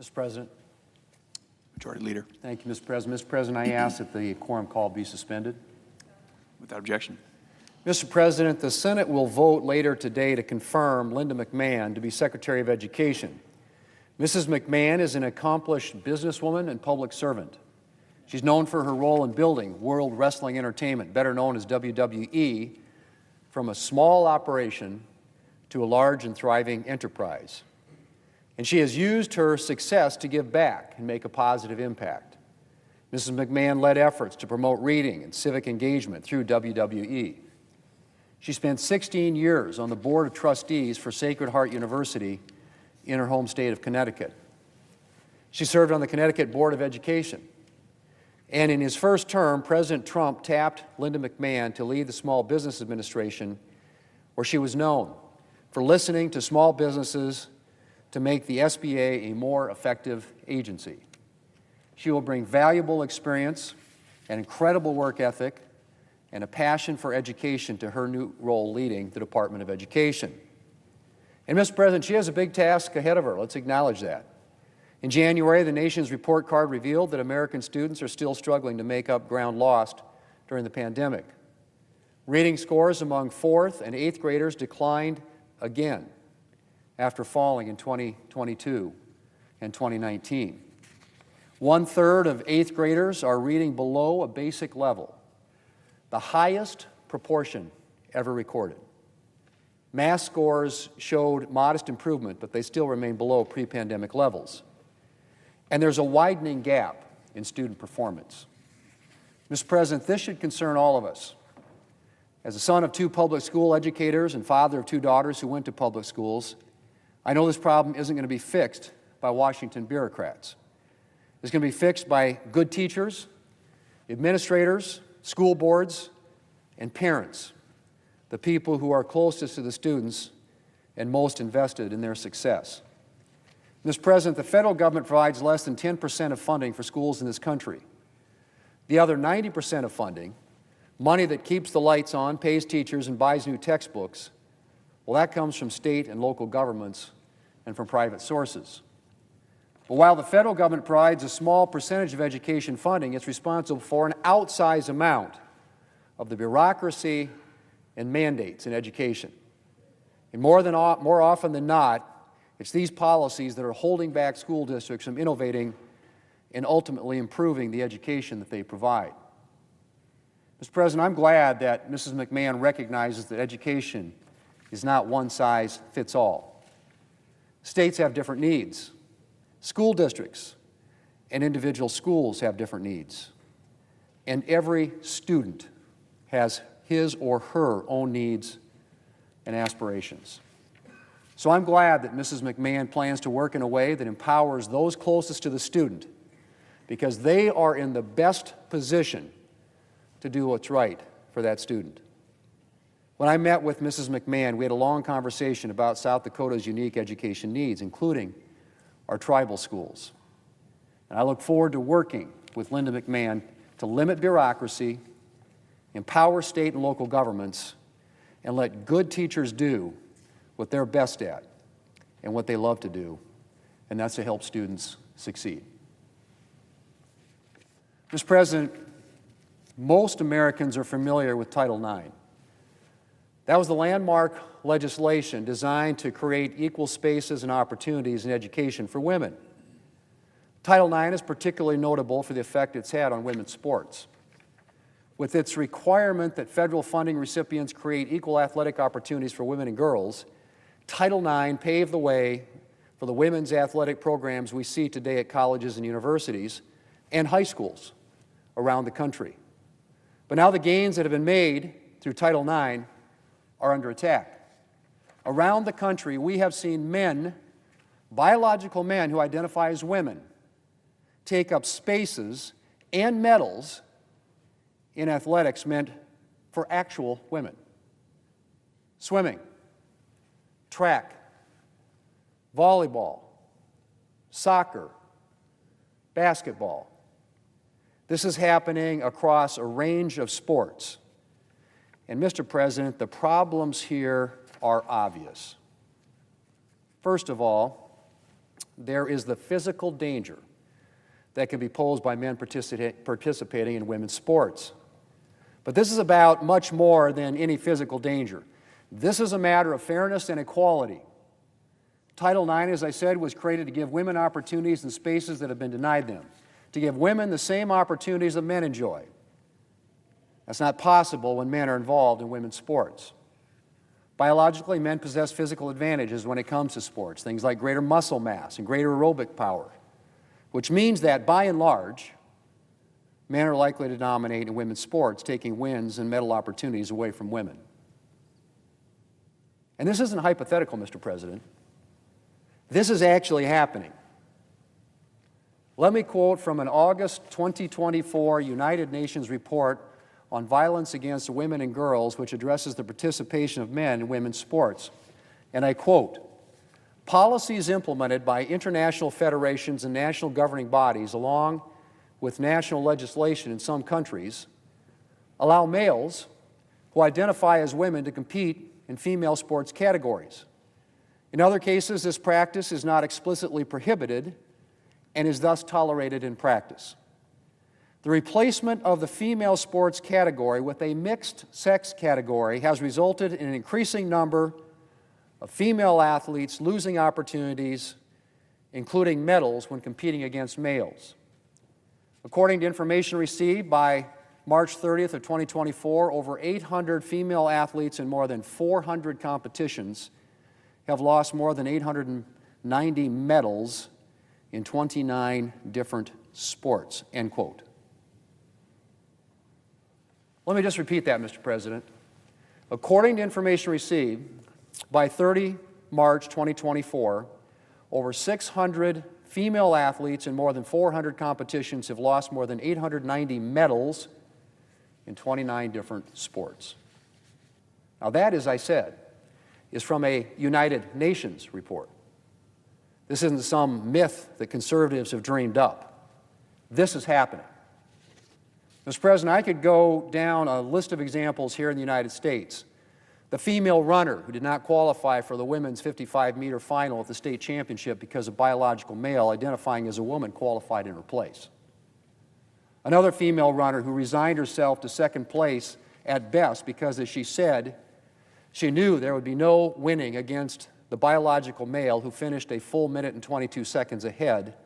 Mr. President. Majority Leader. Thank you, Mr. President. Mr. President, I ask that the quorum call be suspended. Without objection. Mr. President, the Senate will vote later today to confirm Linda McMahon to be Secretary of Education. Mrs. McMahon is an accomplished businesswoman and public servant. She's known for her role in building World Wrestling Entertainment, better known as WWE, from a small operation to a large and thriving enterprise. And she has used her success to give back and make a positive impact. Mrs. McMahon led efforts to promote reading and civic engagement through WWE. She spent 16 years on the Board of Trustees for Sacred Heart University in her home state of Connecticut. She served on the Connecticut Board of Education. And in his first term, President Trump tapped Linda McMahon to lead the Small Business Administration, where she was known for listening to small businesses to make the SBA a more effective agency. She will bring valuable experience, an incredible work ethic, and a passion for education to her new role leading the Department of Education. And, Mr. President, she has a big task ahead of her. Let's acknowledge that. In January, the nation's report card revealed that American students are still struggling to make up ground lost during the pandemic. Reading scores among 4th and 8th graders declined again after falling in 2022 and 2019. 1/3 of 8th graders are reading below a basic level, the highest proportion ever recorded. Math scores showed modest improvement, but they still remain below pre-pandemic levels. And there's a widening gap in student performance. Mr. President, this should concern all of us. As a son of 2 public school educators and father of 2 daughters who went to public schools, I know this problem isn't going to be fixed by Washington bureaucrats. It's going to be fixed by good teachers, administrators, school boards, and parents, the people who are closest to the students and most invested in their success. Mr. President, the federal government provides less than 10% of funding for schools in this country. The other 90% of funding, money that keeps the lights on, pays teachers, and buys new textbooks, well, that comes from state and local governments and from private sources. But while the federal government provides a small percentage of education funding, it's responsible for an outsized amount of the bureaucracy and mandates in education. And more often than not, it's these policies that are holding back school districts from innovating and ultimately improving the education that they provide. Mr. President, I'm glad that Mrs. McMahon recognizes that education is not one size fits all. States have different needs. School districts and individual schools have different needs. And every student has his or her own needs and aspirations. So I'm glad that Mrs. McMahon plans to work in a way that empowers those closest to the student, because they are in the best position to do what's right for that student. When I met with Mrs. McMahon, we had a long conversation about South Dakota's unique education needs, including our tribal schools. And I look forward to working with Linda McMahon to limit bureaucracy, empower state and local governments, and let good teachers do what they're best at and what they love to do, and that's to help students succeed. Mr. President, most Americans are familiar with Title IX. That was the landmark legislation designed to create equal spaces and opportunities in education for women. Title IX is particularly notable for the effect it's had on women's sports. With its requirement that federal funding recipients create equal athletic opportunities for women and girls, Title IX paved the way for the women's athletic programs we see today at colleges and universities and high schools around the country. But now the gains that have been made through Title IX are under attack. Around the country, we have seen men, biological men who identify as women, take up spaces and medals in athletics meant for actual women. Swimming, track, volleyball, soccer, basketball. This is happening across a range of sports. And, Mr. President, the problems here are obvious. First of all, there is the physical danger that can be posed by men participating in women's sports. But this is about much more than any physical danger. This is a matter of fairness and equality. Title IX, as I said, was created to give women opportunities in spaces that have been denied them, to give women the same opportunities that men enjoy. That's not possible when men are involved in women's sports. Biologically, men possess physical advantages when it comes to sports, things like greater muscle mass and greater aerobic power, which means that, by and large, men are likely to dominate in women's sports, taking wins and medal opportunities away from women. And this isn't hypothetical, Mr. President. This is actually happening. Let me quote from an August 2024 United Nations report on violence against women and girls, which addresses the participation of men in women's sports. And I quote, "Policies implemented by international federations and national governing bodies, along with national legislation in some countries, allow males who identify as women to compete in female sports categories. In other cases, this practice is not explicitly prohibited and is thus tolerated in practice. The replacement of the female sports category with a mixed-sex category has resulted in an increasing number of female athletes losing opportunities, including medals, when competing against males. According to information received by March 30th of 2024, over 800 female athletes in more than 400 competitions have lost more than 890 medals in 29 different sports," end quote. Let me just repeat that, Mr. President. According to information received, by 30 March 2024, over 600 female athletes in more than 400 competitions have lost more than 890 medals in 29 different sports. Now that, as I said, is from a United Nations report. This isn't some myth that conservatives have dreamed up. This is happening. Mr. President, I could go down a list of examples here in the United States. The female runner who did not qualify for the women's 55-meter final at the state championship because a biological male identifying as a woman qualified in her place. Another female runner who resigned herself to second place at best because, as she said, she knew there would be no winning against the biological male who finished a full minute and 22 seconds ahead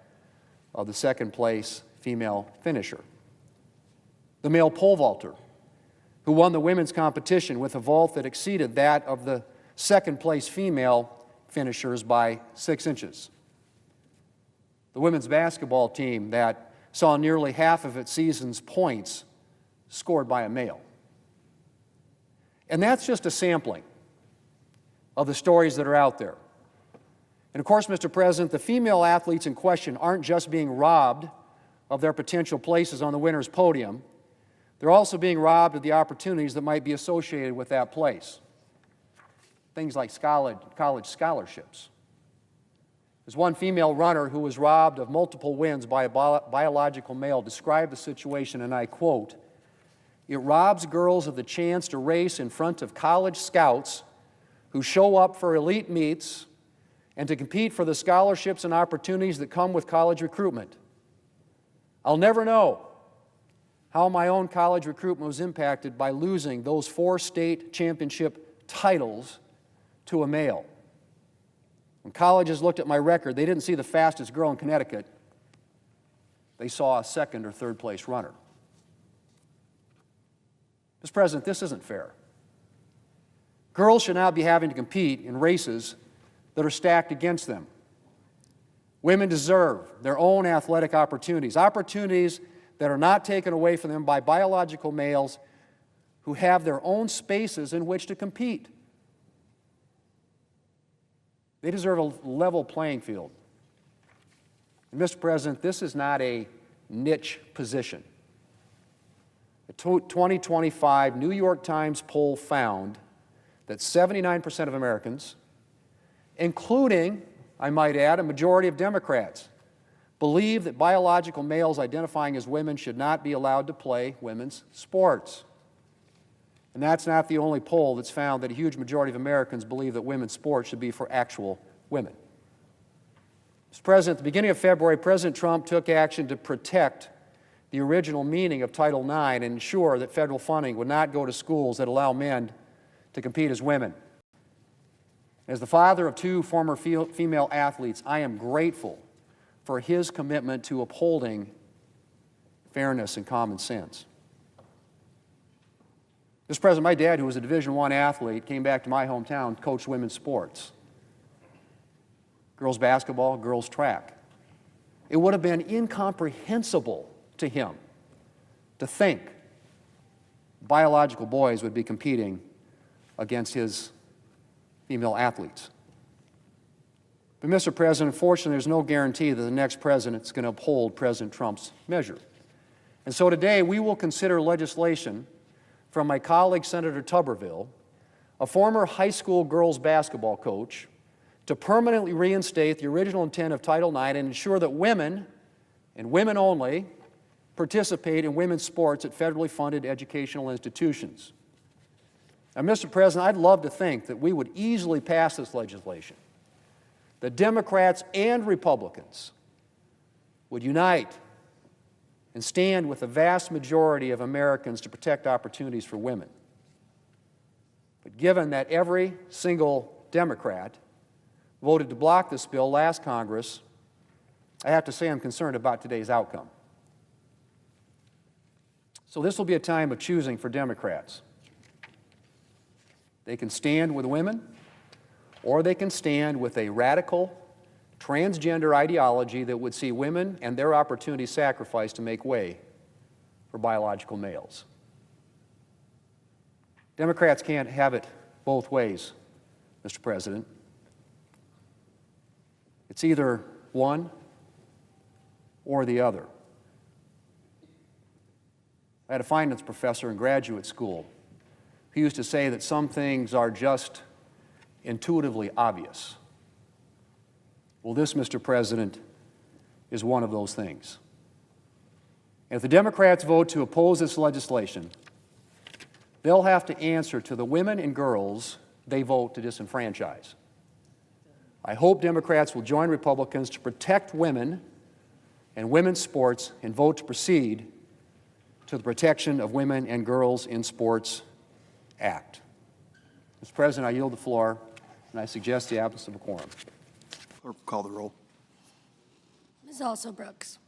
of the second place female finisher. The male pole vaulter who won the women's competition with a vault that exceeded that of the second place female finishers by 6 inches. The women's basketball team that saw nearly half of its season's points scored by a male. And that's just a sampling of the stories that are out there. And of course, Mr. President, the female athletes in question aren't just being robbed of their potential places on the winner's podium, they're also being robbed of the opportunities that might be associated with that place. Things like college scholarships. There's one female runner who was robbed of multiple wins by a biological male described the situation, and I quote, "It robs girls of the chance to race in front of college scouts who show up for elite meets and to compete for the scholarships and opportunities that come with college recruitment. I'll never know how my own college recruitment was impacted by losing those 4 state championship titles to a male. When colleges looked at my record, they didn't see the fastest girl in Connecticut. They saw a second or third place runner." Mr. President, this isn't fair. Girls should not be having to compete in races that are stacked against them. Women deserve their own athletic opportunities, opportunities that are not taken away from them by biological males who have their own spaces in which to compete. They deserve a level playing field. And Mr. President, this is not a niche position. A 2025 New York Times poll found that 79% of Americans, including, I might add, a majority of Democrats, believe that biological males identifying as women should not be allowed to play women's sports. And that's not the only poll that's found that a huge majority of Americans believe that women's sports should be for actual women. Mr. President, at the beginning of February, President Trump took action to protect the original meaning of Title IX and ensure that federal funding would not go to schools that allow men to compete as women. As the father of two former female athletes, I am grateful for his commitment to upholding fairness and common sense. Mr. President, my dad, who was a Division I athlete, came back to my hometown, coached women's sports. Girls basketball, girls track. It would have been incomprehensible to him to think biological boys would be competing against his female athletes. But, Mr. President, unfortunately, there's no guarantee that the next president is going to uphold President Trump's measure. And so today we will consider legislation from my colleague, Senator Tuberville, a former high school girls basketball coach, to permanently reinstate the original intent of Title IX and ensure that women, and women only, participate in women's sports at federally funded educational institutions. Now, Mr. President, I'd love to think that we would easily pass this legislation, that Democrats and Republicans would unite and stand with the vast majority of Americans to protect opportunities for women. But given that every single Democrat voted to block this bill last Congress, I have to say I'm concerned about today's outcome. So this will be a time of choosing for Democrats. They can stand with women, or they can stand with a radical transgender ideology that would see women and their opportunities sacrificed to make way for biological males. Democrats can't have it both ways, Mr. President. It's either one or the other. I had a finance professor in graduate school who used to say that some things are just intuitively obvious. Well, this, Mr. President, is one of those things. And if the Democrats vote to oppose this legislation, they'll have to answer to the women and girls they vote to disenfranchise. I hope Democrats will join Republicans to protect women and women's sports and vote to proceed to the Protection of Women and Girls in Sports Act. Mr. President, I yield the floor, and I suggest the absence of a quorum. Clerk will call the roll. Ms. Also-Brooks.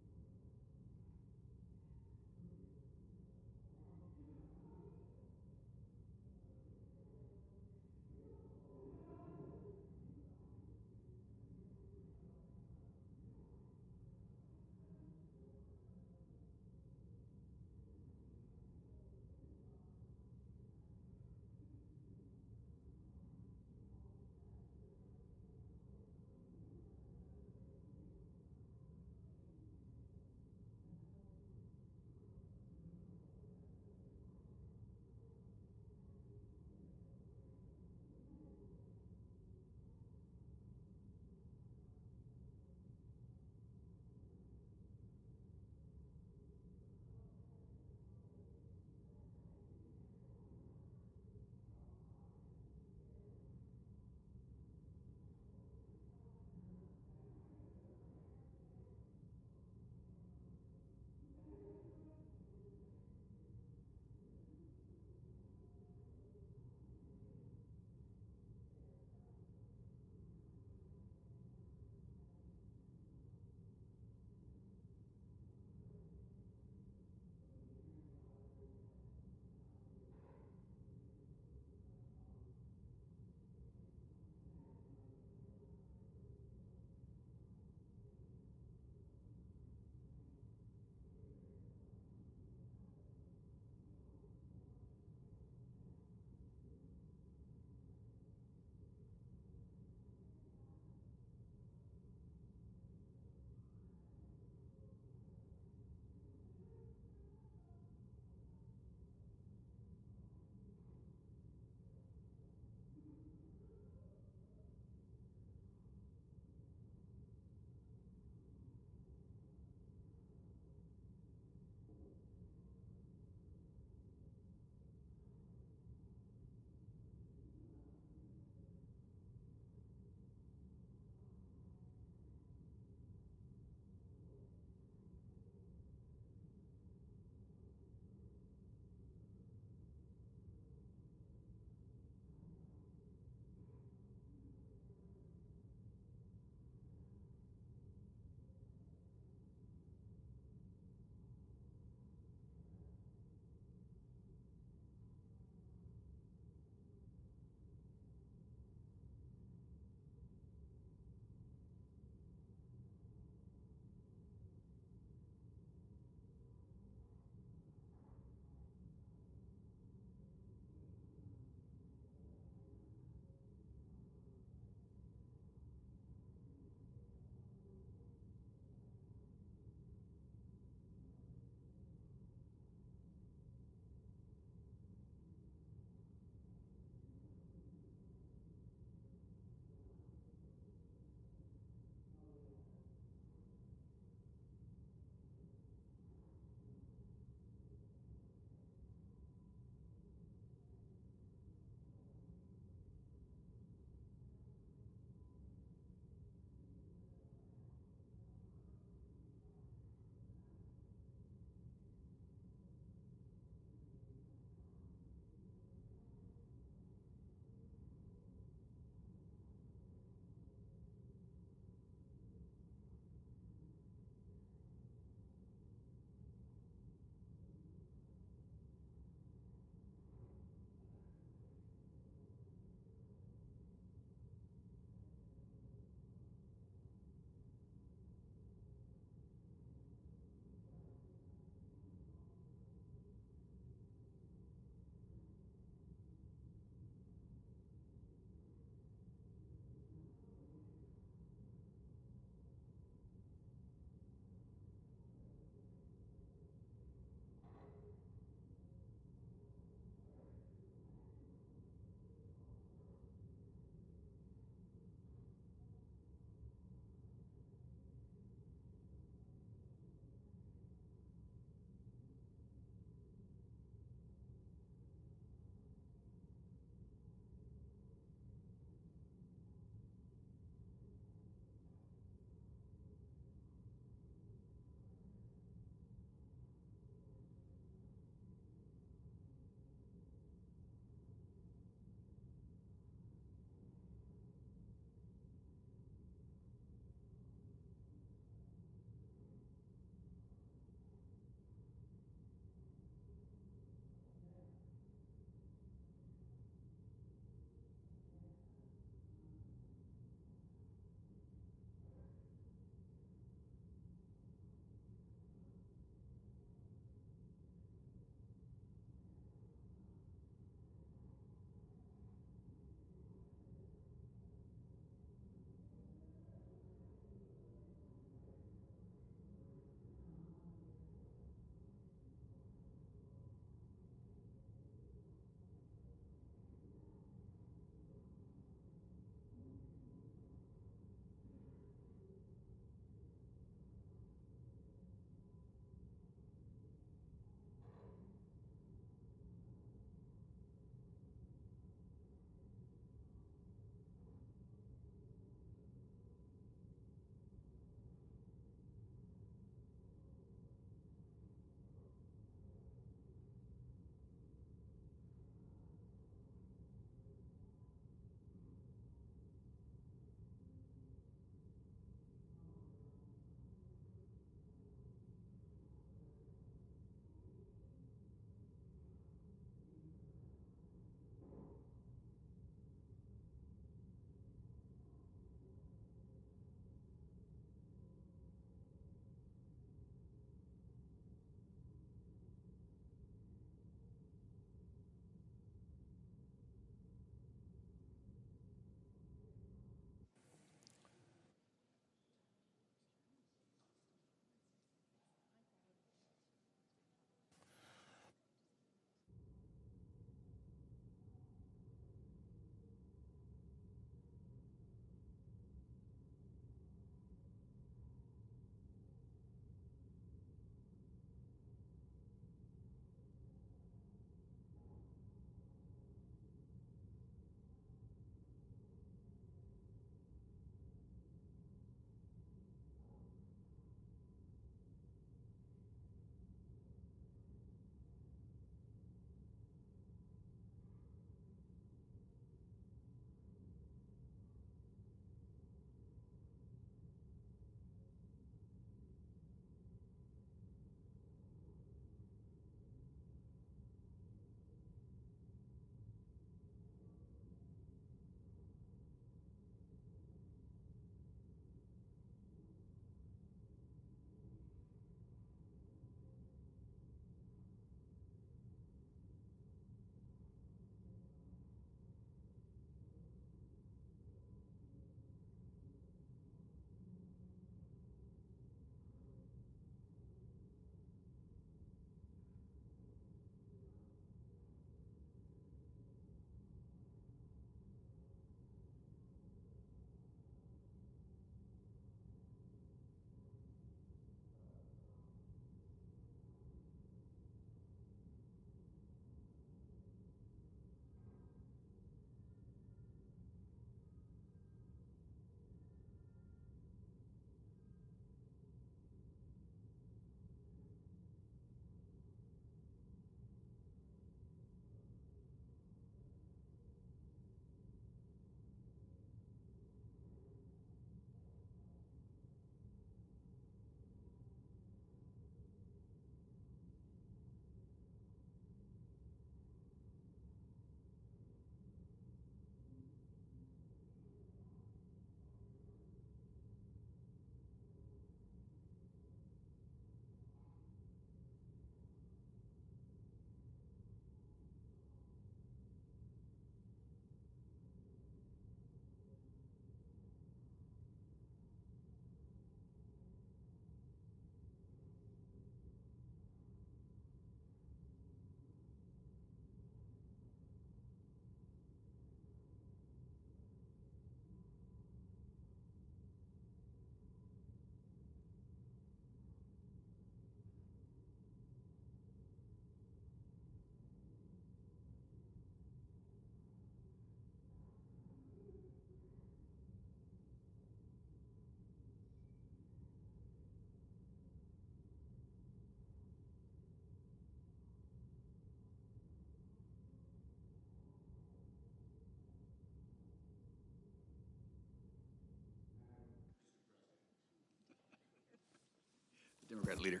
Democrat leader.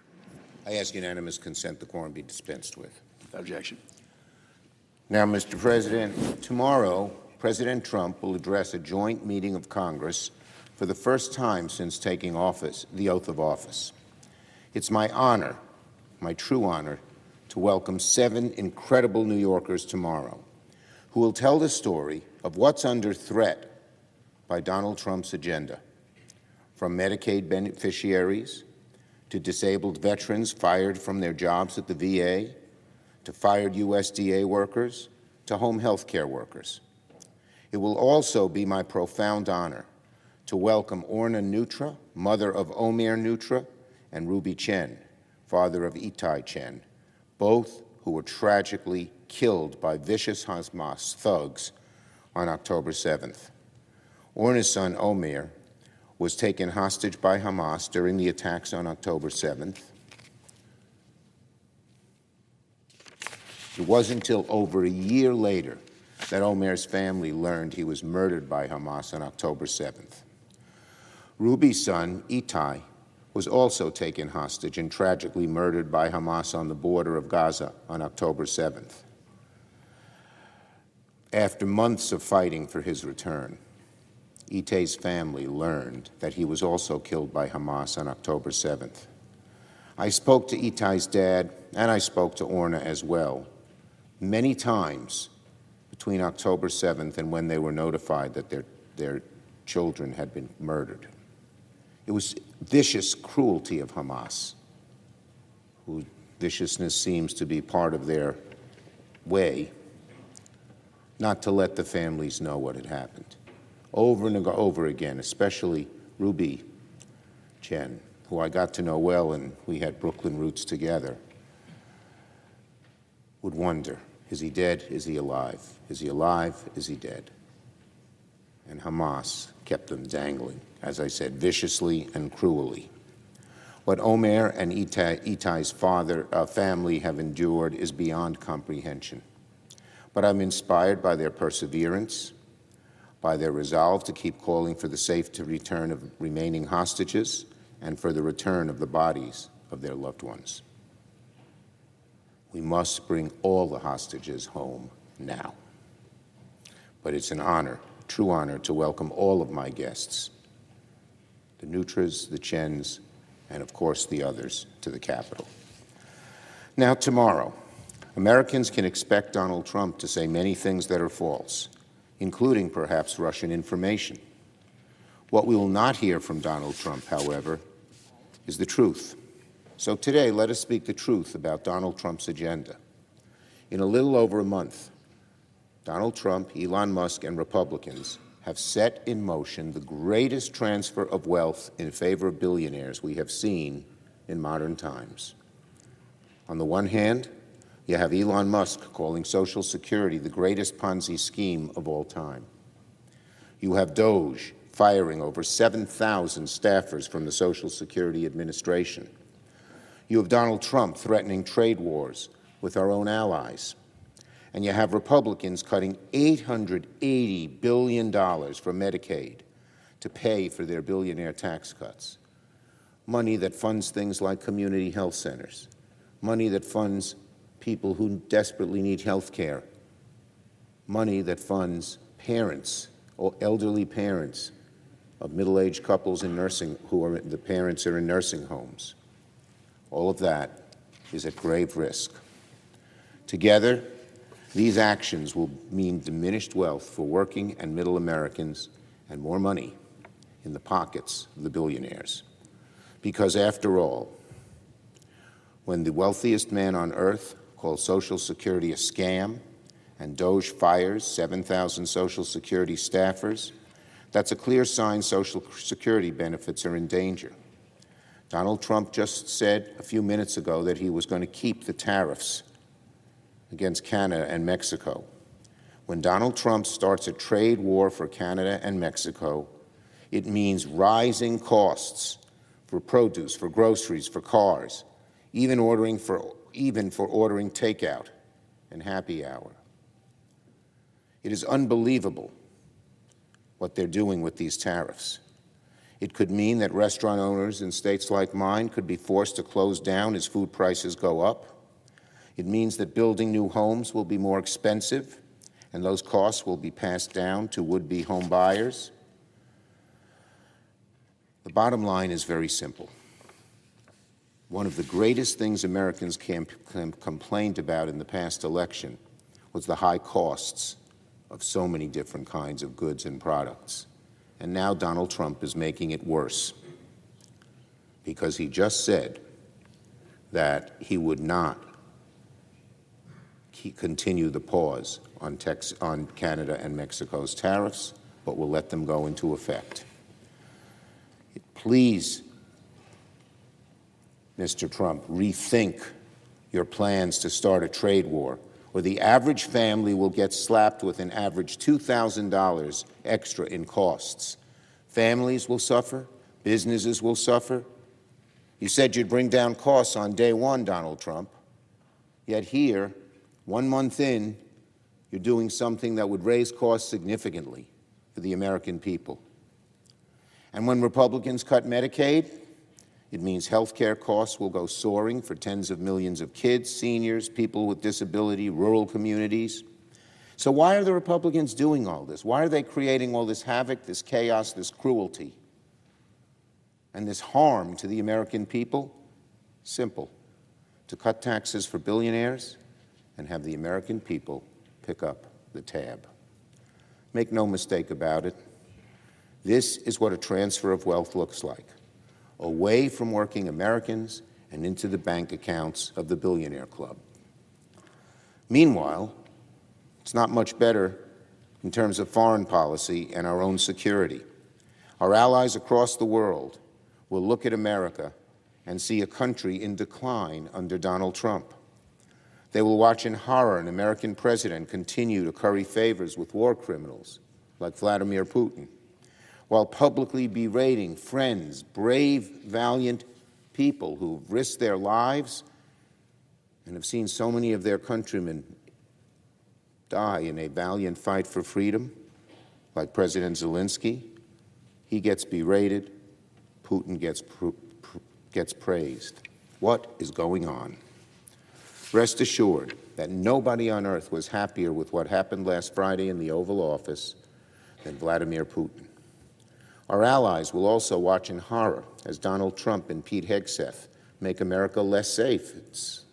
I ask unanimous consent the quorum be dispensed with. Without objection. Now, Mr. President, tomorrow, President Trump will address a joint meeting of Congress for the first time since taking office, the oath of office. It's my honor, my true honor, to welcome 7 incredible New Yorkers tomorrow who will tell the story of what's under threat by Donald Trump's agenda, from Medicaid beneficiaries to disabled veterans fired from their jobs at the VA, to fired USDA workers, to home health care workers. It will also be my profound honor to welcome Orna Nutra, mother of Omer Nutra, and Ruby Chen, father of Itai Chen, both who were tragically killed by vicious Hamas thugs on October 7th. Orna's son, Omer, was taken hostage by Hamas during the attacks on October 7th. It wasn't until over a year later that Omer's family learned he was murdered by Hamas on October 7th. Ruby's son, Itai, was also taken hostage and tragically murdered by Hamas on the border of Gaza on October 7th. After months of fighting for his return, Itai's family learned that he was also killed by Hamas on October 7th. I spoke to Itai's dad, and I spoke to Orna as well, many times between October 7th and when they were notified that their children had been murdered. It was vicious cruelty of Hamas, whose viciousness seems to be part of their way, not to let the families know what had happened. Over and over again, especially Ruby Chen, who I got to know well and we had Brooklyn roots together, would wonder, is he dead? Is he alive? Is he alive? Is he dead? And Hamas kept them dangling, as I said, viciously and cruelly. What Omer and Itai's family have endured is beyond comprehension. But I'm inspired by their perseverance, by their resolve to keep calling for the safe return of remaining hostages and for the return of the bodies of their loved ones. We must bring all the hostages home now. But it's an honor, true honor, to welcome all of my guests, the Nutras, the Chens, and of course the others, to the Capitol. Now, tomorrow, Americans can expect Donald Trump to say many things that are false, including perhaps Russian information. What we will not hear from Donald Trump, however, is the truth. So today, let us speak the truth about Donald Trump's agenda. In a little over a month, Donald Trump, Elon Musk, and Republicans have set in motion the greatest transfer of wealth in favor of billionaires we have seen in modern times. On the one hand, you have Elon Musk calling Social Security the greatest Ponzi scheme of all time. You have Doge firing over 7,000 staffers from the Social Security Administration. You have Donald Trump threatening trade wars with our own allies. And you have Republicans cutting $880 billion from Medicaid to pay for their billionaire tax cuts. Money that funds things like community health centers, money that funds people who desperately need health care, money that funds parents or elderly parents of middle-aged couples in the parents are in nursing homes. All of that is at grave risk. Together, these actions will mean diminished wealth for working and middle Americans and more money in the pockets of the billionaires. Because after all, when the wealthiest man on earth calls Social Security a scam and Doge fires 7,000 Social Security staffers, that's a clear sign Social Security benefits are in danger. Donald Trump just said a few minutes ago that he was going to keep the tariffs against Canada and Mexico. When Donald Trump starts a trade war for Canada and Mexico, it means rising costs for produce, for groceries, for cars, even for ordering takeout and happy hour. It is unbelievable what they're doing with these tariffs. It could mean that restaurant owners in states like mine could be forced to close down as food prices go up. It means that building new homes will be more expensive, and those costs will be passed down to would-be home buyers. The bottom line is very simple. One of the greatest things Americans complained about in the past election was the high costs of so many different kinds of goods and products. And now Donald Trump is making it worse because he just said that he would not continue the pause on Canada and Mexico's tariffs, but will let them go into effect. Please, Mr. Trump, rethink your plans to start a trade war, or the average family will get slapped with an average $2,000 extra in costs. Families will suffer, businesses will suffer. You said you'd bring down costs on day one, Donald Trump, yet here, 1 month in, you're doing something that would raise costs significantly for the American people. And when Republicans cut Medicaid, it means health care costs will go soaring for tens of millions of kids, seniors, people with disability, rural communities. So why are the Republicans doing all this? Why are they creating all this havoc, this chaos, this cruelty, and this harm to the American people? Simple. To cut taxes for billionaires and have the American people pick up the tab. Make no mistake about it. This is what a transfer of wealth looks like. Away from working Americans and into the bank accounts of the billionaire club. Meanwhile, it's not much better in terms of foreign policy and our own security. Our allies across the world will look at America and see a country in decline under Donald Trump. They will watch in horror an American president continue to curry favors with war criminals like Vladimir Putin, while publicly berating friends, brave, valiant people who've risked their lives and have seen so many of their countrymen die in a valiant fight for freedom, like President Zelensky. He gets berated, Putin gets praised. What is going on? Rest assured that nobody on earth was happier with what happened last Friday in the Oval Office than Vladimir Putin. Our allies will also watch in horror as Donald Trump and Pete Hegseth make America less safe. It's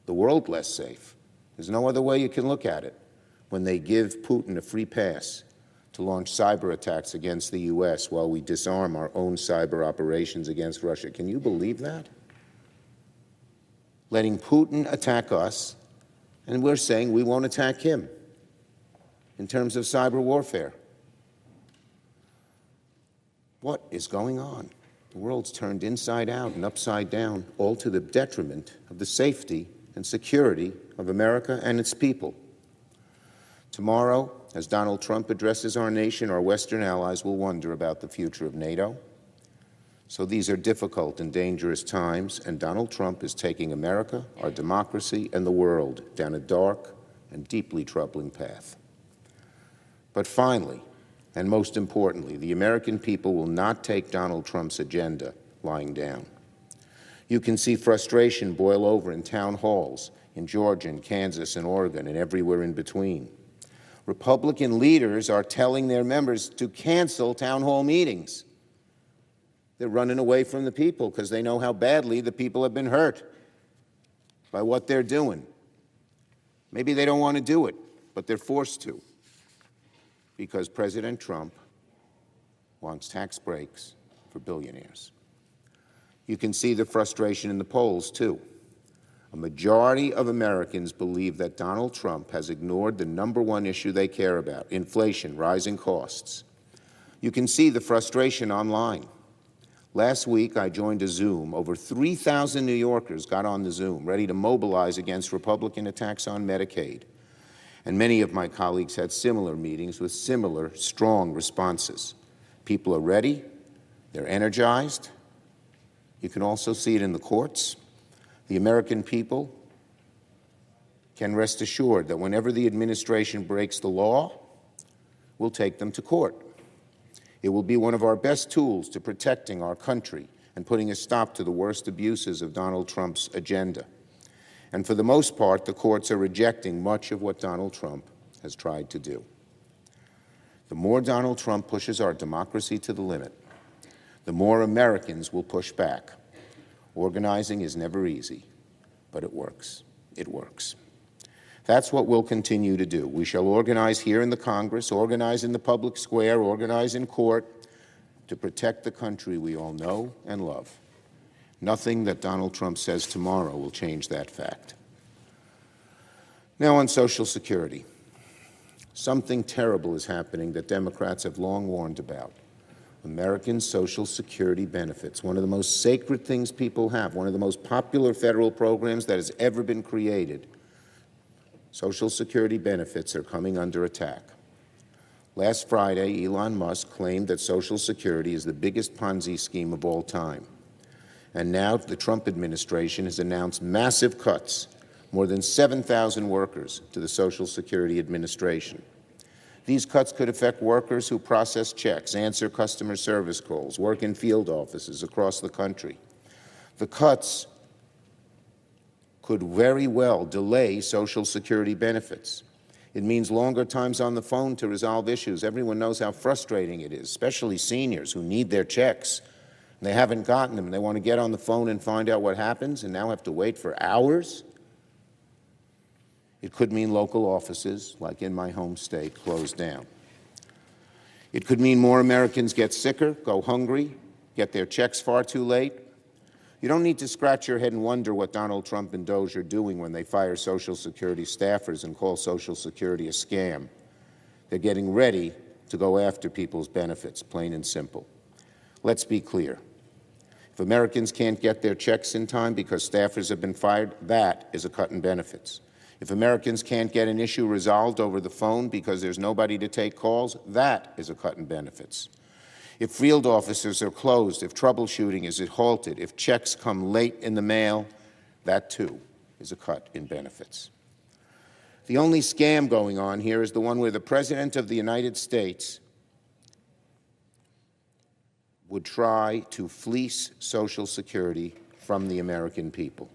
the world less safe. There's no other way you can look at it when they give Putin a free pass to launch cyber attacks against the U.S. while we disarm our own cyber operations against Russia. Can you believe that? Letting Putin attack us, and we're saying we won't attack him in terms of cyber warfare. What is going on? The world's turned inside out and upside down, all to the detriment of the safety and security of America and its people. Tomorrow, as Donald Trump addresses our nation, our Western allies will wonder about the future of NATO. So these are difficult and dangerous times, and Donald Trump is taking America, our democracy, and the world down a dark and deeply troubling path. But finally, and most importantly, the American people will not take Donald Trump's agenda lying down. You can see frustration boil over in town halls in Georgia and Kansas and Oregon and everywhere in between. Republican leaders are telling their members to cancel town hall meetings. They're running away from the people because they know how badly the people have been hurt by what they're doing. Maybe they don't want to do it, but they're forced to because President Trump wants tax breaks for billionaires. You can see the frustration in the polls, too. A majority of Americans believe that Donald Trump has ignored the #1 issue they care about, inflation, rising costs. You can see the frustration online. Last week, I joined a Zoom. Over 3,000 New Yorkers got on the Zoom, ready to mobilize against Republican attacks on Medicaid. And many of my colleagues had similar meetings with similar strong responses. People are ready. They're energized. You can also see it in the courts. The American people can rest assured that whenever the administration breaks the law, we'll take them to court. It will be one of our best tools to protecting our country and putting a stop to the worst abuses of Donald Trump's agenda. And for the most part, the courts are rejecting much of what Donald Trump has tried to do. The more Donald Trump pushes our democracy to the limit, the more Americans will push back. Organizing is never easy, but it works. It works. That's what we'll continue to do. We shall organize here in the Congress, organize in the public square, organize in court to protect the country we all know and love. Nothing that Donald Trump says tomorrow will change that fact. Now on Social Security. Something terrible is happening that Democrats have long warned about. American Social Security benefits, one of the most sacred things people have, one of the most popular federal programs that has ever been created. Social Security benefits are coming under attack. Last Friday, Elon Musk claimed that Social Security is the biggest Ponzi scheme of all time. And now the Trump administration has announced massive cuts, more than 7,000 workers, to the Social Security Administration. These cuts could affect workers who process checks, answer customer service calls, work in field offices across the country. The cuts could very well delay Social Security benefits. It means longer times on the phone to resolve issues. Everyone knows how frustrating it is, especially seniors who need their checks. They haven't gotten them. They want to get on the phone and find out what happens and now have to wait for hours. It could mean local offices, like in my home state, close down. It could mean more Americans get sicker, go hungry, get their checks far too late. You don't need to scratch your head and wonder what Donald Trump and DOJ are doing when they fire Social Security staffers and call Social Security a scam. They're getting ready to go after people's benefits, plain and simple. Let's be clear. If Americans can't get their checks in time because staffers have been fired, that is a cut in benefits. If Americans can't get an issue resolved over the phone because there's nobody to take calls, that is a cut in benefits. If field offices are closed, if troubleshooting is halted, if checks come late in the mail, that too is a cut in benefits. The only scam going on here is the one where the President of the United States would try to fleece Social Security from the American people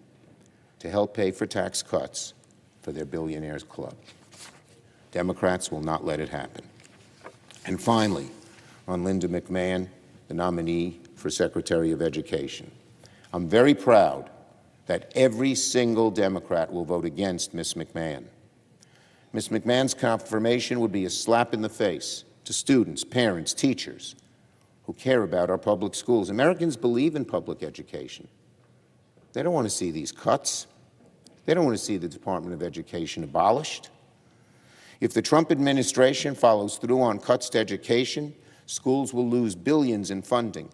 to help pay for tax cuts for their billionaires club. Democrats will not let it happen. And finally, on Linda McMahon, the nominee for Secretary of Education. I'm very proud that every single Democrat will vote against Ms. McMahon. Ms. McMahon's confirmation would be a slap in the face to students, parents, teachers who care about our public schools. Americans believe in public education. They don't want to see these cuts. They don't want to see the Department of Education abolished. If the Trump administration follows through on cuts to education, schools will lose billions in funding.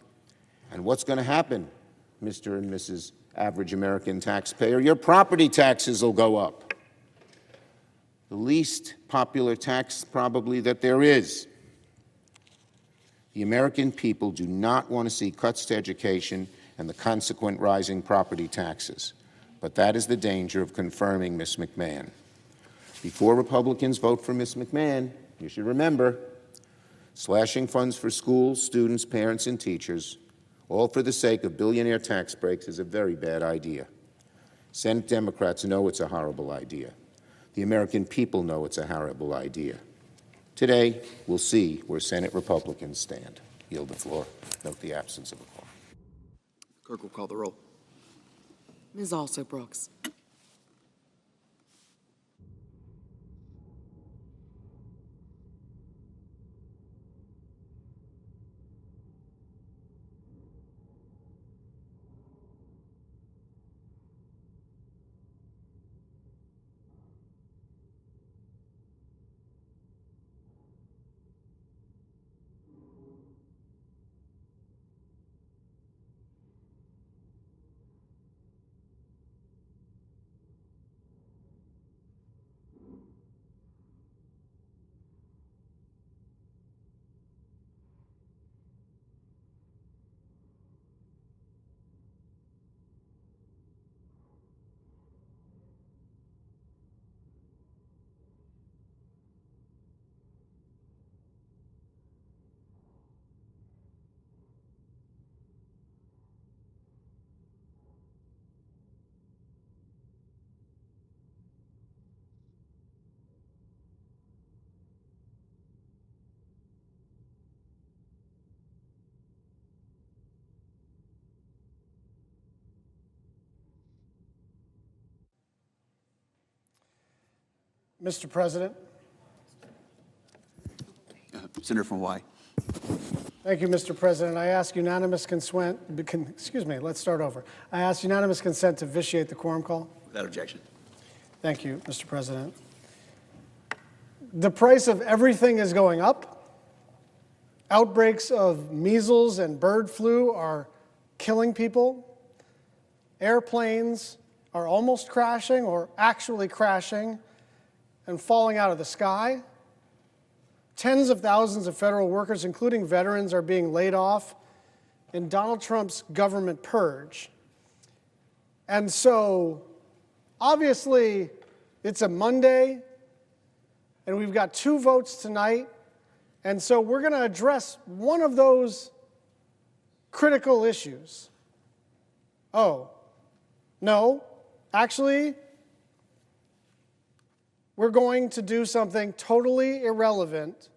And what's going to happen, Mr. and Mrs. Average American taxpayer? Your property taxes will go up. The least popular tax probably that there is. The American people do not want to see cuts to education and the consequent rising property taxes. But that is the danger of confirming Ms. McMahon. Before Republicans vote for Ms. McMahon, you should remember, slashing funds for schools, students, parents, and teachers, all for the sake of billionaire tax breaks, is a very bad idea. Senate Democrats know it's a horrible idea. The American people know it's a horrible idea. Today, we'll see where Senate Republicans stand. Yield the floor. Note the absence of a quorum. Clerk will call the roll. Ms. Also Brooks. Mr. President. Senator from Hawaii. Thank you, Mr. President. I ask unanimous consent, let's start over. I ask unanimous consent to vitiate the quorum call. Without objection. Thank you, Mr. President. The price of everything is going up. Outbreaks of measles and bird flu are killing people. Airplanes are almost crashing or actually crashing and falling out of the sky. Tens of thousands of federal workers, including veterans, are being laid off in Donald Trump's government purge. And so, obviously, it's a Monday, and we've got 2 votes tonight, and so we're going to address one of those critical issues. Oh, no, actually, we're going to do something totally irrelevant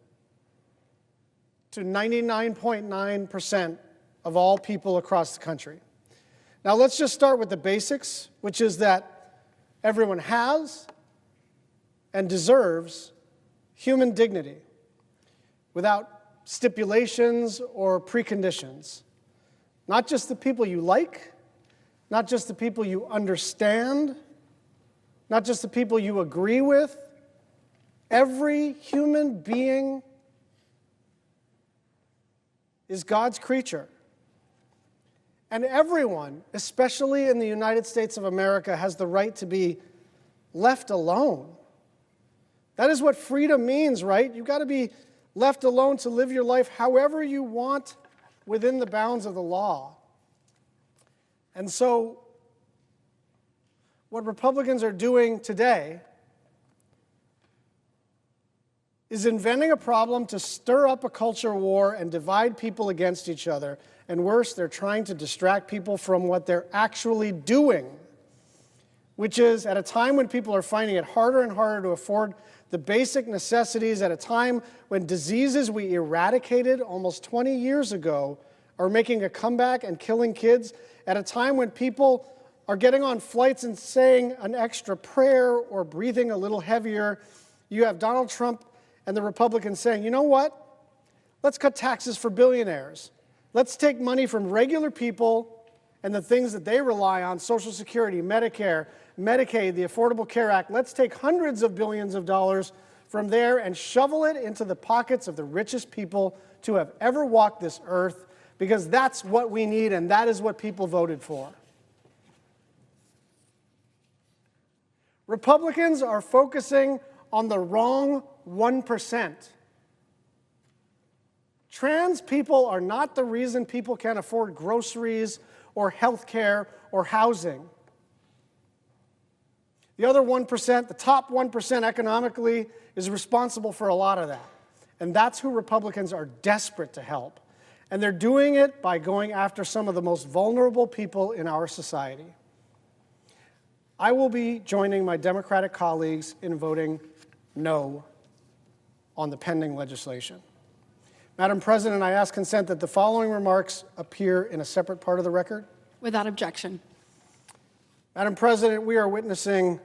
to 99.9% of all people across the country. Now, let's just start with the basics, which is that everyone has and deserves human dignity without stipulations or preconditions. Not just the people you like, not just the people you understand, not just the people you agree with. Every human being is God's creature. And everyone, especially in the United States of America, has the right to be left alone. That is what freedom means, right? You've got to be left alone to live your life however you want within the bounds of the law. And so, what Republicans are doing today is inventing a problem to stir up a culture war and divide people against each other. And worse, they're trying to distract people from what they're actually doing, which is at a time when people are finding it harder and harder to afford the basic necessities, at a time when diseases we eradicated almost 20 years ago are making a comeback and killing kids, at a time when people are getting on flights and saying an extra prayer or breathing a little heavier, you have Donald Trump and the Republicans saying, you know what? Let's cut taxes for billionaires. Let's take money from regular people and the things that they rely on, Social Security, Medicare, Medicaid, the Affordable Care Act. Let's take hundreds of billions of dollars from there and shovel it into the pockets of the richest people to have ever walked this earth, because that's what we need and that is what people voted for. Republicans are focusing on the wrong 1%. Trans people are not the reason people can't afford groceries or health care or housing. The other 1%, the top 1% economically, is responsible for a lot of that. And that's who Republicans are desperate to help. And they're doing it by going after some of the most vulnerable people in our society. I will be joining my Democratic colleagues in voting no on the pending legislation. Madam President, I ask consent that the following remarks appear in a separate part of the record. Without objection. Madam President, we are witnessing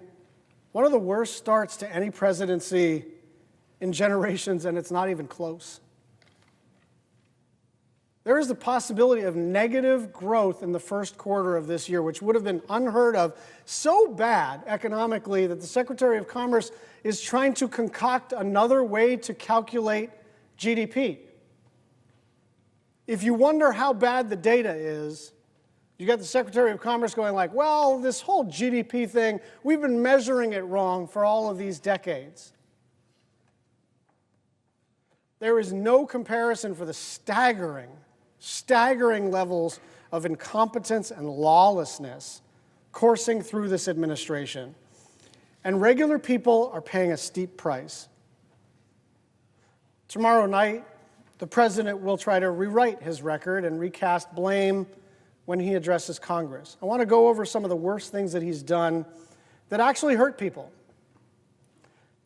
one of the worst starts to any presidency in generations, and it's not even close. There is the possibility of negative growth in the first quarter of this year, which would have been unheard of, so bad economically that the Secretary of Commerce is trying to concoct another way to calculate GDP. If you wonder how bad the data is, you got the Secretary of Commerce going like, well, this whole GDP thing, we've been measuring it wrong for all of these decades. There is no comparison for the staggering levels of incompetence and lawlessness coursing through this administration. And regular people are paying a steep price. Tomorrow night, the president will try to rewrite his record and recast blame when he addresses Congress. I want to go over some of the worst things that he's done that actually hurt people.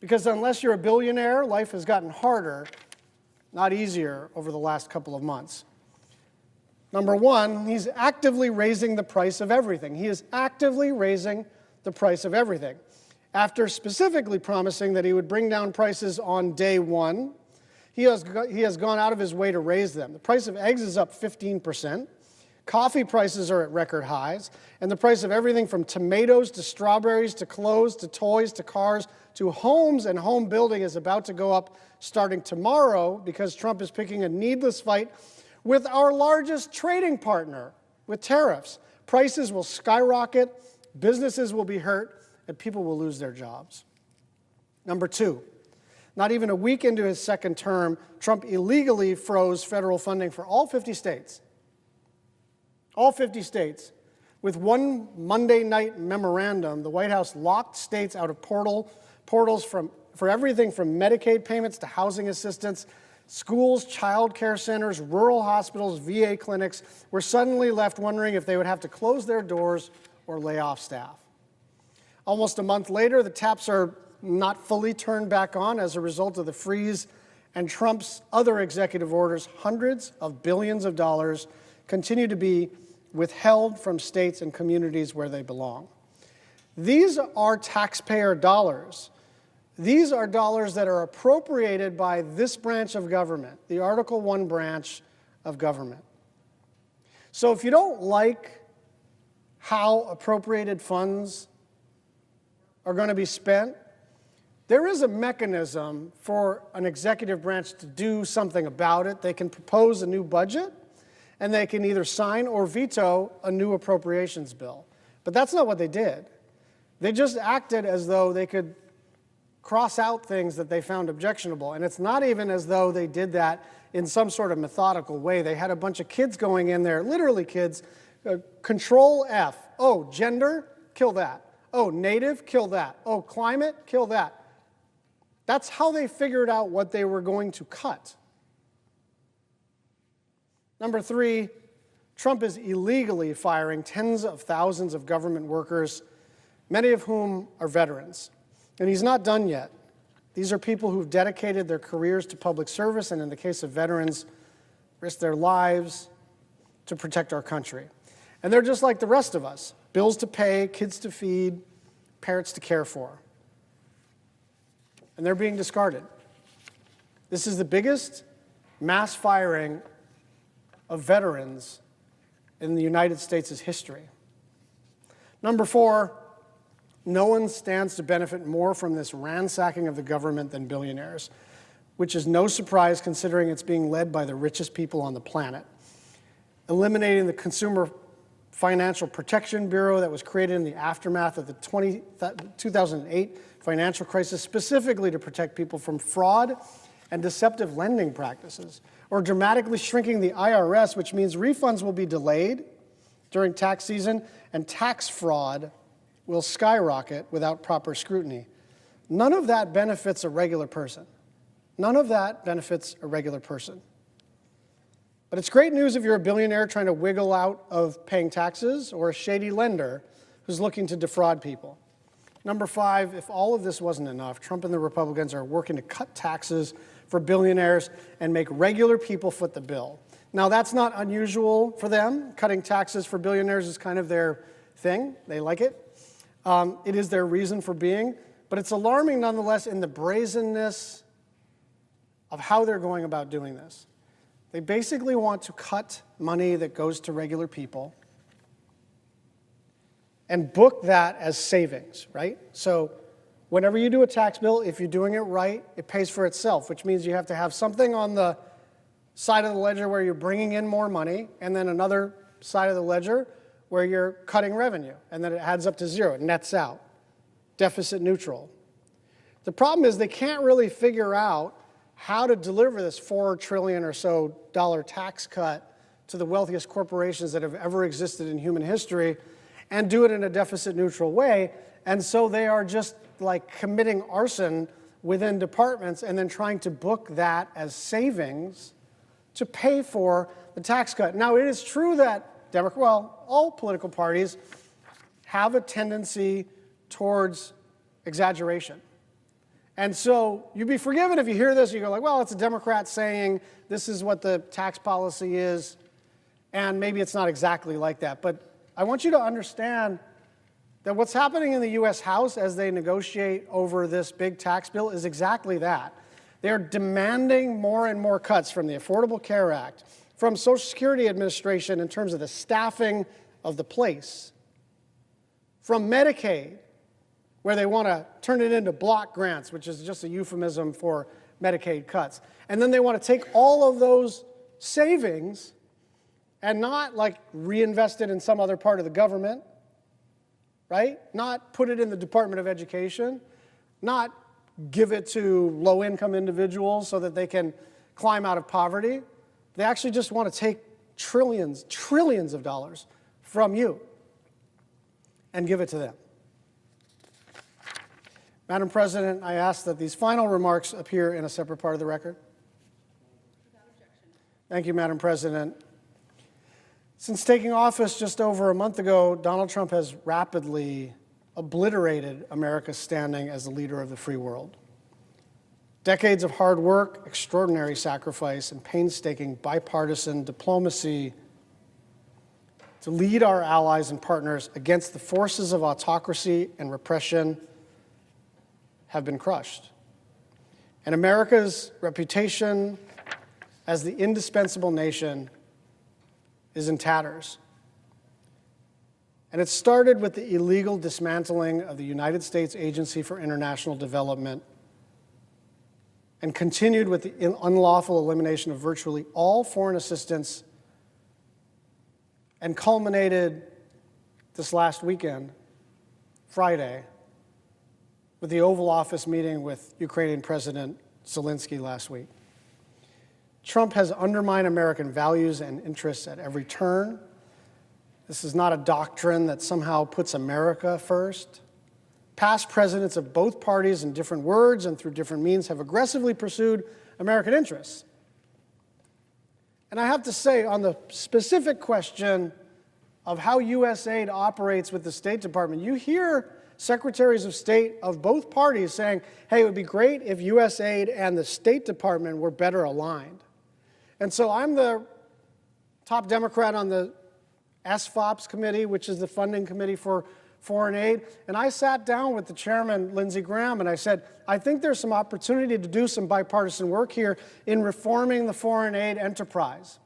Because unless you're a billionaire, life has gotten harder, not easier, over the last couple of months. Number one, he's actively raising the price of everything. He is actively raising the price of everything. after specifically promising that he would bring down prices on day one. He has gone out of his way to raise them. The price of eggs is up 15%. Coffee prices are at record highs. And the price of everything from tomatoes to strawberries to clothes to toys to cars to homes and home building is about to go up starting tomorrow because Trump is picking a needless fight with our largest trading partner with tariffs. Prices will skyrocket, businesses will be hurt, and people will lose their jobs. Number two, not even a week into his second term, Trump illegally froze federal funding for all 50 states. All 50 states. With one Monday night memorandum, the White House locked states out of portals for everything from Medicaid payments to housing assistance. Schools, child care centers, rural hospitals, VA clinics were suddenly left wondering if they would have to close their doors or lay off staff. Almost a month later, the taps are not fully turned back on as a result of the freeze and Trump's other executive orders. Hundreds of billions of dollars continue to be withheld from states and communities where they belong. These are taxpayer dollars. These are dollars that are appropriated by this branch of government, the Article I branch of government. So if you don't like how appropriated funds are going to be spent, there is a mechanism for an executive branch to do something about it. They can propose a new budget, and they can either sign or veto a new appropriations bill. But that's not what they did. They just acted as though they could cross out things that they found objectionable. And it's not even as though they did that in some sort of methodical way. They had a bunch of kids going in there, literally kids, Control F. Oh, gender, kill that. Oh, native, kill that. Oh, climate, kill that. That's how they figured out what they were going to cut. Number three, Trump is illegally firing tens of thousands of government workers, many of whom are veterans. And he's not done yet. These are people who've dedicated their careers to public service, and in the case of veterans, risked their lives to protect our country. And they're just like the rest of us, bills to pay, kids to feed, parents to care for. And they're being discarded. This is the biggest mass firing of veterans in the United States' history. Number four, no one stands to benefit more from this ransacking of the government than billionaires, which is no surprise considering it's being led by the richest people on the planet. Eliminating the Consumer Financial Protection Bureau that was created in the aftermath of the 2008 financial crisis specifically to protect people from fraud and deceptive lending practices, or dramatically shrinking the IRS, which means refunds will be delayed during tax season and tax fraud will skyrocket without proper scrutiny. None of that benefits a regular person. None of that benefits a regular person. But it's great news if you're a billionaire trying to wiggle out of paying taxes or a shady lender who's looking to defraud people. Number five, if all of this wasn't enough, Trump and the Republicans are working to cut taxes for billionaires and make regular people foot the bill. Now, that's not unusual for them. Cutting taxes for billionaires is kind of their thing. They like it. It is their reason for being. But it's alarming nonetheless in the brazenness of how they're going about doing this. They basically want to cut money that goes to regular people and book that as savings, right? So whenever you do a tax bill, if you're doing it right, it pays for itself, which means you have to have something on the side of the ledger where you're bringing in more money, and then another side of the ledger where you're cutting revenue, and then it adds up to zero, it nets out, deficit neutral. The problem is they can't really figure out how to deliver this $4 trillion or so tax cut to the wealthiest corporations that have ever existed in human history and do it in a deficit neutral way. And so they are just like committing arson within departments and then trying to book that as savings to pay for the tax cut. Now, it is true that all political parties have a tendency towards exaggeration. And so you'd be forgiven if you hear this, you go like, well, it's a Democrat saying this is what the tax policy is, and maybe it's not exactly like that. But I want you to understand that what's happening in the U.S. House as they negotiate over this big tax bill is exactly that. They're demanding more and more cuts from the Affordable Care Act, from Social Security Administration in terms of the staffing of the place, from Medicaid, where they want to turn it into block grants, which is just a euphemism for Medicaid cuts. And then they want to take all of those savings and not like reinvest it in some other part of the government, right? Not put it in the Department of Education, not give it to low-income individuals so that they can climb out of poverty. They actually just want to take trillions of dollars from you and give it to them. Madam President, I ask that these final remarks appear in a separate part of the record. Thank you, Madam President. Since taking office just over a month ago, Donald Trump has rapidly obliterated America's standing as the leader of the free world. Decades of hard work, extraordinary sacrifice, and painstaking bipartisan diplomacy to lead our allies and partners against the forces of autocracy and repression have been crushed. And America's reputation as the indispensable nation is in tatters. And it started with the illegal dismantling of the United States Agency for International Development and continued with the unlawful elimination of virtually all foreign assistance and culminated this last weekend, Friday, with the Oval Office meeting with Ukrainian President Zelensky last week. Trump has undermined American values and interests at every turn. This is not a doctrine that somehow puts America first. Past presidents of both parties, in different words and through different means, have aggressively pursued American interests. And I have to say, on the specific question of how USAID operates with the State Department, you hear secretaries of state of both parties saying, hey, it would be great if USAID and the State Department were better aligned. And so I'm the top Democrat on the SFOPS committee, which is the funding committee for foreign aid, and I sat down with the chairman, Lindsey Graham, and I said, I think there's some opportunity to do some bipartisan work here in reforming the foreign aid enterprise.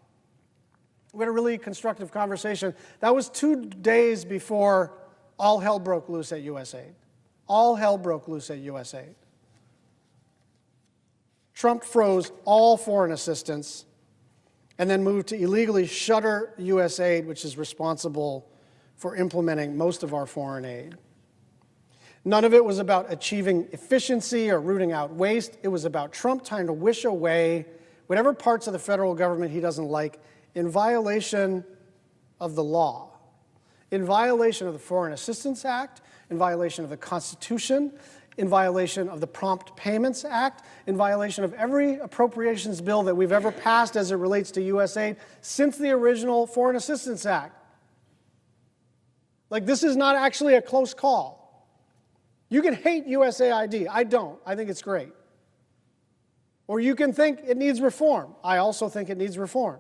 We had a really constructive conversation. That was 2 days before all hell broke loose at USAID. All hell broke loose at USAID. Trump froze all foreign assistance and then moved to illegally shutter USAID, which is responsible for implementing most of our foreign aid. None of it was about achieving efficiency or rooting out waste. It was about Trump trying to wish away whatever parts of the federal government he doesn't like in violation of the law, in violation of the Foreign Assistance Act, in violation of the Constitution, in violation of the Prompt Payments Act, in violation of every appropriations bill that we've ever passed as it relates to USAID since the original Foreign Assistance Act. Like, this is not actually a close call. You can hate USAID. I don't. I think it's great. Or you can think it needs reform. I also think it needs reform.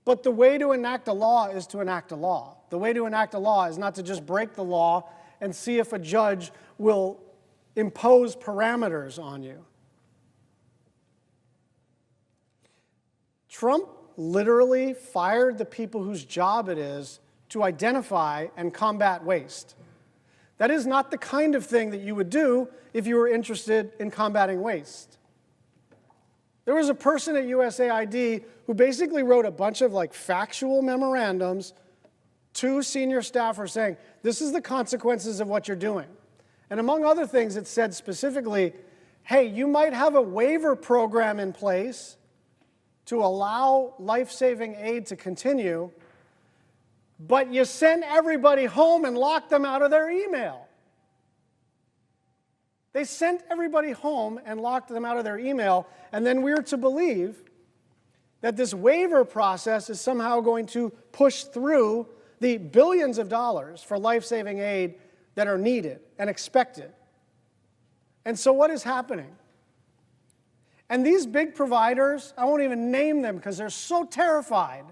But the way to enact a law is to enact a law. The way to enact a law is not to just break the law and see if a judge will impose parameters on you. Trump literally fired the people whose job it is to identify and combat waste. That is not the kind of thing that you would do if you were interested in combating waste. There was a person at USAID who basically wrote a bunch of factual memorandums to senior staffers saying, this is the consequences of what you're doing. And among other things, it said specifically, hey, you might have a waiver program in place to allow life-saving aid to continue, but you sent everybody home and locked them out of their email. They sent everybody home and locked them out of their email, and then we're to believe that this waiver process is somehow going to push through the billions of dollars for life-saving aid that are needed and expected. And so what is happening? And these big providers, I won't even name them because they're so terrified,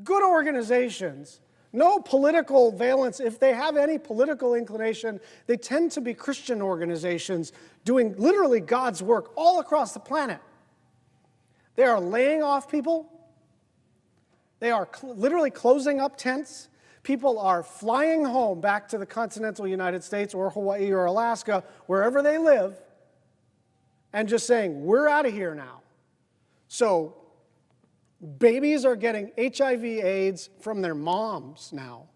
good organizations No political valence. If they have any political inclination, they tend to be Christian organizations doing literally God's work all across the planet. They are laying off people. They are literally closing up tents. People are flying home back to the continental United States or Hawaii or Alaska, wherever they live, and just saying, we're out of here now. So babies are getting HIV/AIDS from their moms now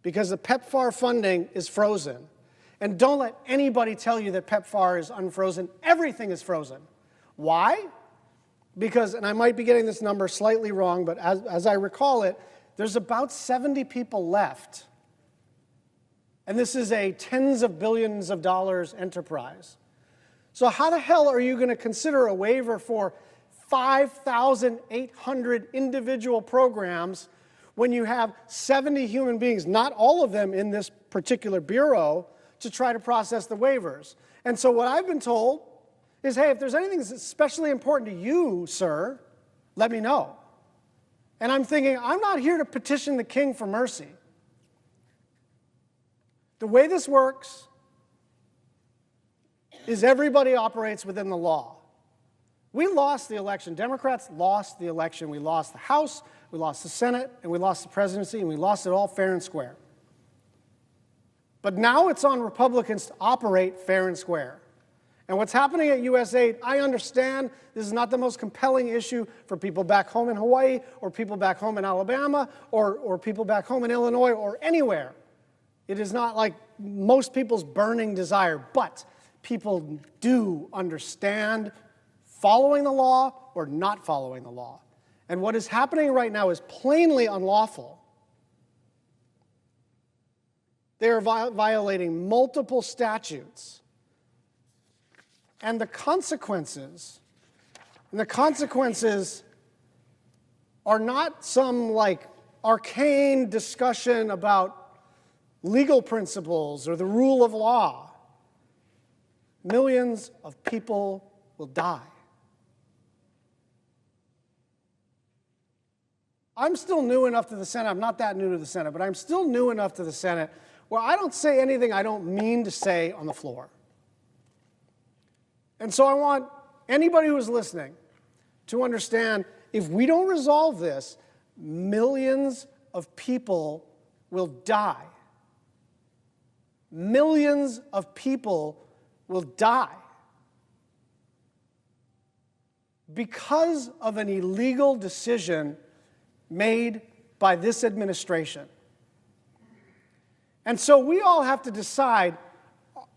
because the PEPFAR funding is frozen. And don't let anybody tell you that PEPFAR is unfrozen. Everything is frozen. Why? Because, and I might be getting this number slightly wrong, but as I recall it, there's about 70 people left. And this is a tens of billions of dollars enterprise. So how the hell are you going to consider a waiver for 5,800 individual programs when you have 70 human beings, not all of them in this particular bureau, to try to process the waivers? And so what I've been told is, hey, if there's anything that's especially important to you, sir, let me know. And I'm thinking, I'm not here to petition the king for mercy. The way this works is everybody operates within the law. We lost the election. Democrats lost the election. We lost the House, we lost the Senate, and we lost the presidency, and we lost it all fair and square. But now it's on Republicans to operate fair and square. And what's happening at USAID, I understand this is not the most compelling issue for people back home in Hawaii or people back home in Alabama or people back home in Illinois or anywhere. It is not like most people's burning desire, but people do understand following the law or not following the law. And what is happening right now is plainly unlawful. They are violating multiple statutes. And the consequences are not some like arcane discussion about legal principles or the rule of law. Millions of people will die. I'm still new enough to the Senate. I'm not that new to the Senate, but I'm still new enough to the Senate where I don't say anything I don't mean to say on the floor. And so I want anybody who is listening to understand, if we don't resolve this, millions of people will die. Millions of people will die because of an illegal decision made by this administration. And so we all have to decide,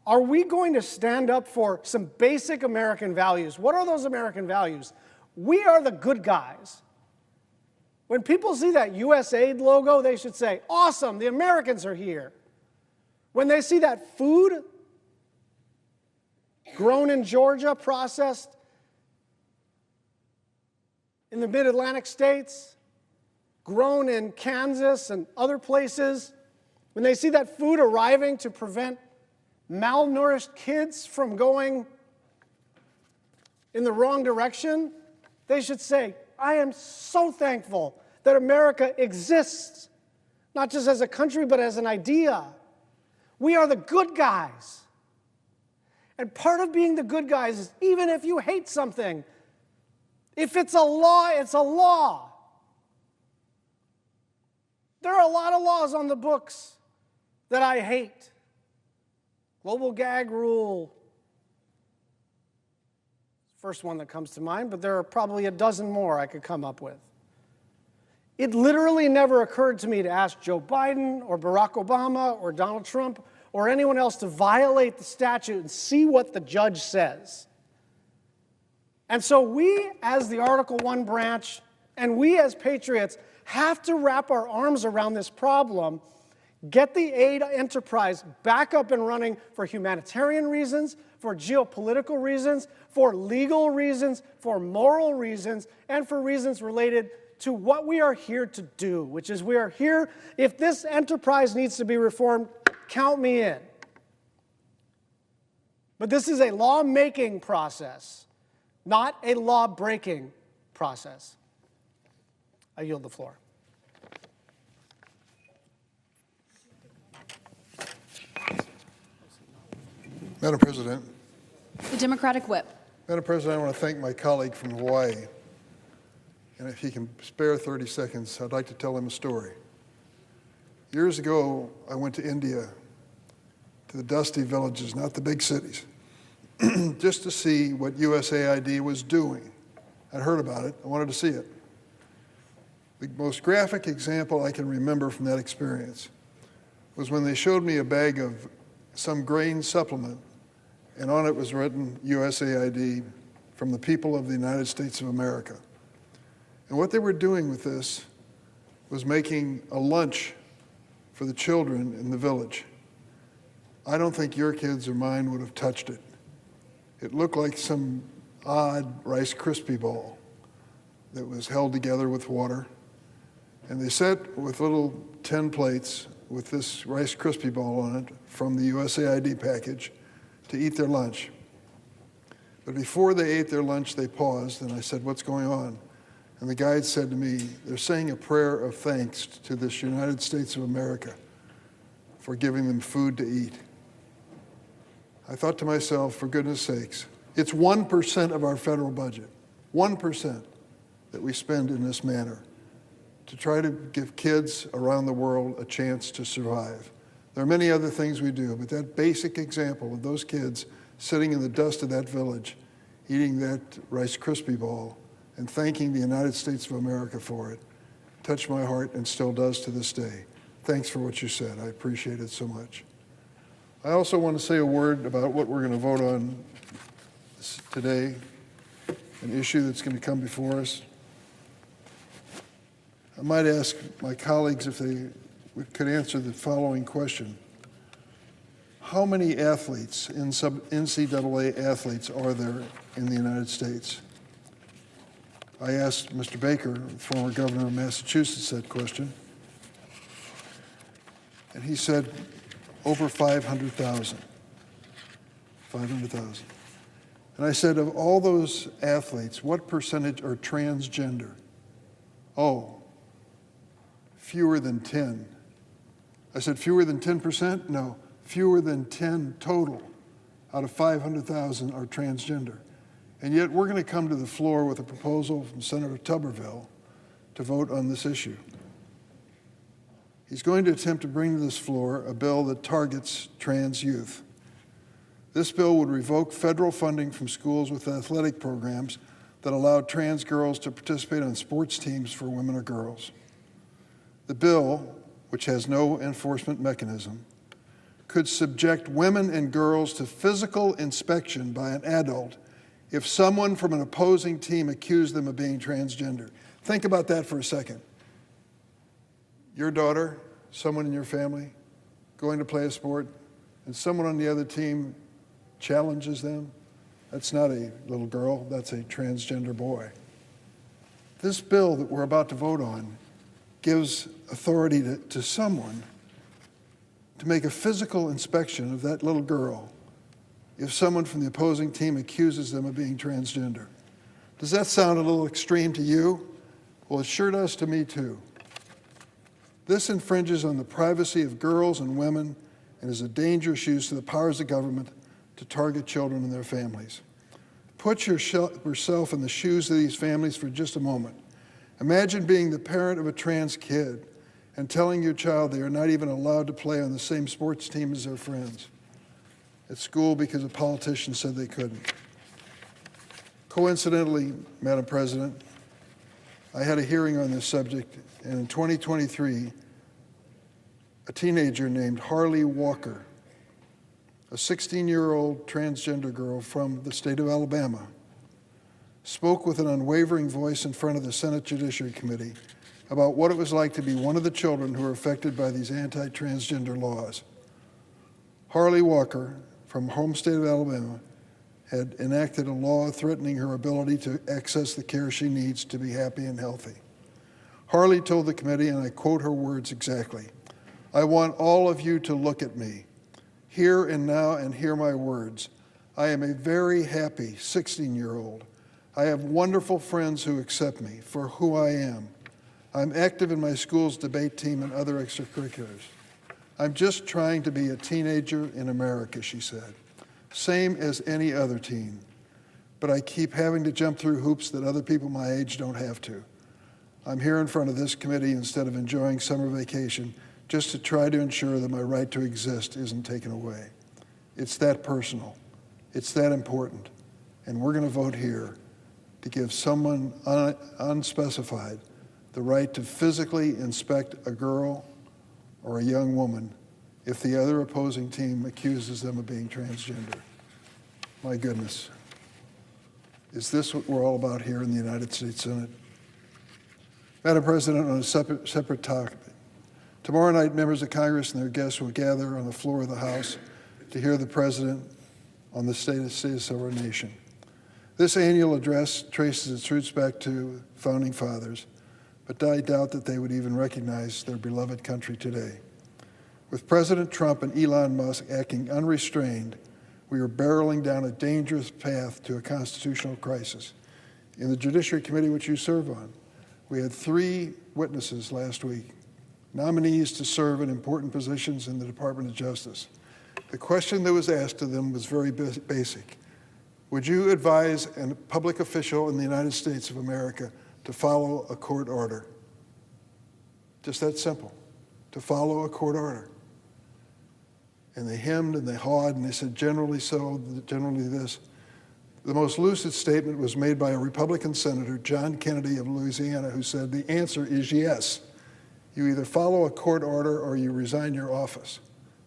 are we going to stand up for some basic American values? What are those American values? We are the good guys. When people see that USAID logo, they should say, awesome, the Americans are here. When they see that food grown in Georgia, processed in the mid-Atlantic states, grown in Kansas and other places, when they see that food arriving to prevent malnourished kids from going in the wrong direction, they should say, I am so thankful that America exists, not just as a country, but as an idea. We are the good guys. And part of being the good guys is even if you hate something, if it's a law, it's a law. There are a lot of laws on the books that I hate. Global gag rule, first one that comes to mind, but there are probably a dozen more I could come up with. It literally never occurred to me to ask Joe Biden or Barack Obama or Donald Trump or anyone else to violate the statute and see what the judge says. And so we, as the Article I branch, and we as patriots, have to wrap our arms around this problem, get the aid enterprise back up and running for humanitarian reasons, for geopolitical reasons, for legal reasons, for moral reasons, and for reasons related to what we are here to do, which is we are here, if this enterprise needs to be reformed, count me in. But this is a law-making process, not a law-breaking process. I yield the floor. Madam President, The Democratic Whip. Madam President, I want to thank my colleague from Hawaii. And if he can spare 30 seconds, I'd like to tell him a story. Years ago, I went to India, to the dusty villages, not the big cities, just to see what USAID was doing. I'd heard about it. I wanted to see it. The most graphic example I can remember from that experience was when they showed me a bag of some grain supplement, and on it was written USAID, from the people of the United States of America. And what they were doing with this was making a lunch for the children in the village. I don't think your kids or mine would have touched it. It looked like some odd Rice Krispie ball that was held together with water. And they sat with little tin plates with this Rice Krispie ball on it from the USAID package to eat their lunch. But before they ate their lunch, they paused, and I said, "What's going on?" And the guide said to me, "They're saying a prayer of thanks to this United States of America for giving them food to eat." I thought to myself, for goodness sakes, it's 1% of our federal budget, 1% that we spend in this manner to try to give kids around the world a chance to survive. There are many other things we do, but that basic example of those kids sitting in the dust of that village, eating that Rice Krispie ball, and thanking the United States of America for it, touched my heart and still does to this day. Thanks for what you said. I appreciate it so much. I also want to say a word about what we're going to vote on today, an issue that's going to come before us. I might ask my colleagues if they could answer the following question. How many athletes, NCAA athletes, are there in the United States? I asked Mr. Baker, former governor of Massachusetts, that question. And he said over 500,000. 500,000. And I said, of all those athletes, what percentage are transgender? Oh, fewer than 10. I said, fewer than 10%? No, fewer than 10 total out of 500,000 are transgender. And yet we're going to come to the floor with a proposal from Senator Tuberville to vote on this issue. He's going to attempt to bring to this floor a bill that targets trans youth. This bill would revoke federal funding from schools with athletic programs that allow trans girls to participate on sports teams for women or girls. The bill, which has no enforcement mechanism, could subject women and girls to physical inspection by an adult if someone from an opposing team accused them of being transgender. Think about that for a second. Your daughter, someone in your family, going to play a sport, and someone on the other team challenges them. That's not a little girl, that's a transgender boy. This bill that we're about to vote on gives authority to someone to make a physical inspection of that little girl if someone from the opposing team accuses them of being transgender. Does that sound a little extreme to you? Well, it sure does to me too. This infringes on the privacy of girls and women and is a dangerous use of the powers of government to target children and their families. Put yourself in the shoes of these families for just a moment. Imagine being the parent of a trans kid and telling your child they are not even allowed to play on the same sports team as their friends at school because a politician said they couldn't. Coincidentally, Madam President, I had a hearing on this subject, and in 2023, a teenager named Harley Walker, a 16-year-old transgender girl from the state of Alabama, spoke with an unwavering voice in front of the Senate Judiciary Committee about what it was like to be one of the children who are affected by these anti-transgender laws. Harley Walker, from home state of Alabama, had enacted a law threatening her ability to access the care she needs to be happy and healthy. Harley told the committee, and I quote her words exactly, "I want all of you to look at me, here and now, and hear my words. I am a very happy 16-year-old. I have wonderful friends who accept me for who I am. I'm active in my school's debate team and other extracurriculars. I'm just trying to be a teenager in America," she said. same as any other teen. But I keep having to jump through hoops that other people my age don't have to. I'm here in front of this committee instead of enjoying summer vacation just to try to ensure that my right to exist isn't taken away. It's that personal. It's that important. And we're going to vote here to give someone unspecified the right to physically inspect a girl or a young woman if the other opposing team accuses them of being transgender. My goodness. Is this what we're all about here in the United States Senate? Madam President, on a separate topic, tomorrow night members of Congress and their guests will gather on the floor of the House to hear the President on the status of our nation. This annual address traces its roots back to founding fathers, but I doubt that they would even recognize their beloved country today. With President Trump and Elon Musk acting unrestrained, we are barreling down a dangerous path to a constitutional crisis. In the Judiciary Committee, which you serve on, we had 3 witnesses last week, nominees to serve in important positions in the Department of Justice. The question that was asked of them was very basic. Would you advise a public official in the United States of America to follow a court order? Just that simple, to follow a court order. And they hemmed and they hawed and they said generally so, generally this. The most lucid statement was made by a Republican Senator, John Kennedy of Louisiana, who said the answer is yes. You either follow a court order or you resign your office.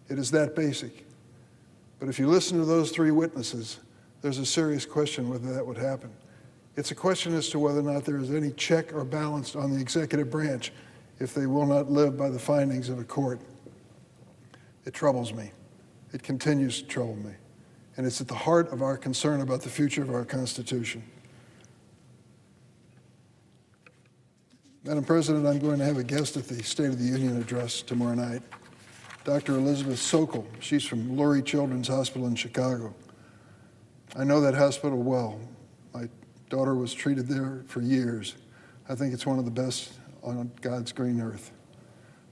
It is that basic. But if you listen to those 3 witnesses, there's a serious question whether that would happen. It's a question as to whether or not there is any check or balance on the executive branch if they will not live by the findings of a court. It troubles me. It continues to trouble me. And it's at the heart of our concern about the future of our Constitution. Madam President, I'm going to have a guest at the State of the Union address tomorrow night, Dr. Elizabeth Sokol. She's from Lurie Children's Hospital in Chicago. I know that hospital well. My daughter was treated there for years. I think it's one of the best on God's green earth.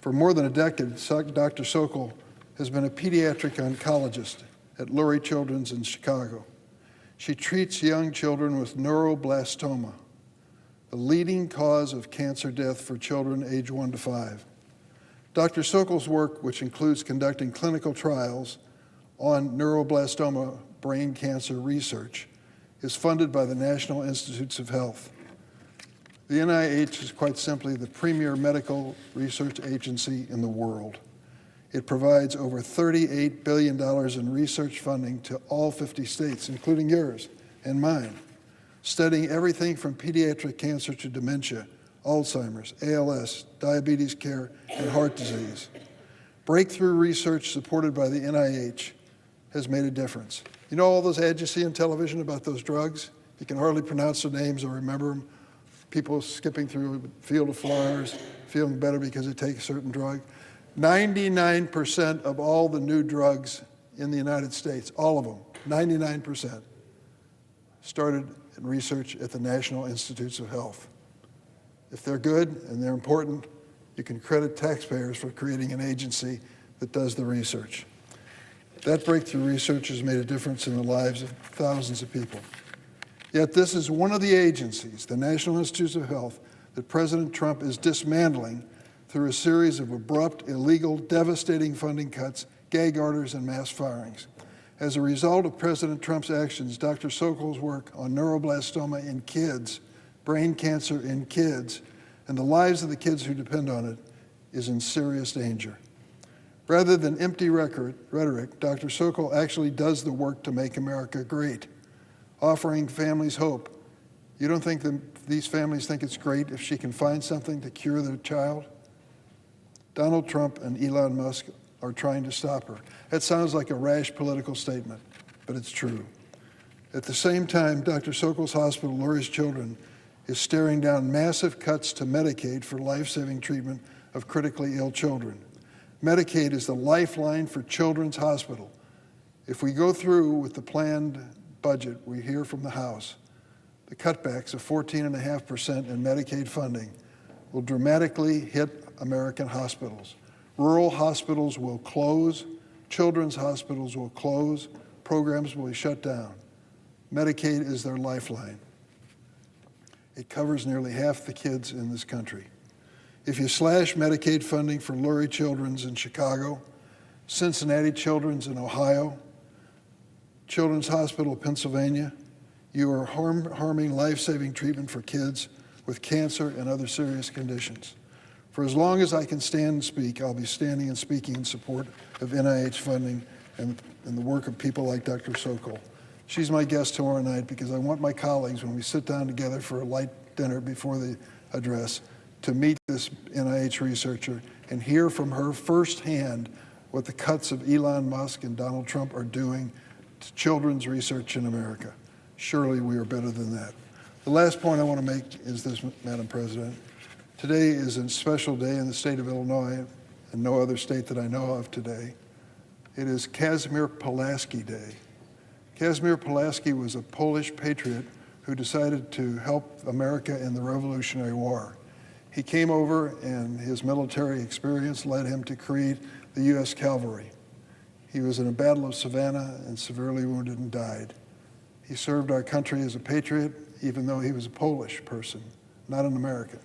For more than a decade, Dr. Sokol has been a pediatric oncologist at Lurie Children's in Chicago. She treats young children with neuroblastoma, the leading cause of cancer death for children age 1 to 5. Dr. Sokol's work, which includes conducting clinical trials on neuroblastoma brain cancer research, is funded by the National Institutes of Health. The NIH is quite simply the premier medical research agency in the world. It provides over $38 billion in research funding to all 50 states, including yours and mine, studying everything from pediatric cancer to dementia, Alzheimer's, ALS, diabetes care, and heart disease. Breakthrough research supported by the NIH has made a difference. You know all those ads you see on television about those drugs? You can hardly pronounce their names or remember them. People skipping through a field of flowers, feeling better because they take a certain drug. 99% of all the new drugs in the United States, all of them, 99%, started in research at the National Institutes of Health. If they're good and they're important, you can credit taxpayers for creating an agency that does the research. That breakthrough research has made a difference in the lives of thousands of people. Yet this is one of the agencies, the National Institutes of Health, that President Trump is dismantling through a series of abrupt, illegal, devastating funding cuts, gag orders, and mass firings. As a result of President Trump's actions, Dr. Sokol's work on neuroblastoma in kids, brain cancer in kids, and the lives of the kids who depend on it is in serious danger. Rather than empty rhetoric, Dr. Sokol actually does the work to make America great, offering families hope. You don't think that these families think it's great if she can find something to cure their child? Donald Trump and Elon Musk are trying to stop her. That sounds like a rash political statement, but it's true. At the same time, Dr. Sokol's hospital, Lurie's Children, is staring down massive cuts to Medicaid for life-saving treatment of critically ill children. Medicaid is the lifeline for Children's Hospital. If we go through with the planned budget we hear from the House, the cutbacks of 14.5% in Medicaid funding will dramatically hit American hospitals. Rural hospitals will close, children's hospitals will close, programs will be shut down. Medicaid is their lifeline. It covers nearly half the kids in this country. If you slash Medicaid funding for Lurie Children's in Chicago, Cincinnati Children's in Ohio, Children's Hospital of Pennsylvania, you are harming life-saving treatment for kids with cancer and other serious conditions. For as long as I can stand and speak, I'll be standing and speaking in support of NIH funding and the work of people like Dr. Sokol. She's my guest tomorrow night because I want my colleagues, when we sit down together for a light dinner before the address, to meet this NIH researcher and hear from her firsthand what the cuts of Elon Musk and Donald Trump are doing to children's research in America. Surely we are better than that. The last point I want to make is this, Madam President. Today is a special day in the state of Illinois, and no other state that I know of today. It is Kazimierz Pulaski Day. Kazimierz Pulaski was a Polish patriot who decided to help America in the Revolutionary War. He came over, and his military experience led him to create the U.S. Cavalry. He was in a battle of Savannah and severely wounded and died. He served our country as a patriot, even though he was a Polish person, not an American.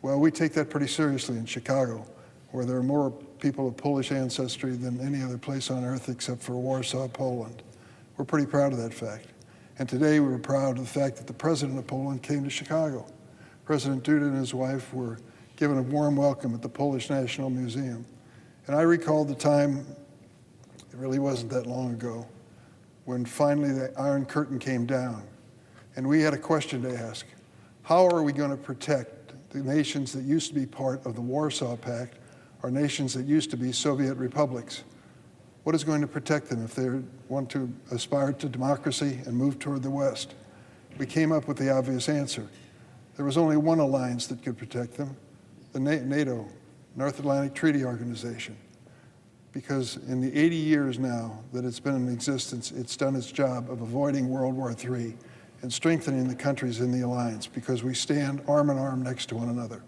Well, we take that pretty seriously in Chicago, where there are more people of Polish ancestry than any other place on earth except for Warsaw, Poland. We're pretty proud of that fact. And today we're proud of the fact that the president of Poland came to Chicago. President Duda and his wife were given a warm welcome at the Polish National Museum. And I recall the time, it really wasn't that long ago, when finally the Iron Curtain came down. And we had a question to ask. How are we going to protect the nations that used to be part of the Warsaw Pact, or nations that used to be Soviet republics? What is going to protect them if they want to aspire to democracy and move toward the West? We came up with the obvious answer. There was only one alliance that could protect them, the NATO, North Atlantic Treaty Organization. Because in the 80 years now that it's been in existence, it's done its job of avoiding World War III and strengthening the countries in the alliance, because we stand arm in arm next to one another.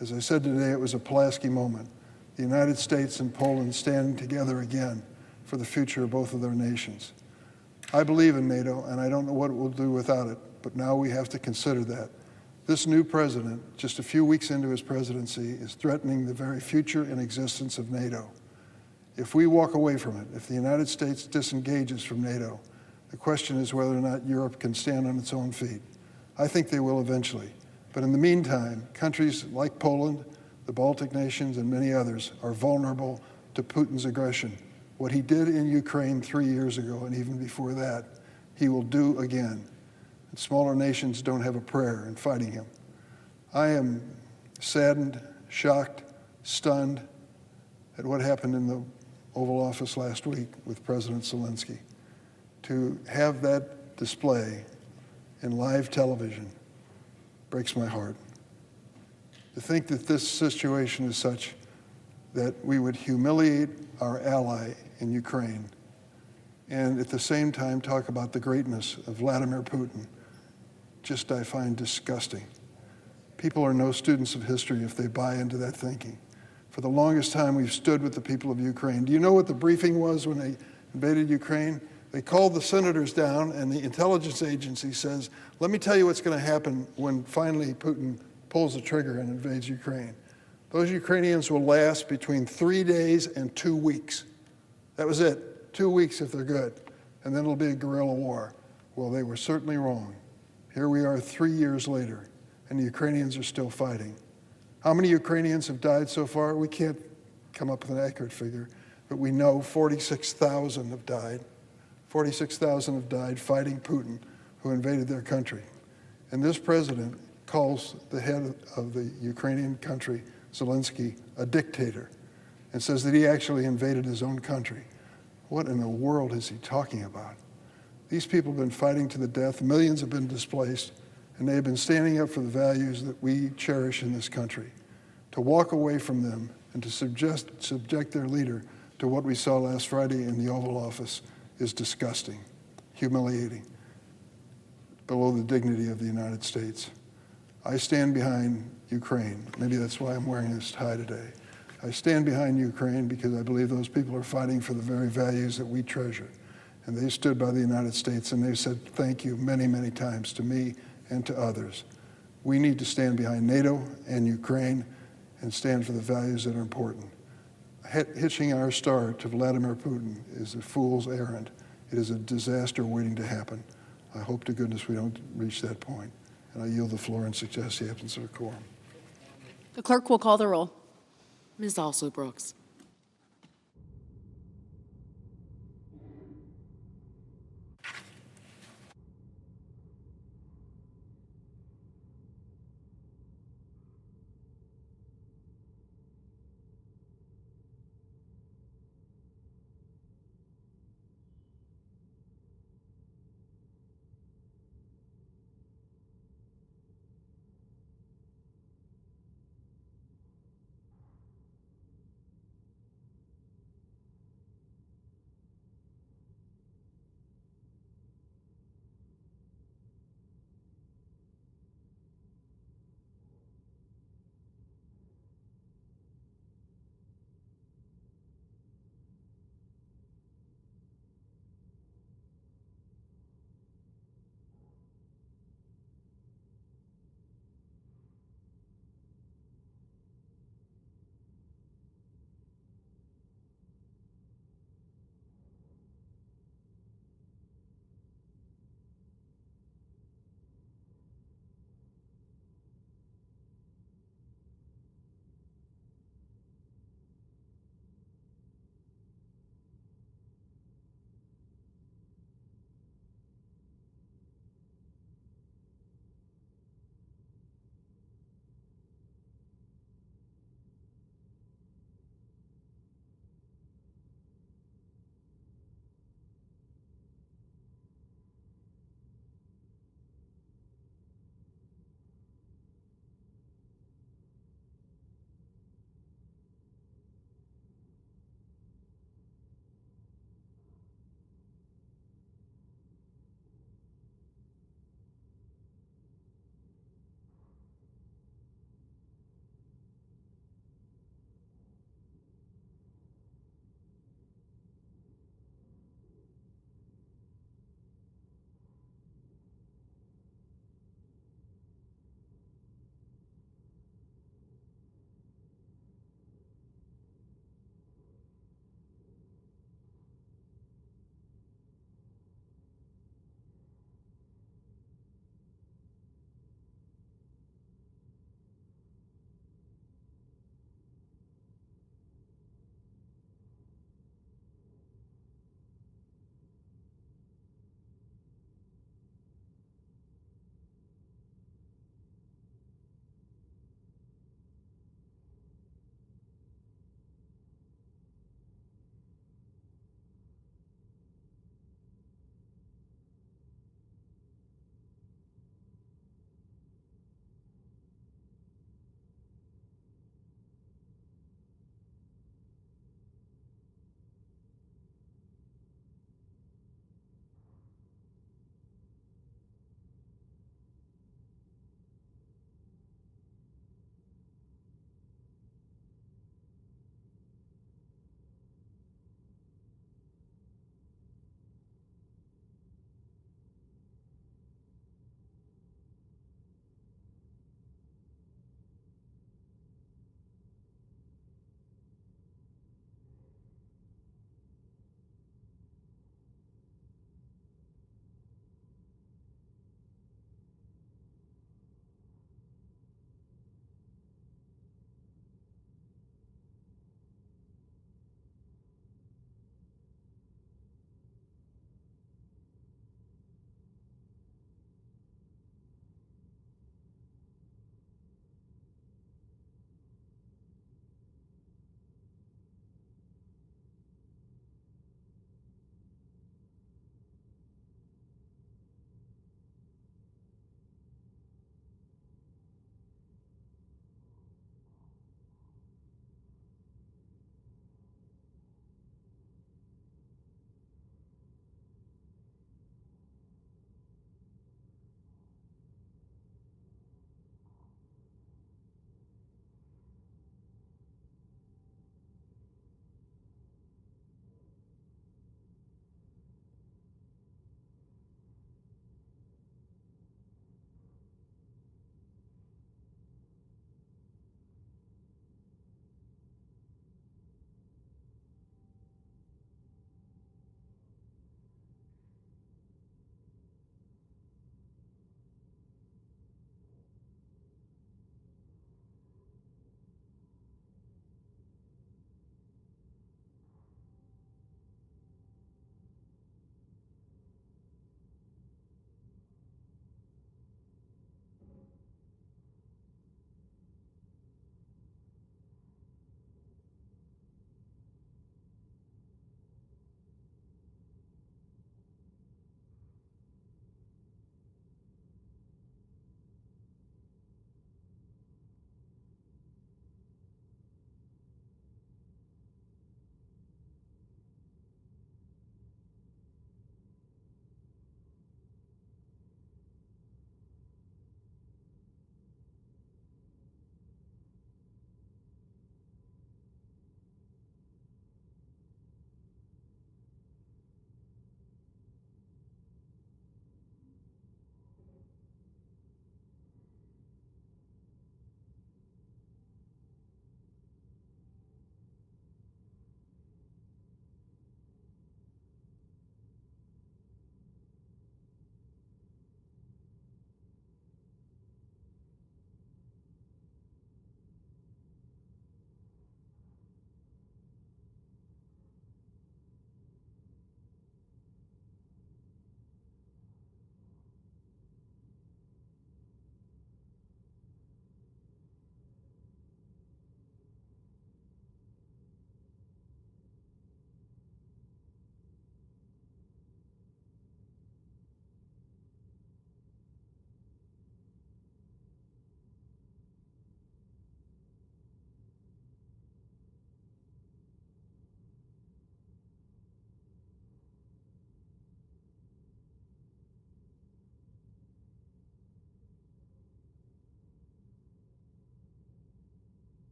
As I said today, it was a Pulaski moment. The United States and Poland standing together again for the future of both of their nations. I believe in NATO, and I don't know what it will do without it, but now we have to consider that. This new president, just a few weeks into his presidency, is threatening the very future and existence of NATO. If we walk away from it, if the United States disengages from NATO, the question is whether or not Europe can stand on its own feet. I think they will eventually. But in the meantime, countries like Poland, the Baltic nations, and many others are vulnerable to Putin's aggression. What he did in Ukraine 3 years ago, and even before that, he will do again. And smaller nations don't have a prayer in fighting him. I am saddened, shocked, stunned at what happened in the Oval Office last week with President Zelensky. To have that display in live television breaks my heart. To think that this situation is such that we would humiliate our ally in Ukraine and at the same time talk about the greatness of Vladimir Putin, just I find disgusting. People are no students of history if they buy into that thinking. For the longest time, we've stood with the people of Ukraine. Do you know what the briefing was when they invaded Ukraine? They called the senators down, and the intelligence agency says, let me tell you what's going to happen when finally Putin pulls the trigger and invades Ukraine. Those Ukrainians will last between 3 days and 2 weeks. That was it, 2 weeks if they're good. And then it'll be a guerrilla war. Well, they were certainly wrong. Here we are 3 years later, and the Ukrainians are still fighting. How many Ukrainians have died so far? We can't come up with an accurate figure, but we know 46,000 have died. 46,000 have died fighting Putin, who invaded their country. And this president calls the head of the Ukrainian country, Zelensky, a dictator, and says that he actually invaded his own country. What in the world is he talking about? These people have been fighting to the death. Millions have been displaced, and they have been standing up for the values that we cherish in this country. To walk away from them and to subject their leader to what we saw last Friday in the Oval Office is disgusting, humiliating, below the dignity of the United States. I stand behind Ukraine. Maybe that's why I'm wearing this tie today. I stand behind Ukraine because I believe those people are fighting for the very values that we treasure. and they stood by the United States, and they said thank you many, many times to me and to others. We need to stand behind NATO and Ukraine and stand for the values that are important. Hitching our star to Vladimir Putin is a fool's errand. It is a disaster waiting to happen. I hope to goodness we don't reach that point. And I yield the floor and suggest the absence of a quorum. The clerk will call the roll. Ms. Also Brooks.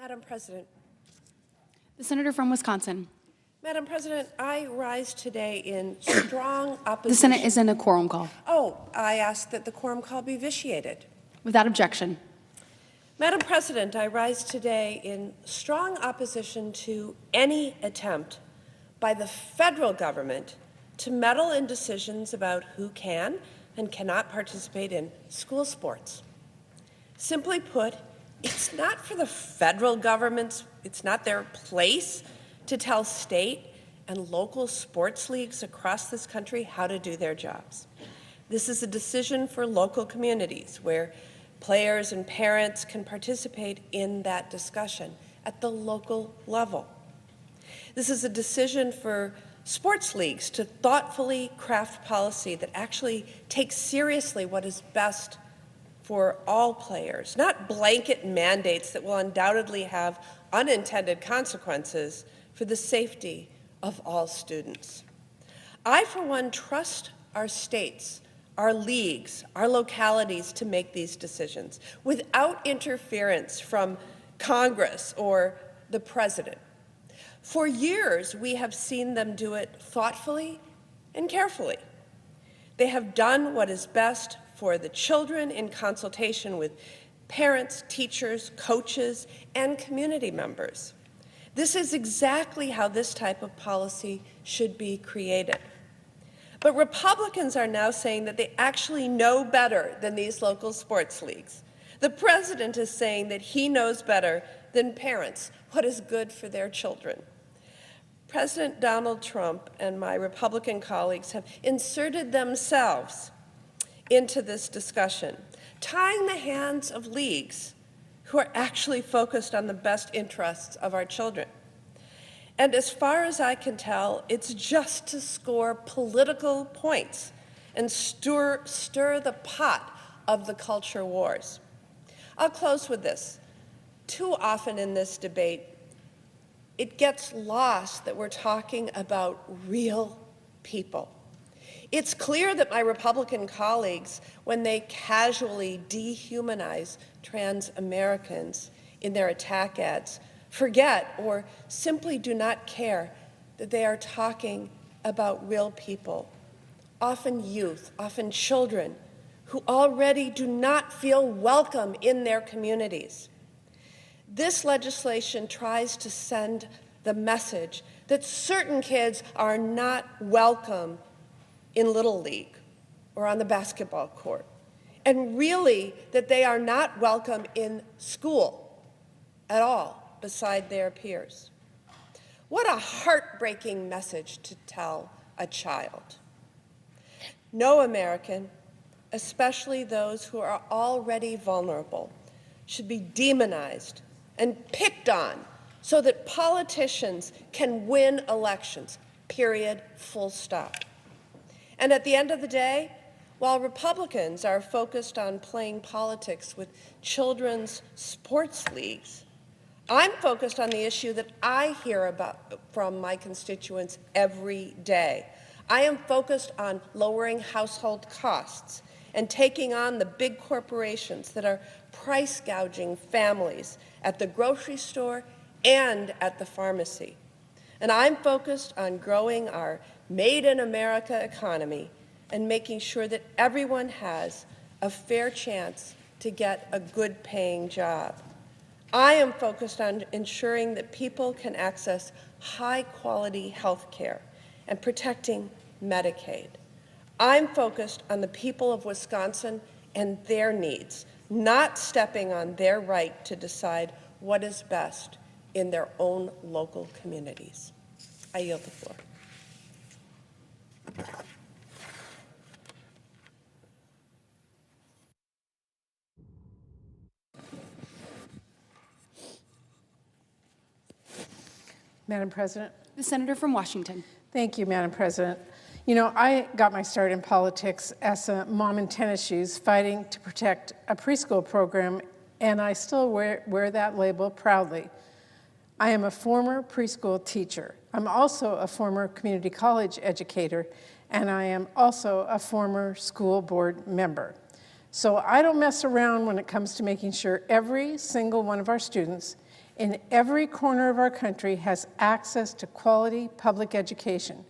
Madam President. The senator from Wisconsin. Madam President, I rise today in strong opposition. The Senate is in a quorum call. Oh, I ask that the quorum call be vitiated. Without objection. Madam President, I rise today in strong opposition to any attempt by the federal government to meddle in decisions about who can and cannot participate in school sports. Simply put, it's not for the federal governments, it's not their place to tell state and local sports leagues across this country how to do their jobs. This is a decision for local communities where players and parents can participate in that discussion at the local level. This is a decision for sports leagues to thoughtfully craft policy that actually takes seriously what is best for all players, not blanket mandates that will undoubtedly have unintended consequences for the safety of all students. I, for one, trust our states, our leagues, our localities to make these decisions without interference from Congress or the President. For years, we have seen them do it thoughtfully and carefully. They have done what is best for the children in consultation with parents, teachers, coaches, and community members. This is exactly how this type of policy should be created. But Republicans are now saying that they actually know better than these local sports leagues. The president is saying that he knows better than parents what is good for their children. President Donald Trump and my Republican colleagues have inserted themselves into this discussion, tying the hands of leagues who are actually focused on the best interests of our children. And as far as I can tell, it's just to score political points and stir the pot of the culture wars. I'll close with this. Too often in this debate, it gets lost that we're talking about real people. It's clear that my Republican colleagues, when they casually dehumanize trans Americans in their attack ads, forget or simply do not care that they are talking about real people, often youth, often children, who already do not feel welcome in their communities. This legislation tries to send the message that certain kids are not welcome in Little League or on the basketball court, and really that they are not welcome in school at all beside their peers. What a heartbreaking message to tell a child. No American, especially those who are already vulnerable, should be demonized and picked on so that politicians can win elections, period, full stop. And at the end of the day, while Republicans are focused on playing politics with children's sports leagues, I'm focused on the issue that I hear about from my constituents every day. I am focused on lowering household costs and taking on the big corporations that are price gouging families at the grocery store and at the pharmacy. And I'm focused on growing our Made in America economy and making sure that everyone has a fair chance to get a good paying job. I am focused on ensuring that people can access high quality health care and protecting Medicaid. I'm focused on the people of Wisconsin and their needs, not stepping on their right to decide what is best in their own local communities. I yield the floor. Madam President. The senator from Washington. Thank you, Madam President. You know, I got my start in politics as a mom in tennis shoes fighting to protect a preschool program, and I still wear that label proudly. I am a former preschool teacher. I'm also a former community college educator, and I am also a former school board member. So I don't mess around when it comes to making sure every single one of our students in every corner of our country has access to quality public education,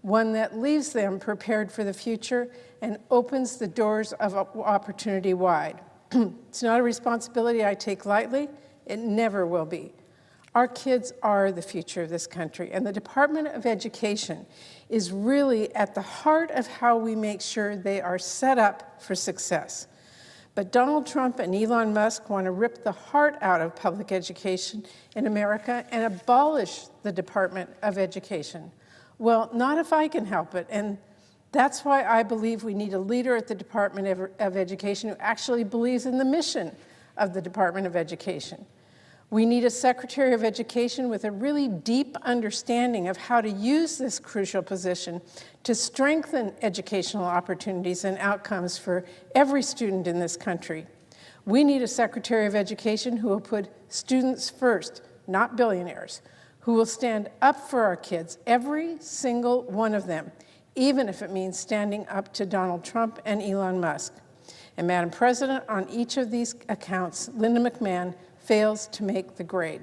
one that leaves them prepared for the future and opens the doors of opportunity wide. It's not a responsibility I take lightly. It never will be. Our kids are the future of this country, and the Department of Education is really at the heart of how we make sure they are set up for success. But Donald Trump and Elon Musk want to rip the heart out of public education in America and abolish the Department of Education. Well, not if I can help it, and that's why I believe we need a leader at the Department of Education who actually believes in the mission of the Department of Education. We need a Secretary of Education with a really deep understanding of how to use this crucial position to strengthen educational opportunities and outcomes for every student in this country. We need a Secretary of Education who will put students first, not billionaires, who will stand up for our kids, every single one of them, even if it means standing up to Donald Trump and Elon Musk. And Madam President, on each of these accounts, Linda McMahon fails to make the grade.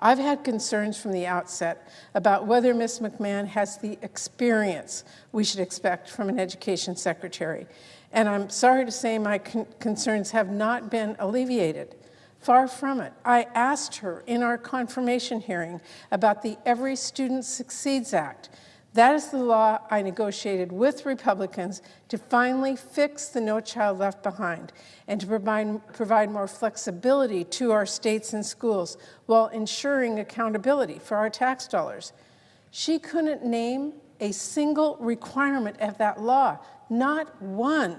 I've had concerns from the outset about whether Ms. McMahon has the experience we should expect from an education secretary. And I'm sorry to say my concerns have not been alleviated. Far from it. I asked her in our confirmation hearing about the Every Student Succeeds Act. That is the law I negotiated with Republicans to finally fix the No Child Left Behind and to provide more flexibility to our states and schools while ensuring accountability for our tax dollars. She couldn't name a single requirement of that law, not one.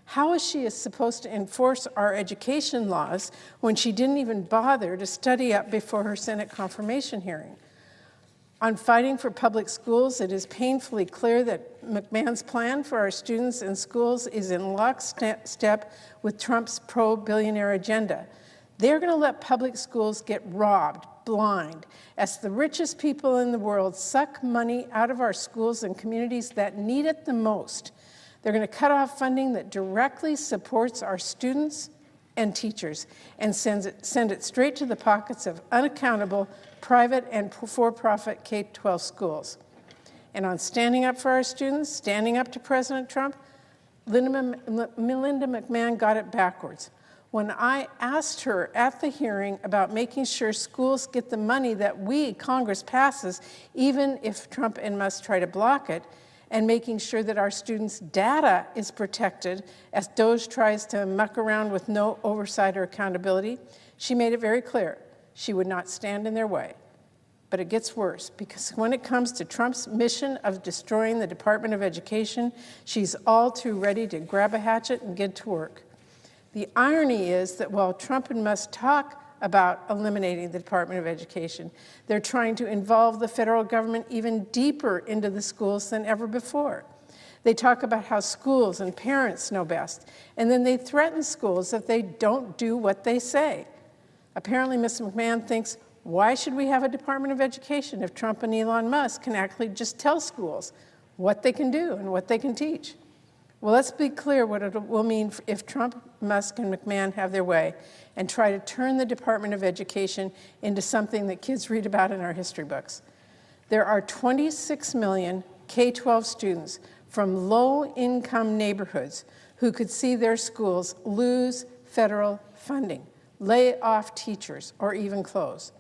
How is she supposed to enforce our education laws when she didn't even bother to study up before her Senate confirmation hearing? On fighting for public schools, it is painfully clear that McMahon's plan for our students and schools is in lockstep with Trump's pro-billionaire agenda. They're going to let public schools get robbed blind as the richest people in the world suck money out of our schools and communities that need it the most. They're going to cut off funding that directly supports our students and teachers and send it straight to the pockets of unaccountable private and for-profit K-12 schools. And on standing up for our students, standing up to President Trump, Linda McMahon got it backwards. When I asked her at the hearing about making sure schools get the money that we, Congress, passes, even if Trump and Musk try to block it, and making sure that our students' data is protected as DOJ tries to muck around with no oversight or accountability, she made it very clear she would not stand in their way. But it gets worse, because when it comes to Trump's mission of destroying the Department of Education, she's all too ready to grab a hatchet and get to work. The irony is that while Trump and Musk talk about eliminating the Department of Education, they're trying to involve the federal government even deeper into the schools than ever before. They talk about how schools and parents know best, and then they threaten schools if they don't do what they say. Apparently, Ms. McMahon thinks, why should we have a Department of Education if Trump and Elon Musk can actually just tell schools what they can do and what they can teach? Well, let's be clear what it will mean if Trump, Musk, and McMahon have their way and try to turn the Department of Education into something that kids read about in our history books. There are 26 million K-12 students from low-income neighborhoods who could see their schools lose federal funding, lay off teachers, or even close.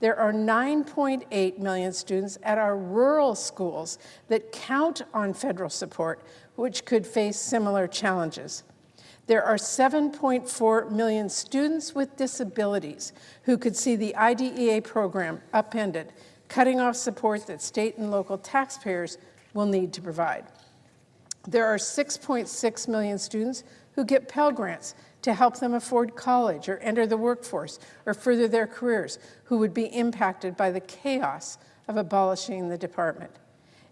There are 9.8 million students at our rural schools that count on federal support, which could face similar challenges. There are 7.4 million students with disabilities who could see the IDEA program upended, cutting off support that state and local taxpayers will need to provide. There are 6.6 million students who get Pell Grants to help them afford college or enter the workforce or further their careers, who would be impacted by the chaos of abolishing the department.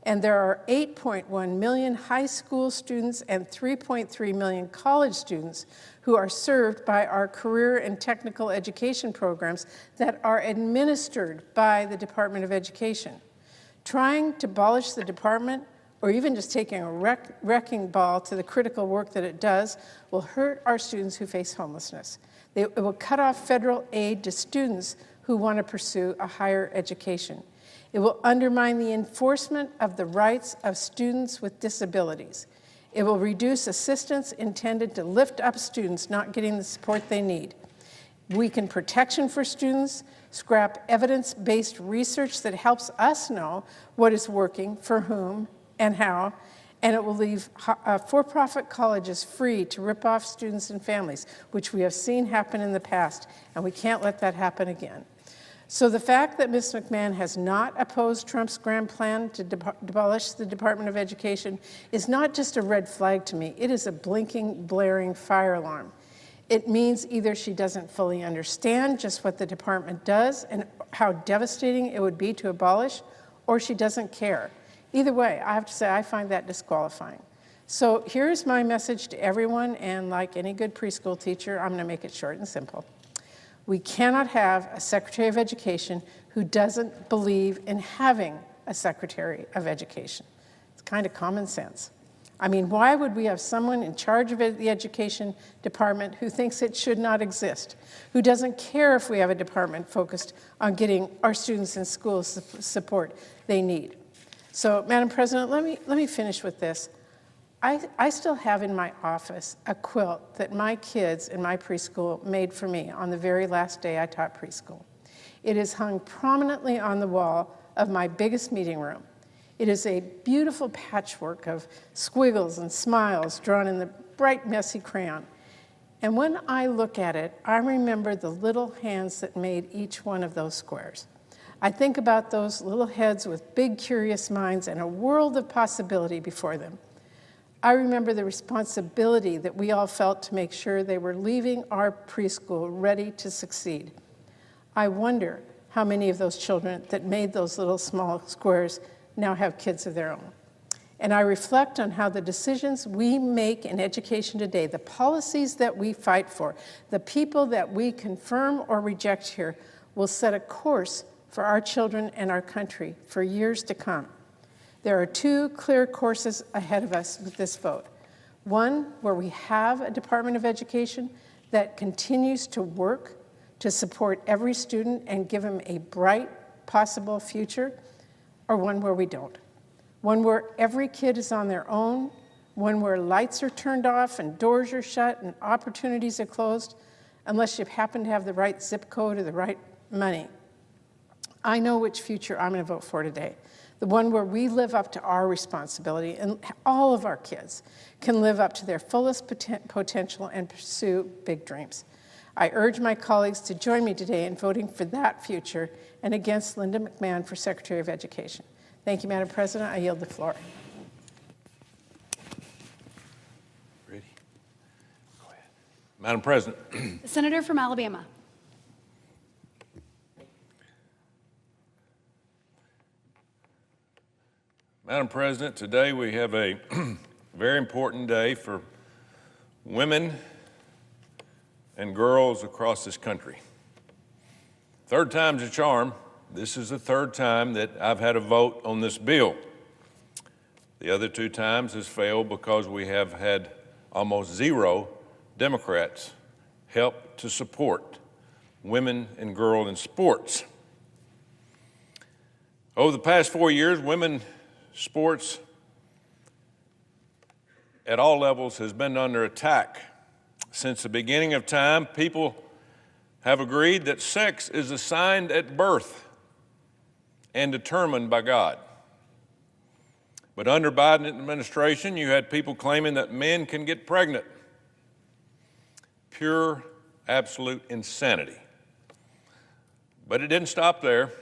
And there are 8.1 million high school students and 3.3 million college students who are served by our career and technical education programs that are administered by the Department of Education. Trying to abolish the department, or even just taking a wrecking ball to the critical work that it does, will hurt our students who face homelessness. It will cut off federal aid to students who want to pursue a higher education. It will undermine the enforcement of the rights of students with disabilities. It will reduce assistance intended to lift up students not getting the support they need. Weaken protection for students, scrap evidence-based research that helps us know what is working, for whom, and how, and it will leave for-profit colleges free to rip off students and families, which we have seen happen in the past, and we can't let that happen again. So the fact that Ms. McMahon has not opposed Trump's grand plan to abolish the Department of Education is not just a red flag to me, it is a blinking, blaring fire alarm. It means either she doesn't fully understand just what the department does and how devastating it would be to abolish, or she doesn't care. Either way, I have to say I find that disqualifying. So here's my message to everyone, and like any good preschool teacher, I'm going to make it short and simple. We cannot have a Secretary of Education who doesn't believe in having a Secretary of Education. It's kind of common sense. I mean, why would we have someone in charge of the education department who thinks it should not exist, who doesn't care if we have a department focused on getting our students in schools the support they need? So, Madam President, let me finish with this. I still have in my office a quilt that my kids in my preschool made for me on the very last day I taught preschool. It is hung prominently on the wall of my biggest meeting room. It is a beautiful patchwork of squiggles and smiles drawn in the bright, messy crayon. And when I look at it, I remember the little hands that made each one of those squares. I think about those little heads with big, curious minds and a world of possibility before them. I remember the responsibility that we all felt to make sure they were leaving our preschool ready to succeed. I wonder how many of those children that made those little small squares now have kids of their own. And I reflect on how the decisions we make in education today, the policies that we fight for, the people that we confirm or reject here, will set a course for our children and our country for years to come. There are two clear courses ahead of us with this vote. One, where we have a Department of Education that continues to work to support every student and give them a bright, possible future, or one where we don't. One where every kid is on their own, one where lights are turned off and doors are shut and opportunities are closed, unless you happen to have the right zip code or the right money. I know which future I'm going to vote for today. The one where we live up to our responsibility and all of our kids can live up to their fullest potential and pursue big dreams. I urge my colleagues to join me today in voting for that future and against Linda McMahon for Secretary of Education. Thank you, Madam President. I yield the floor. Ready? Go ahead. Madam President. The Senator from Alabama. Madam President, today we have a very important day for women and girls across this country. Third time's a charm. This is the third time that I've had a vote on this bill. The other two times has failed because we have had almost zero Democrats help to support women and girls in sports. Over the past 4 years, women sports at all levels has been under attack. Since the beginning of time, people have agreed that sex is assigned at birth and determined by God. But under Biden administration, you had people claiming that men can get pregnant. Pure, absolute insanity. But it didn't stop there.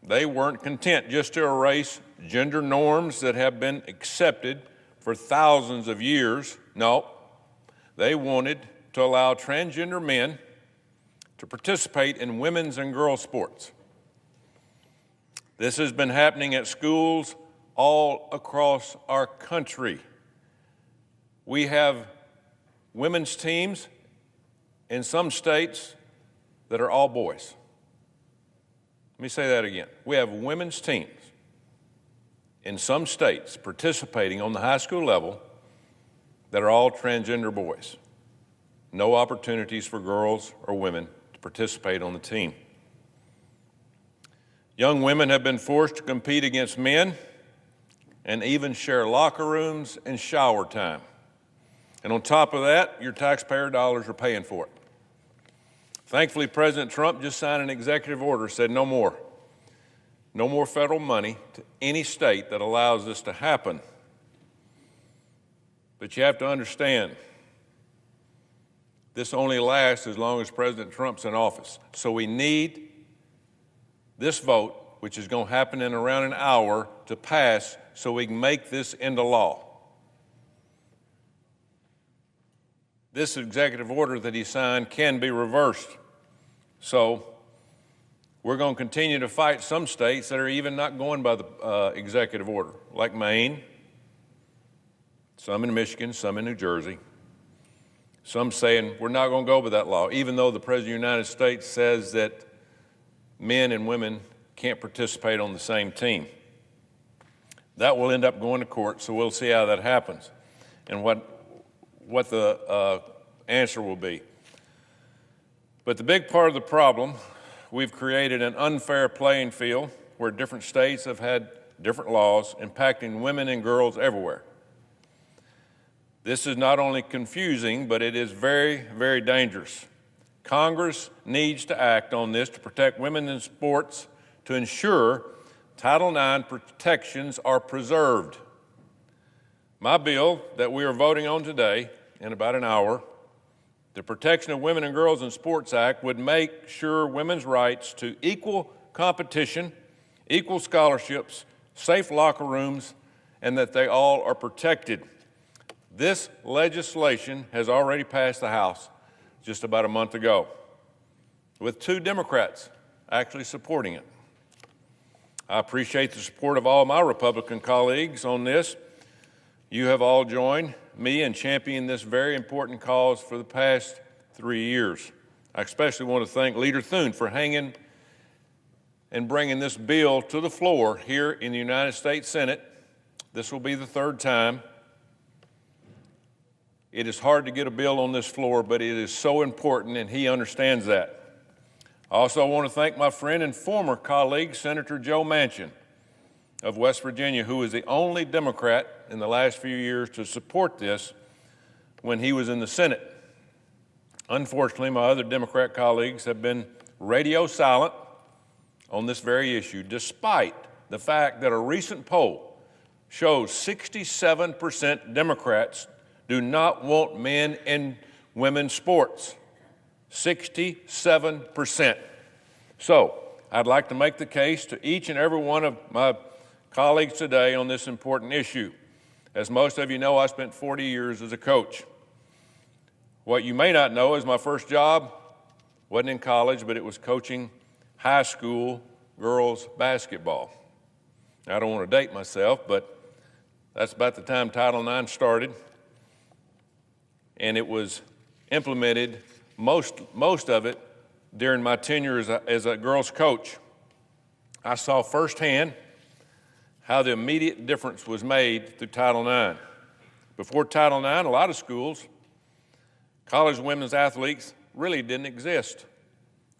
They weren't content just to erase gender norms that have been accepted for thousands of years. No, they wanted to allow transgender men to participate in women's and girls' sports. This has been happening at schools all across our country. We have women's teams in some states that are all boys. Let me say that again. We have women's teams in some states participating on the high school level that are all transgender boys. no opportunities for girls or women to participate on the team. Young women have been forced to compete against men and even share locker rooms and shower time. And on top of that, your taxpayer dollars are paying for it. Thankfully, President Trump just signed an executive order, said no more. No more federal money to any state that allows this to happen. But you have to understand, this only lasts as long as President Trump's in office. So we need this vote, which is going to happen in around an hour, to pass so we can make this into law. This executive order that he signed can be reversed. So we're going to continue to fight some states that are even not going by the executive order, like Maine, some in Michigan, some in New Jersey. Some saying we're not going to go by that law, even though the President of the United States says that men and women can't participate on the same team. That will end up going to court, so we'll see how that happens and what the answer will be. But the big part of the problem, we've created an unfair playing field where different states have had different laws impacting women and girls everywhere. This is not only confusing, but it is very, very dangerous. Congress needs to act on this to protect women in sports, to ensure Title IX protections are preserved. My bill that we are voting on today, in about an hour, the Protection of Women and Girls in Sports Act, would make sure women's rights to equal competition, equal scholarships, safe locker rooms, and that they all are protected. This legislation has already passed the House just about a month ago, with 2 Democrats actually supporting it. I appreciate the support of all my Republican colleagues on this. You have all joined me in championing this very important cause for the past 3 years. I especially want to thank Leader Thune for hanging and bringing this bill to the floor here in the United States Senate. This will be the 3rd time. It is hard to get a bill on this floor, but it is so important, and he understands that. I also want to thank my friend and former colleague, Senator Joe Manchin of West Virginia, who was the only Democrat in the last few years to support this when he was in the Senate. Unfortunately, my other Democrat colleagues have been radio silent on this very issue, despite the fact that a recent poll shows 67% Democrats do not want men in women's sports. 67%. So I'd like to make the case to each and every one of my colleagues today on this important issue. As most of you know, I spent 40 years as a coach. What you may not know is my first job wasn't in college, but it was coaching high school girls basketball. I don't want to date myself, but that's about the time Title IX started, and it was implemented, most of it, during my tenure as a girls' coach. I saw firsthand how the immediate difference was made through Title IX. Before Title IX, a lot of schools, college women's athletes really didn't exist.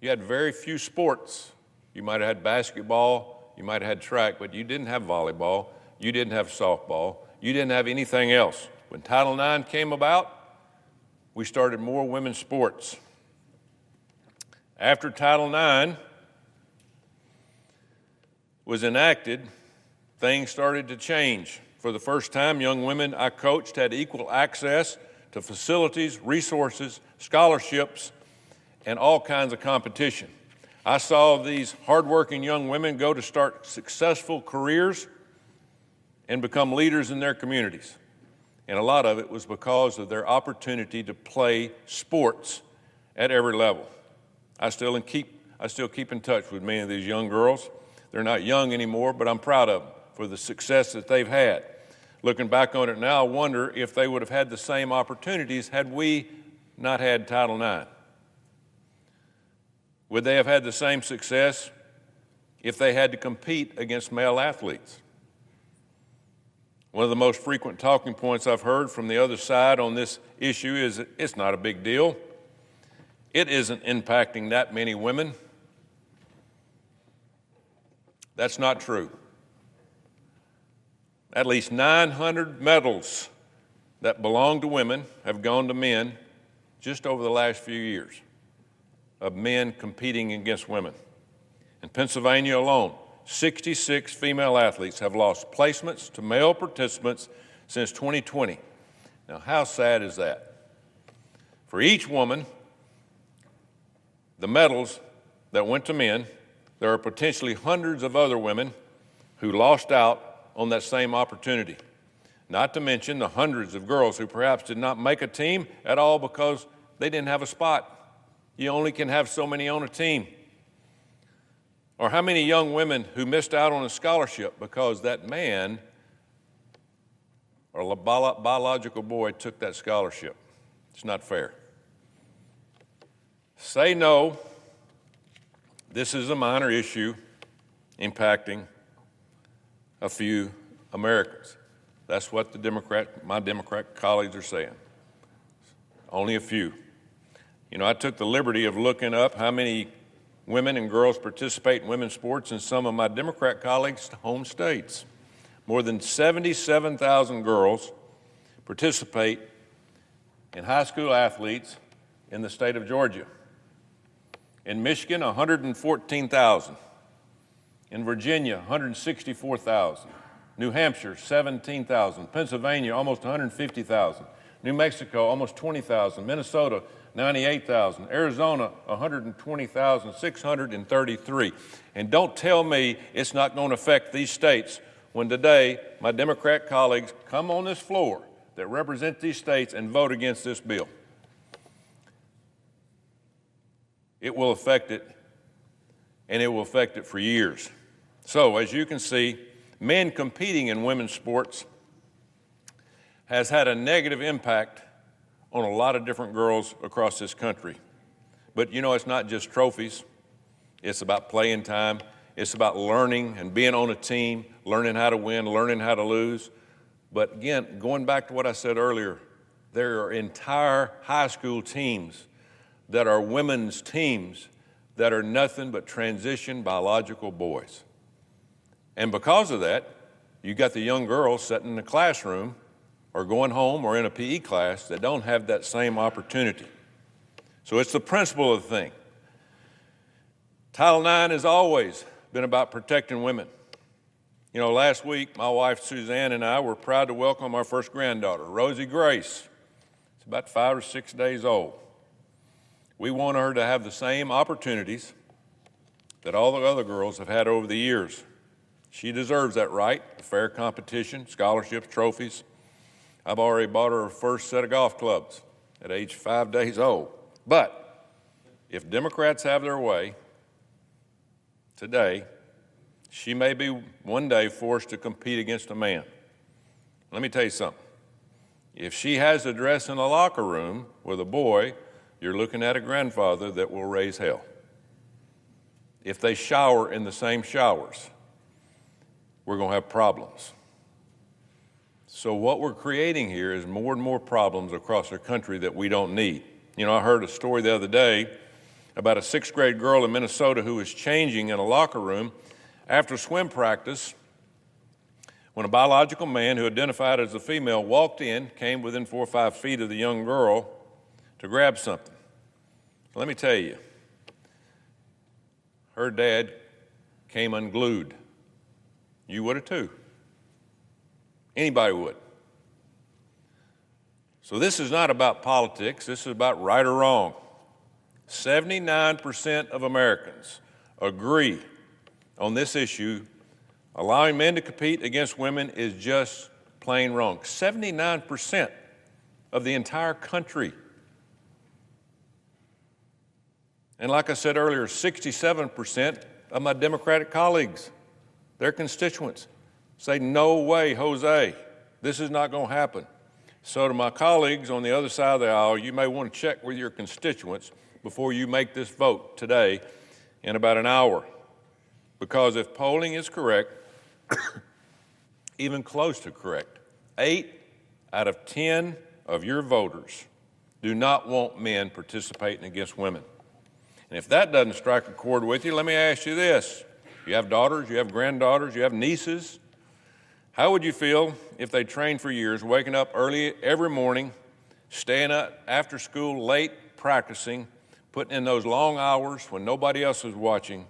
You had very few sports. You might have had basketball, you might have had track, but you didn't have volleyball, you didn't have softball, you didn't have anything else. When Title IX came about, we started more women's sports. After Title IX was enacted, things started to change. For the first time, young women I coached had equal access to facilities, resources, scholarships, and all kinds of competition. I saw these hardworking young women go to start successful careers and become leaders in their communities. And a lot of it was because of their opportunity to play sports at every level. I still keep in touch with many of these young girls. They're not young anymore, but I'm proud of them for the success that they've had. Looking back on it now, I wonder if they would have had the same opportunities had we not had Title IX. Would they have had the same success if they had to compete against male athletes? One of the most frequent talking points I've heard from the other side on this issue is it's not a big deal. It isn't impacting that many women. That's not true. At least 900 medals that belong to women have gone to men just over the last few years of men competing against women. In Pennsylvania alone, 66 female athletes have lost placements to male participants since 2020. Now, how sad is that? For each woman, the medals that went to men, there are potentially hundreds of other women who lost out on that same opportunity. Not to mention the hundreds of girls who perhaps did not make a team at all because they didn't have a spot. You only can have so many on a team. Or how many young women who missed out on a scholarship because that man or a biological boy took that scholarship. It's not fair. Say no. This is a minor issue impacting a few Americans. That's what my Democrat colleagues are saying. Only a few. You know, I took the liberty of looking up how many women and girls participate in women's sports in some of my Democrat colleagues' home states. More than 77,000 girls participate in high school athletes in the state of Georgia. In Michigan, 114,000. In Virginia, 164,000. New Hampshire, 17,000. Pennsylvania, almost 150,000. New Mexico, almost 20,000. Minnesota, 98,000. Arizona, 120,633. And don't tell me it's not going to affect these states when today my Democrat colleagues come on this floor that represent these states and vote against this bill. It will affect it, and it will affect it for years. So, as you can see, men competing in women's sports has had a negative impact on a lot of different girls across this country. But you know, it's not just trophies. It's about playing time. It's about learning and being on a team, learning how to win, learning how to lose. But again, going back to what I said earlier, there are entire high school teams that are women's teams that are nothing but transition biological boys. And because of that, you got the young girls sitting in the classroom or going home or in a PE class that don't have that same opportunity. So it's the principle of the thing. Title IX has always been about protecting women. You know, last week, my wife Suzanne and I were proud to welcome our first granddaughter, Rosie Grace. It's about 5 or 6 days old. We want her to have the same opportunities that all the other girls have had over the years. She deserves that right, fair competition, scholarships, trophies. I've already bought her first set of golf clubs at age 5 days old. But if Democrats have their way today, she may be one day forced to compete against a man. Let me tell you something. If she has a dress in the locker room with a boy, you're looking at a grandfather that will raise hell. If they shower in the same showers, we're going to have problems. So what we're creating here is more and more problems across our country that we don't need. You know, I heard a story the other day about a 6th grade girl in Minnesota who was changing in a locker room after swim practice when a biological man who identified as a female walked in, came within 4 or 5 feet of the young girl to grab something. Let me tell you, her dad came unglued. You would have too. Anybody would. So this is not about politics. This is about right or wrong. 79% of Americans agree on this issue. Allowing men to compete against women is just plain wrong. 79% of the entire country. And like I said earlier, 67% of my Democratic colleagues, their constituents, say, no way, Jose, this is not going to happen. So to my colleagues on the other side of the aisle, you may want to check with your constituents before you make this vote today in about an hour. Because if polling is correct, even close to correct, 8 out of 10 of your voters do not want men participating against women. And if that doesn't strike a chord with you, let me ask you this. You have daughters, you have granddaughters, you have nieces. How would you feel if they trained for years, waking up early every morning, staying up after school late, practicing, putting in those long hours when nobody else was watching,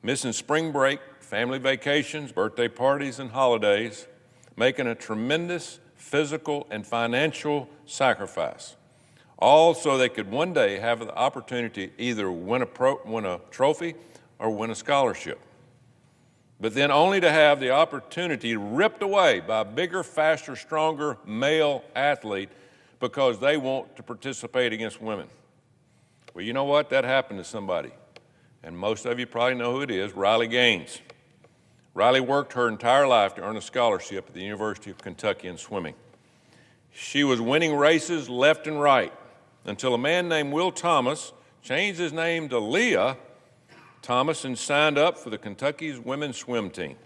missing spring break, family vacations, birthday parties, and holidays, making a tremendous physical and financial sacrifice, all so they could one day have the opportunity to either win a trophy or win a scholarship, but then only to have the opportunity ripped away by a bigger, faster, stronger male athlete because they want to participate against women. Well, you know what? That happened to somebody, and most of you probably know who it is, Riley Gaines. Riley worked her entire life to earn a scholarship at the University of Kentucky in swimming. She was winning races left and right until a man named Will Thomas changed his name to Leah Thomas and signed up for the Kentucky's women's swim team.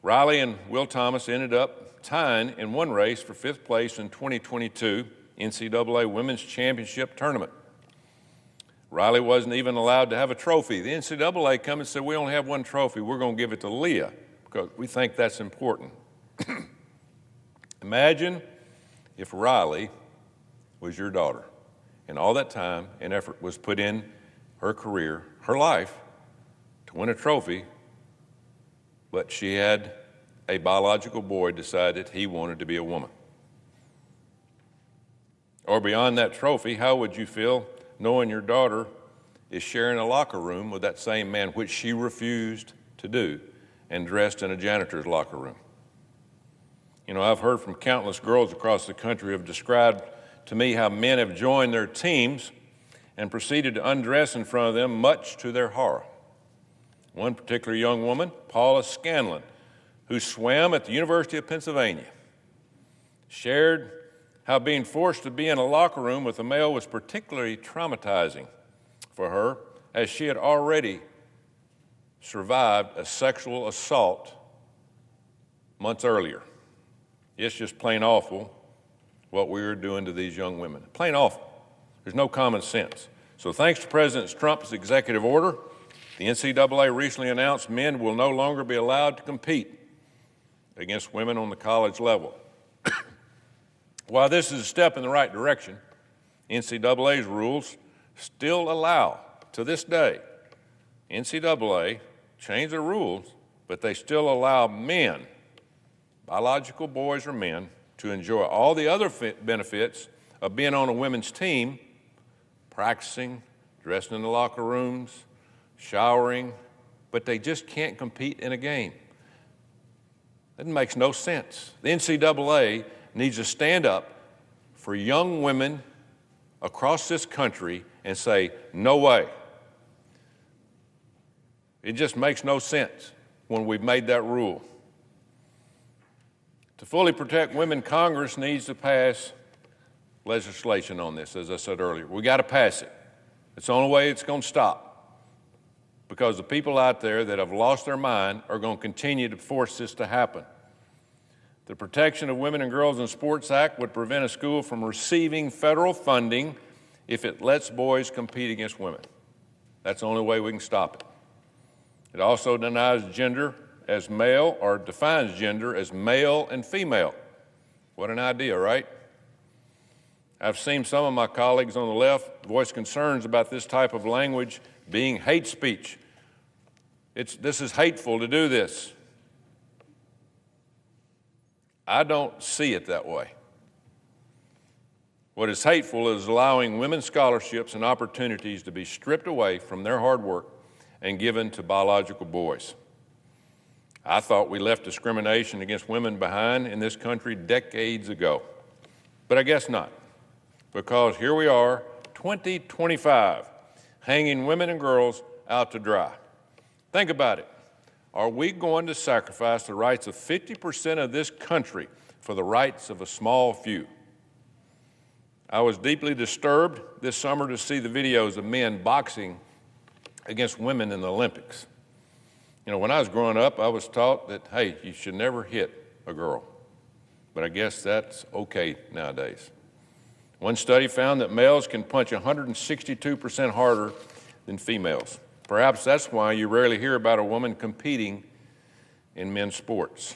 Riley and Will Thomas ended up tying in one race for 5th place in 2022 NCAA Women's Championship Tournament. Riley wasn't even allowed to have a trophy. The NCAA come and said, we only have one trophy. We're going to give it to Leah because we think that's important. Imagine if Riley was your daughter and all that time and effort was put in her career, her life, to win a trophy, but she had a biological boy decided he wanted to be a woman. Or beyond that trophy, how would you feel knowing your daughter is sharing a locker room with that same man, which she refused to do, and dressed in a janitor's locker room? You know, I've heard from countless girls across the country who have described to me how men have joined their teams and proceeded to undress in front of them, much to their horror. One particular young woman, Paula Scanlon, who swam at the University of Pennsylvania, shared how being forced to be in a locker room with a male was particularly traumatizing for her, as she had already survived a sexual assault months earlier. It's just plain awful what we were doing to these young women. Plain awful. There's no common sense. So thanks to President Trump's executive order, the NCAA recently announced men will no longer be allowed to compete against women on the college level. While this is a step in the right direction, NCAA's rules still allow, to this day, NCAA changed their rules, but they still allow men, biological boys or men, to enjoy all the other benefits of being on a women's team, practicing, dressing in the locker rooms, showering, but they just can't compete in a game. That makes no sense. The NCAA needs to stand up for young women across this country and say, no way. It just makes no sense when we've made that rule. To fully protect women, Congress needs to pass legislation on this, as I said earlier. We got to pass it. It's the only way it's going to stop, because the people out there that have lost their mind are going to continue to force this to happen. The Protection of Women and Girls in Sports Act would prevent a school from receiving federal funding if it lets boys compete against women. That's the only way we can stop it. It also denies gender as male, or defines gender as male and female. What an idea, right? I've seen some of my colleagues on the left voice concerns about this type of language being hate speech. This is hateful to do this. I don't see it that way. What is hateful is allowing women scholarships and opportunities to be stripped away from their hard work and given to biological boys. I thought we left discrimination against women behind in this country decades ago, but I guess not, because here we are, 2025, hanging women and girls out to dry. Think about it. Are we going to sacrifice the rights of 50% of this country for the rights of a small few? I was deeply disturbed this summer to see the videos of men boxing against women in the Olympics. You know, when I was growing up, I was taught that, hey, you should never hit a girl. but I guess that's okay nowadays. One study found that males can punch 162% harder than females. Perhaps that's why you rarely hear about a woman competing in men's sports.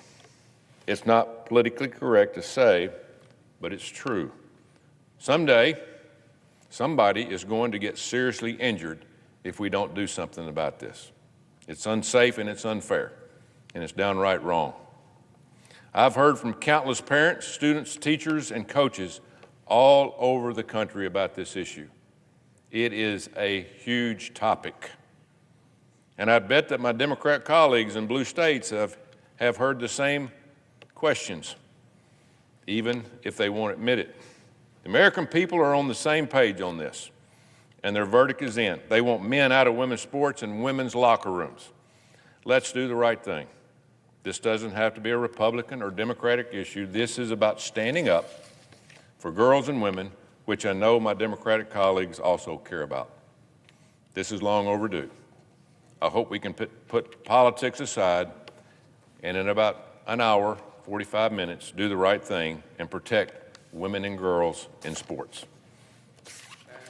It's not politically correct to say, but it's true. Someday, somebody is going to get seriously injured if we don't do something about this. It's unsafe and it's unfair, and it's downright wrong. I've heard from countless parents, students, teachers, and coaches all over the country about this issue. It is a huge topic. And I bet that my Democrat colleagues in blue states have heard the same questions, even if they won't admit it. The American people are on the same page on this, and their verdict is in. They want men out of women's sports and women's locker rooms. Let's do the right thing. This doesn't have to be a Republican or Democratic issue. This is about standing up for girls and women, which I know my Democratic colleagues also care about. This is long overdue. I hope we can put politics aside and in about an hour, 45 minutes, do the right thing and protect women and girls in sports.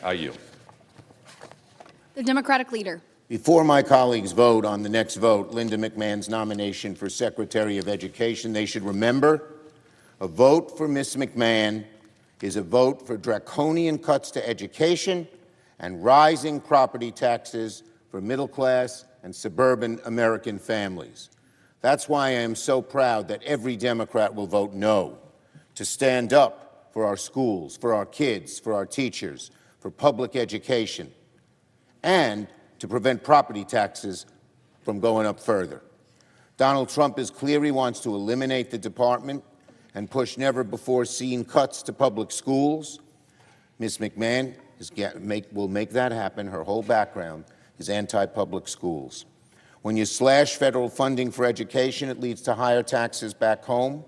I yield. The Democratic leader. Before my colleagues vote on the next vote, Linda McMahon's nomination for Secretary of Education, they should remember a vote for Ms. McMahon is a vote for draconian cuts to education and rising property taxes for middle-class and suburban American families. That's why I am so proud that every Democrat will vote no to stand up for our schools, for our kids, for our teachers, for public education, and to prevent property taxes from going up further. Donald Trump is clear he wants to eliminate the department and push never-before-seen cuts to public schools. Ms. McMahon will make that happen. Her whole background is anti-public schools. When you slash federal funding for education, it leads to higher taxes back home.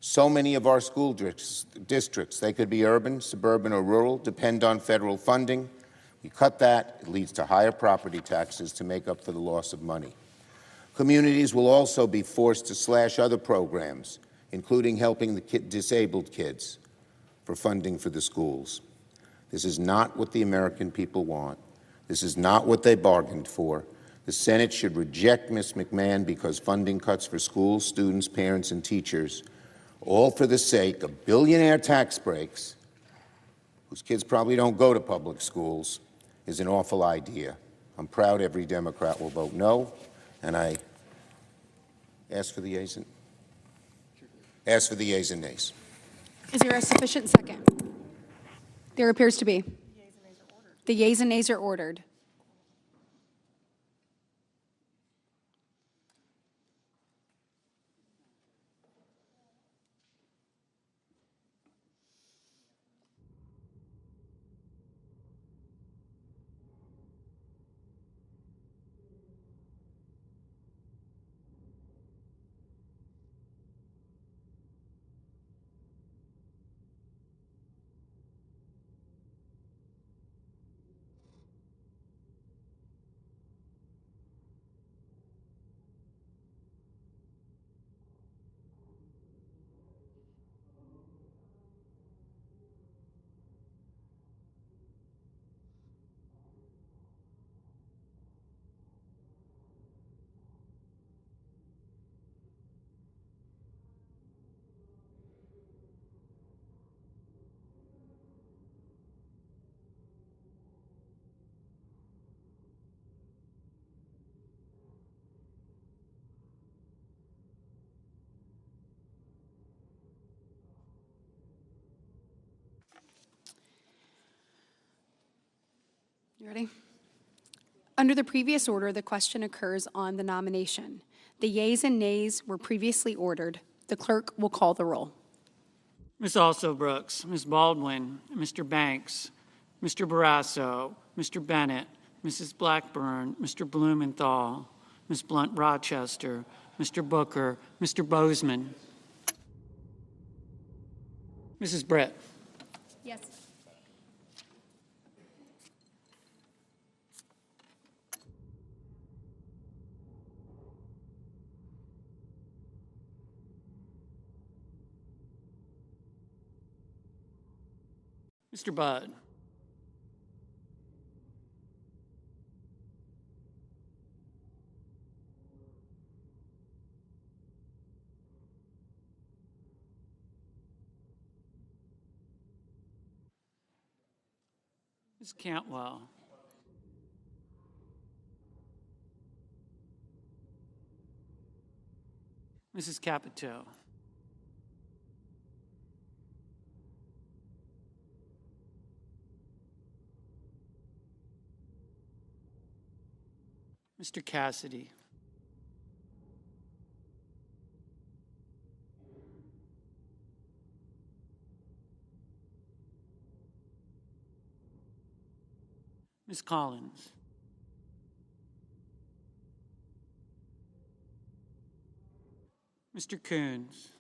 So many of our school districts, they could be urban, suburban, or rural, depend on federal funding. You cut that, it leads to higher property taxes to make up for the loss of money. Communities will also be forced to slash other programs, including helping the disabled kids, for funding for the schools. This is not what the American people want. This is not what they bargained for. The Senate should reject Ms. McMahon because funding cuts for schools, students, parents, and teachers, all for the sake of billionaire tax breaks, whose kids probably don't go to public schools, is an awful idea. I'm proud every Democrat will vote no, and I ask for the yeas and nays. Is there a sufficient second? There appears to be. The yeas and nays are ordered. You ready? Under the previous order, the question occurs on the nomination. The yeas and nays were previously ordered. The clerk will call the roll. Ms. Also Brooks, Ms. Baldwin, Mr. Banks, Mr. Barrasso, Mr. Bennett, Mrs. Blackburn, Mr. Blumenthal, Ms. Blunt Rochester, Mr. Booker, Mr. Bozeman. Mrs. Brett. Yes. Mr. Budd. Ms. Cantwell. Mrs. Capito. Mr. Cassidy. Ms. Collins. Mr. Coons.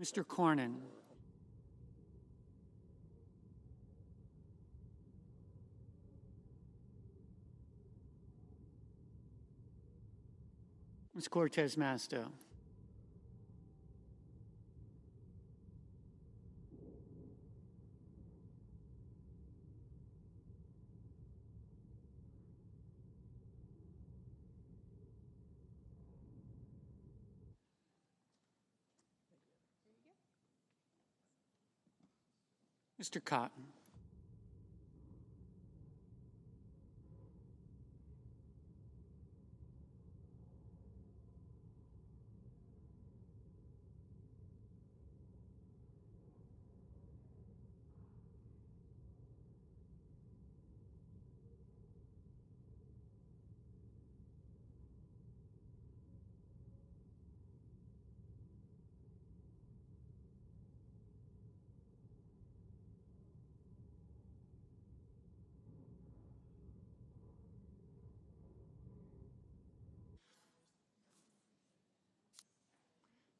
Mr. Cornyn. Ms. Cortez Masto. Mr. Cotton.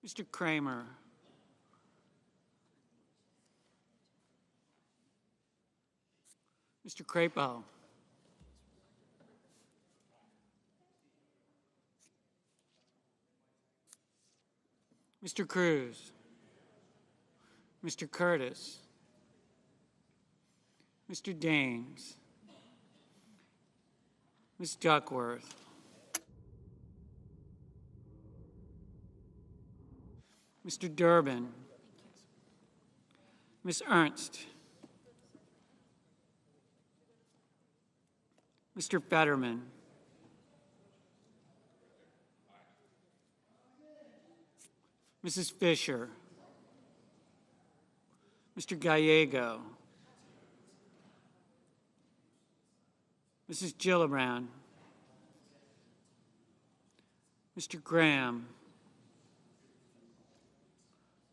Mr. Kramer. Mr. Crapo. Mr. Cruz. Mr. Curtis. Mr. Daines. Ms. Duckworth. Mr. Durbin. Ms. Ernst. Mr. Fetterman. Mrs. Fisher. Mr. Gallego. Mrs. Gillibrand. Mr. Graham.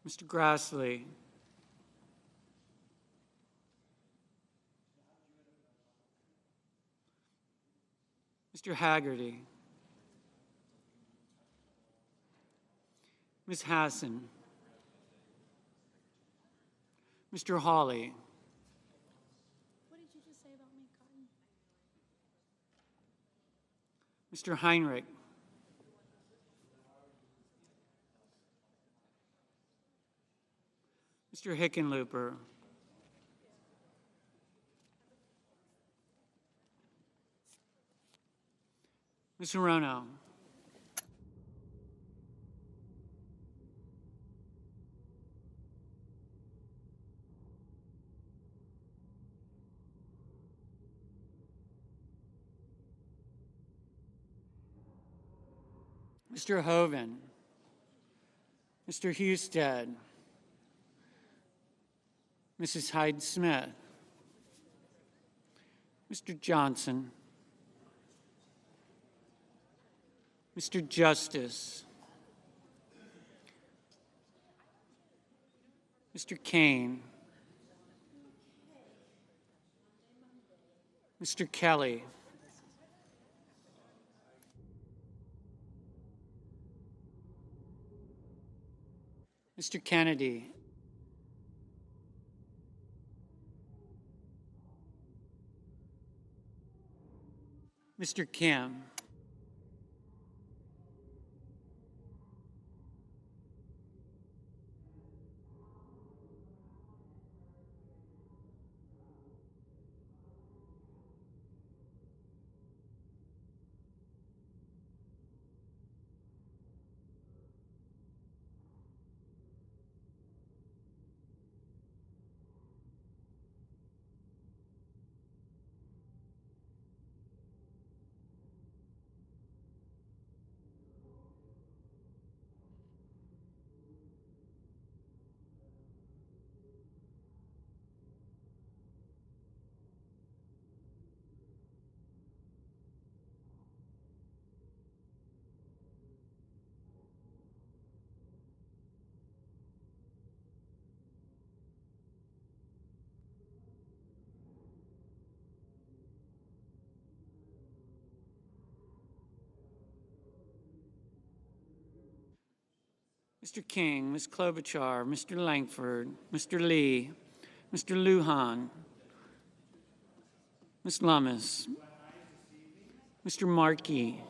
Mr. Grassley. Mr. Haggerty. Ms. Hassan. Mr. Hawley. What did you just say about me, Cotton? Mr. Heinrich. Mr. Hickenlooper. Ms. Hirono. Mr. Hoven. Mr. Husted. Mrs. Hyde Smith. Mr. Johnson, Mr. Justice, Mr. Kane, Mr. Kelly, Mr. Kennedy, Mr. Kim, Mr. King, Ms. Klobuchar, Mr. Langford, Mr. Lee, Mr. Lujan, Ms. Lummis, Mr. Markey,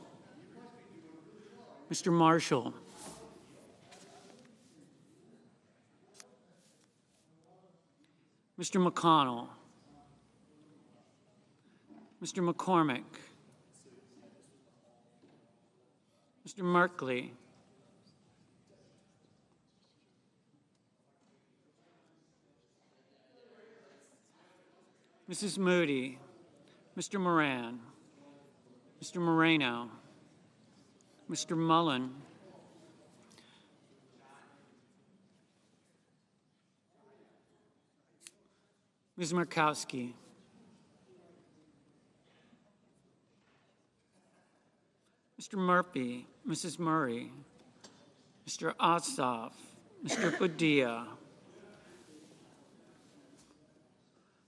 Mr. Marshall, Mr. McConnell, Mr. McCormick, Mr. Merkley, Mrs. Moody, Mr. Moran, Mr. Moreno, Mr. Mullen, Ms. Murkowski, Mr. Murphy, Mrs. Murray, Mr. Ossoff, Mr. Padilla,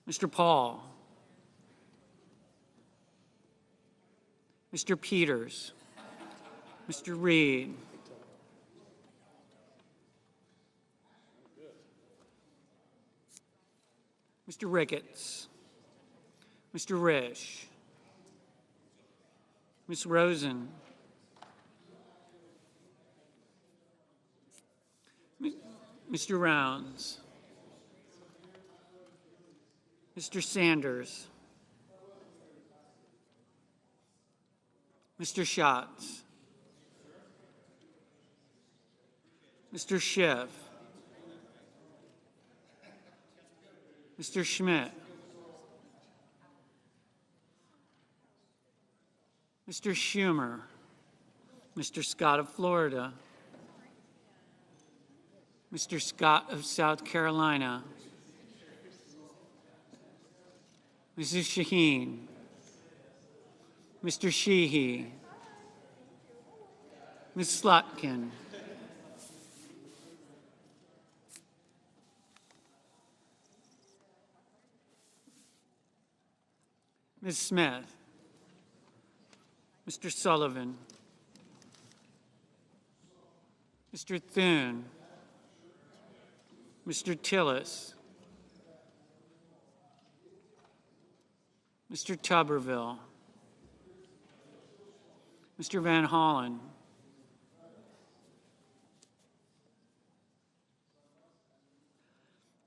Mr. Paul, Mr. Peters, Mr. Reed, Mr. Ricketts, Mr. Risch, Ms. Rosen, Mr. Rounds, Mr. Sanders, Mr. Schatz, Mr. Schiff, Mr. Schmidt, Mr. Schumer, Mr. Scott of Florida, Mr. Scott of South Carolina, Mrs. Shaheen, Mr. Sheehy, Ms. Slotkin, Ms. Smith, Mr. Sullivan, Mr. Thune, Mr. Tillis, Mr. Tuberville, Mr. Van Hollen,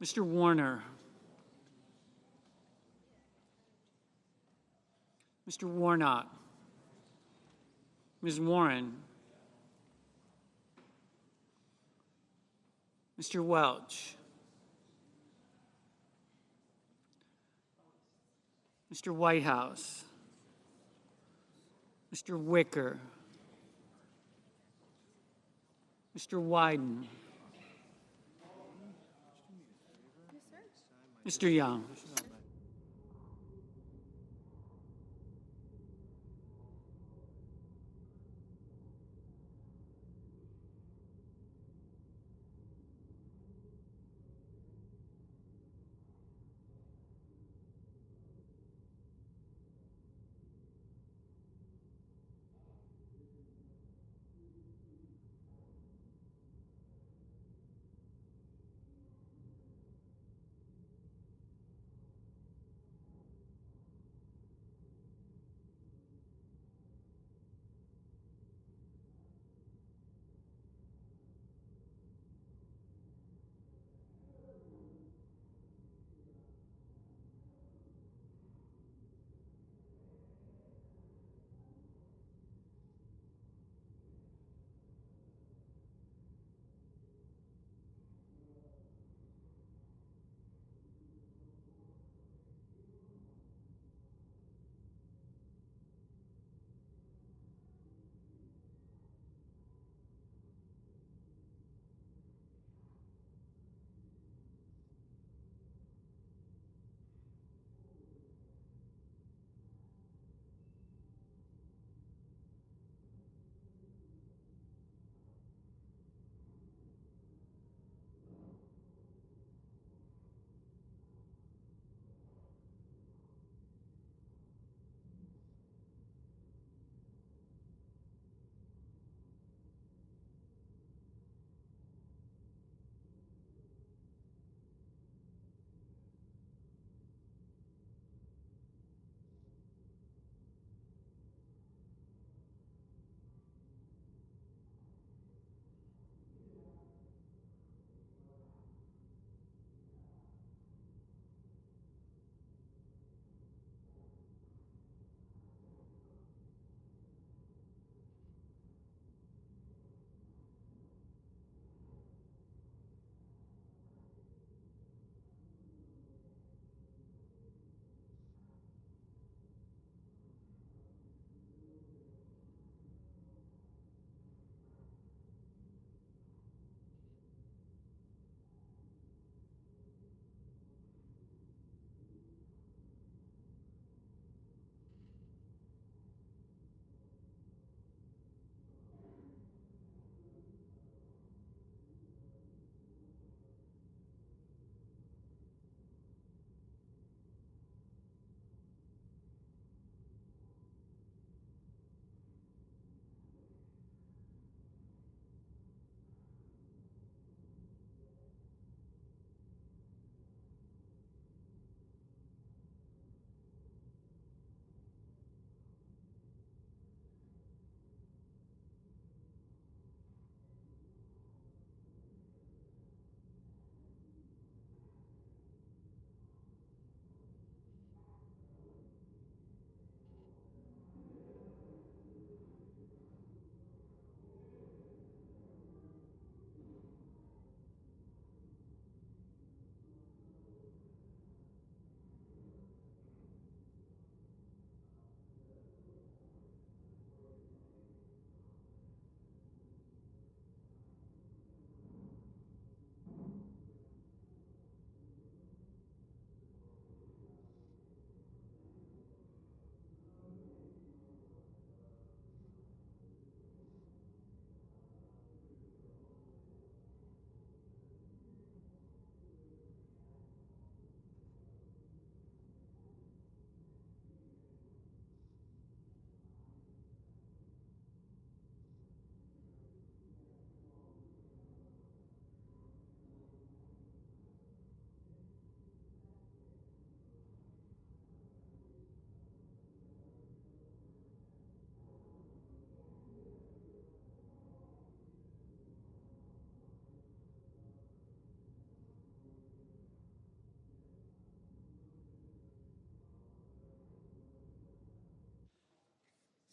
Mr. Warner, Mr. Warnock, Ms. Warren, Mr. Welch, Mr. Whitehouse, Mr. Wicker, Mr. Wyden, Mr. Young.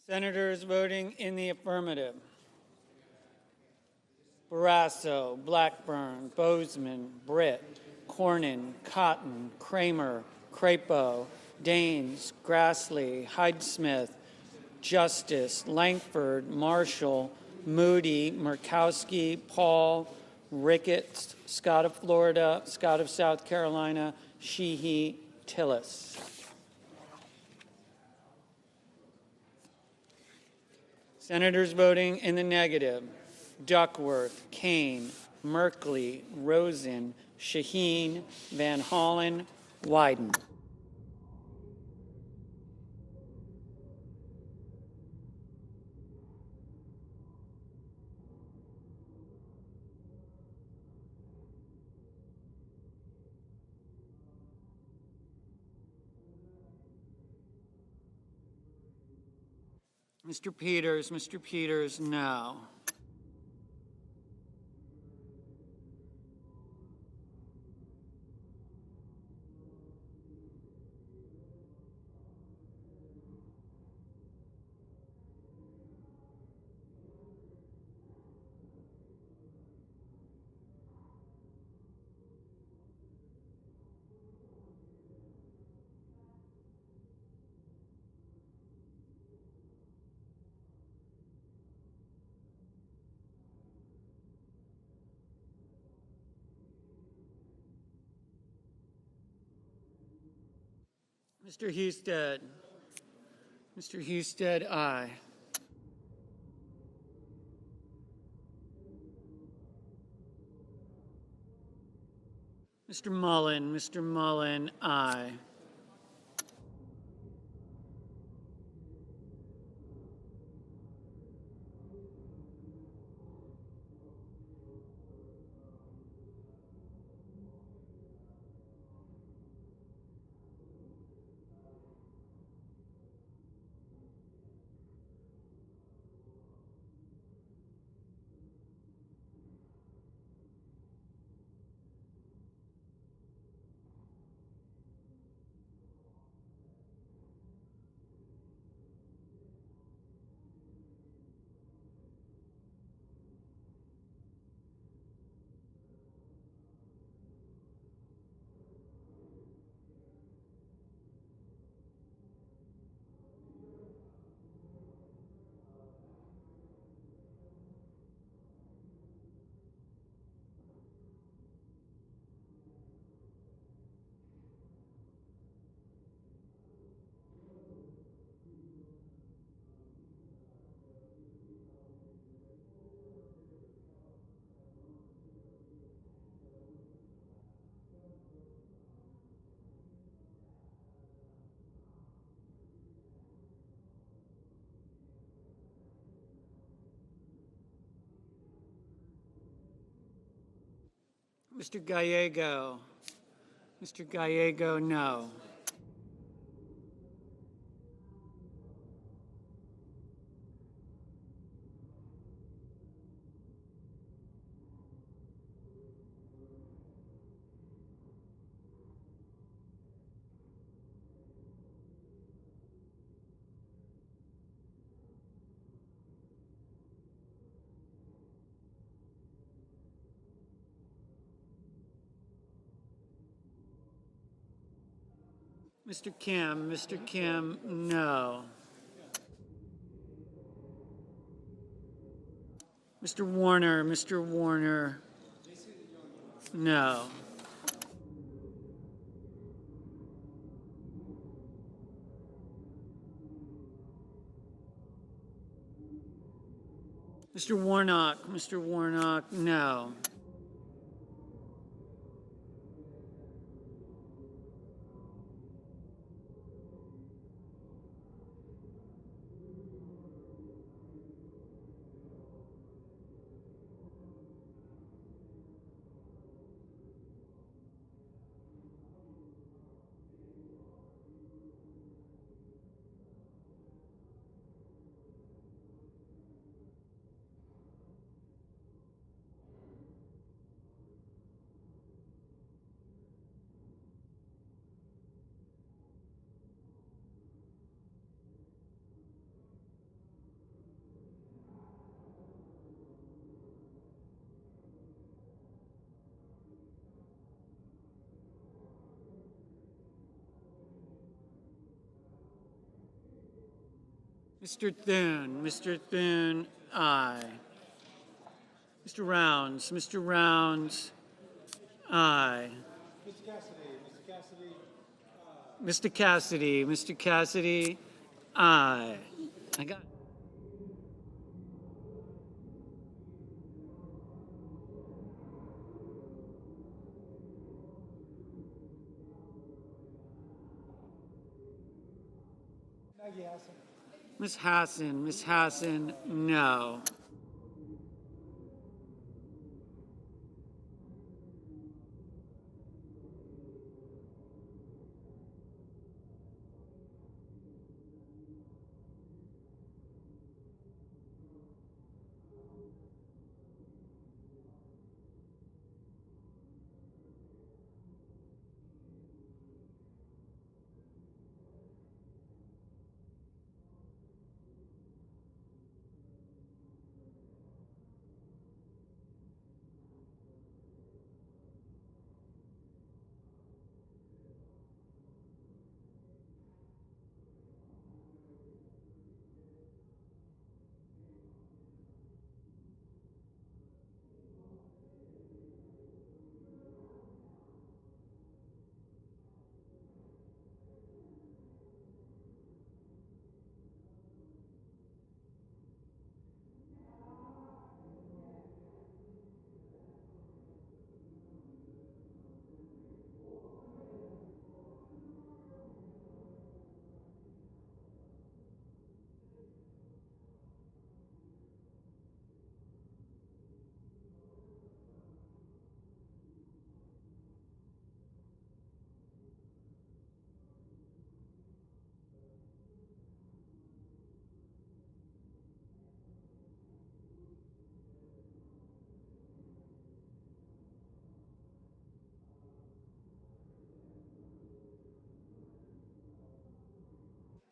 Senators voting in the affirmative: Barrasso, Blackburn, Bozeman, Britt, Cornyn, Cotton, Kramer, Crapo, Daines, Grassley, Hyde-Smith, Justice, Langford, Marshall, Moody, Murkowski, Paul, Ricketts, Scott of Florida, Scott of South Carolina, Sheehy, Tillis. Senators voting in the negative: Duckworth, Kane, Merkley, Rosen, Shaheen, Van Hollen, Wyden. Mr. Peters, no. Mr. Husted, aye. Mr. Mullen, aye. Mr. Gallego, no. Mr. Kim, no. Mr. Warner, no. Mr. Warnock, no. Mr. Thune, aye. Mr. Rounds, aye. Mr. Cassidy, aye. I got it. Ms. Hassan, no.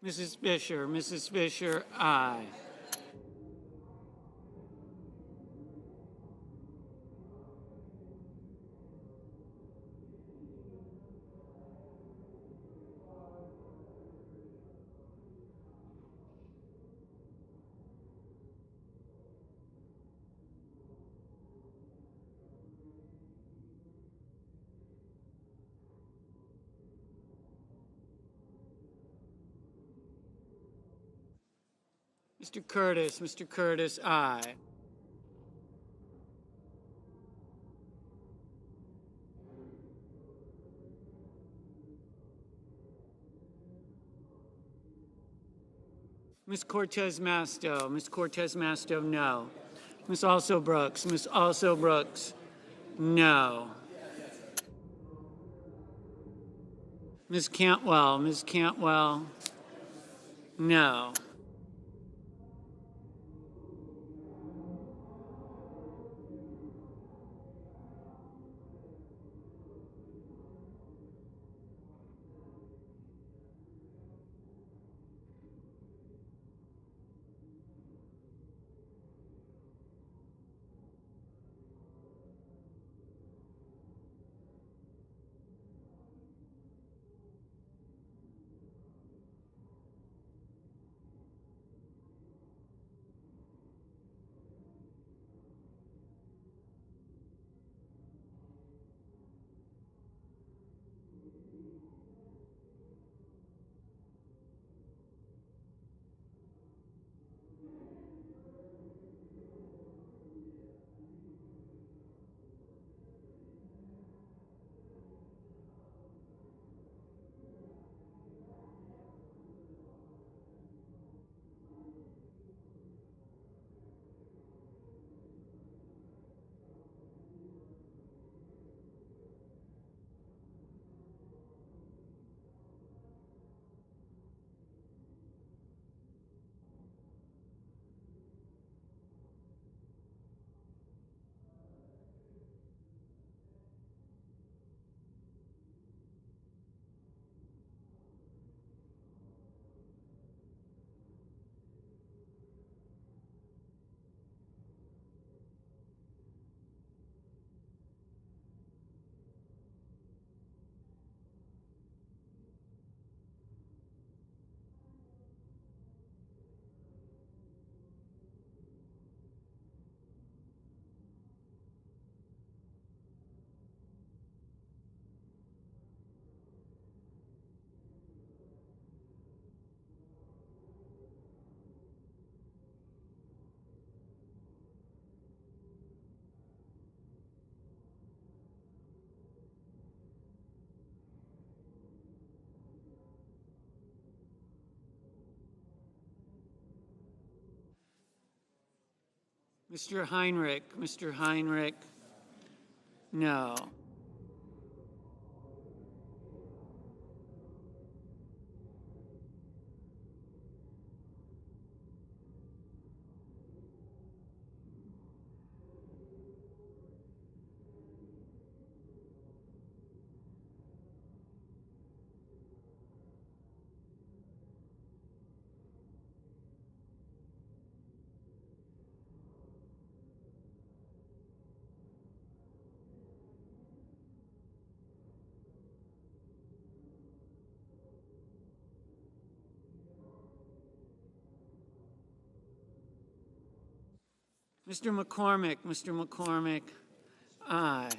Mrs. Fisher, aye. Mr. Curtis, aye. Ms. Cortez Masto, no. Ms. Also Brooks, no. Ms. Cantwell, no. Mr. Heinrich, Mr. Heinrich, no. Mr. McCormick, aye.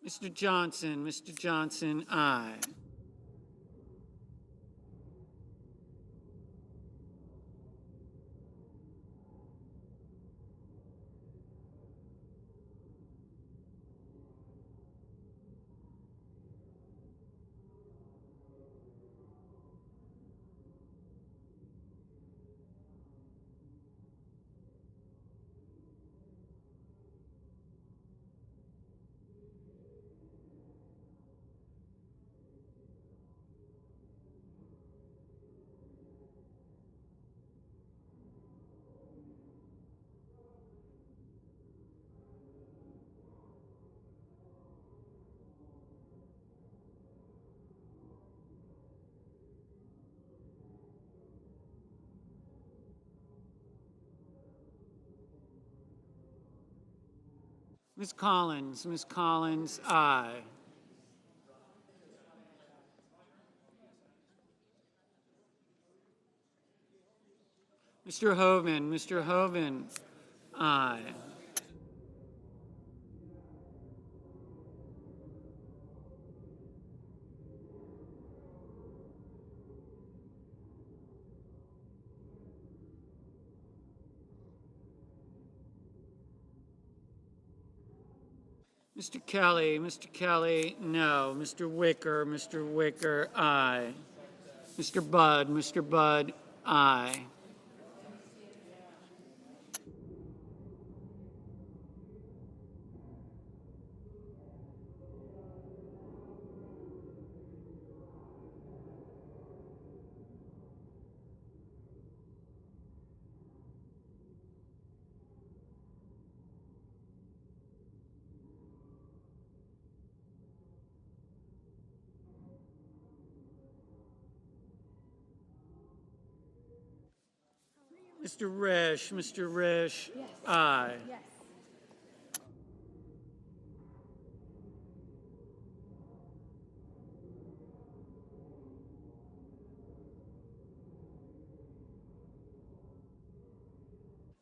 Mr. Johnson, aye. Ms. Collins, aye. Mr. Hoven, aye. Mr. Kelly, no. Mr. Wicker, aye. Mr. Budd, aye. Mr. Risch, aye.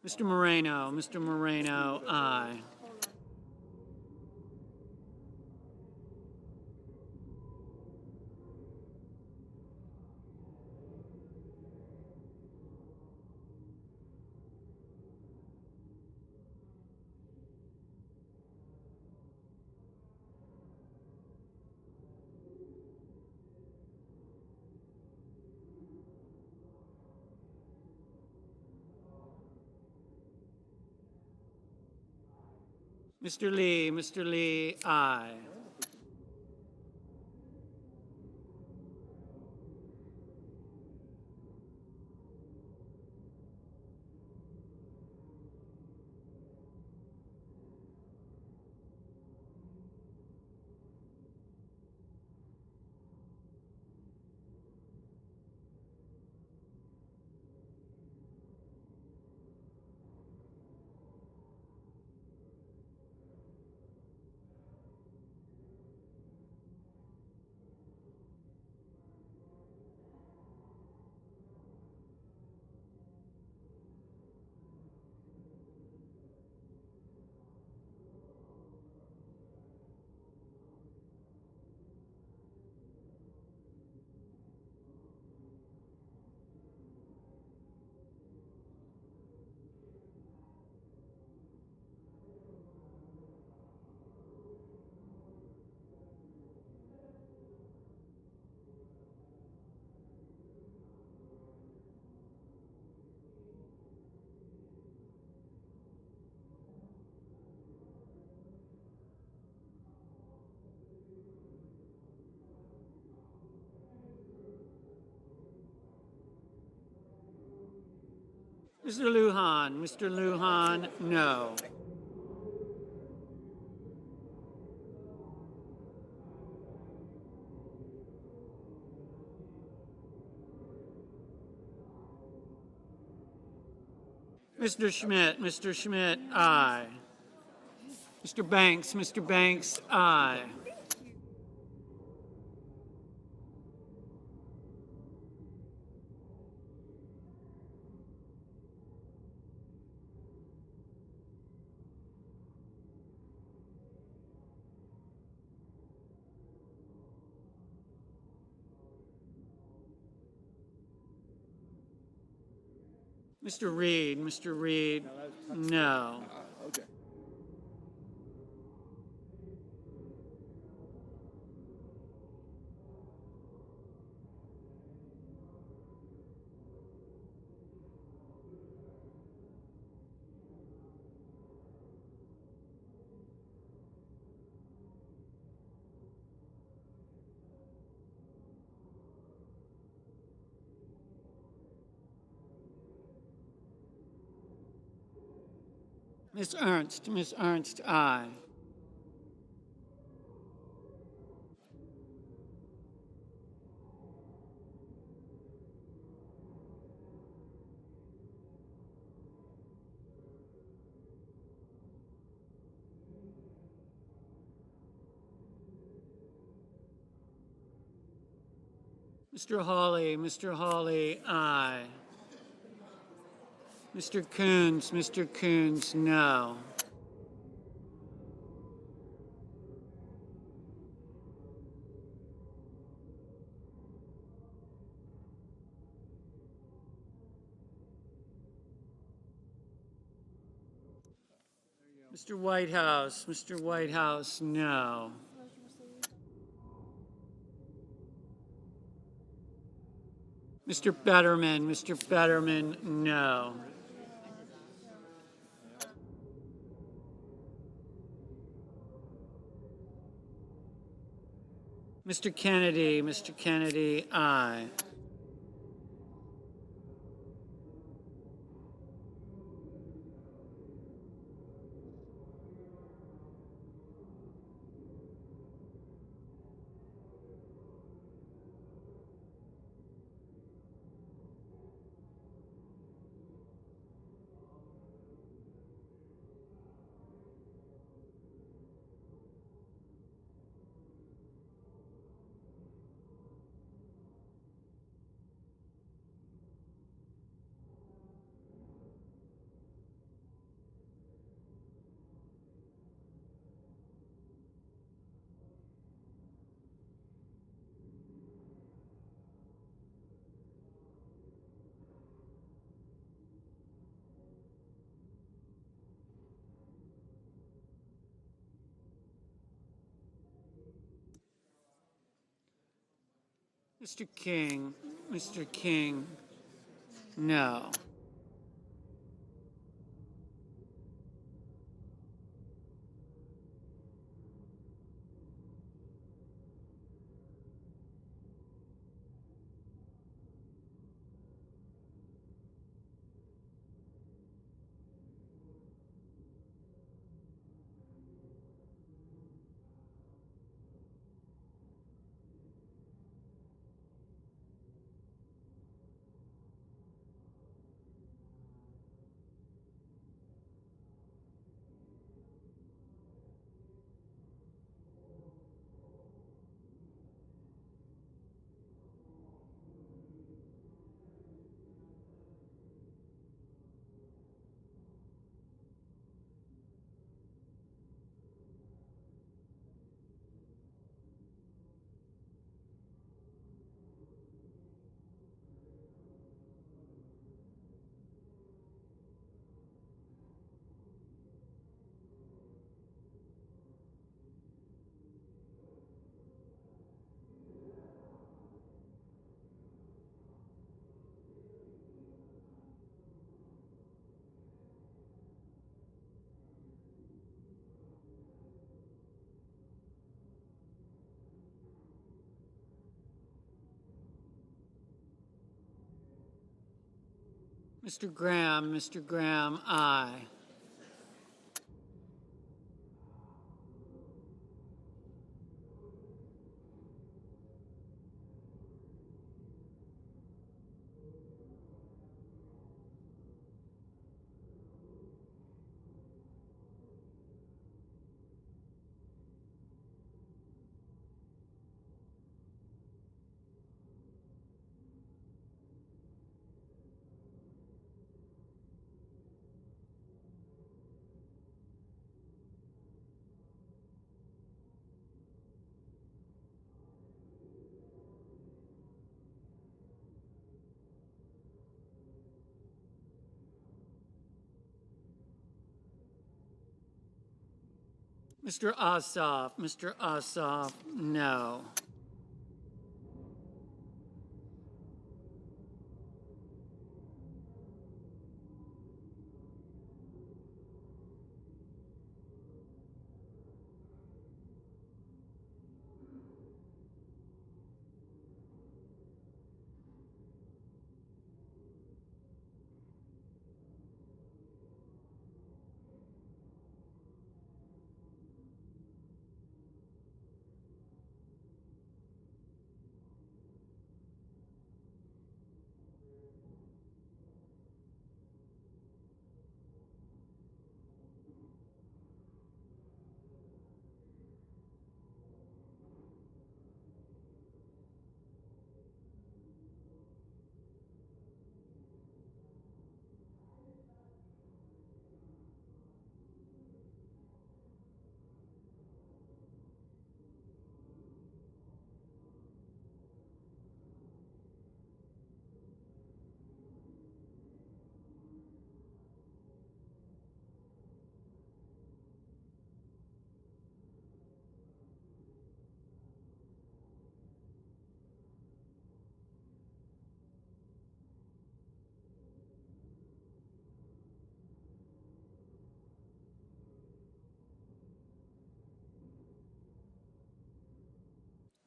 Mr. Moreno, aye. Mr. Lee, aye. Mr. Lujan. Mr. Lujan, no. Mr. Schmidt. Mr. Schmidt, aye. Mr. Banks. Mr. Banks, aye. Mr. Reed. Mr. Reed, no. Miss Ernst. Miss Ernst, aye. Mr. Hawley. Mr. Hawley, aye. Mr. Coons. Mr. Coons, no. Mr. Whitehouse. Mr. Whitehouse, no. Mr. Betterman. Mr. Betterman, no. Mr. Kennedy. Mr. Kennedy, aye. Mr. King. Mr. King, no. Mr. Graham, aye. Mr. Ossoff, no.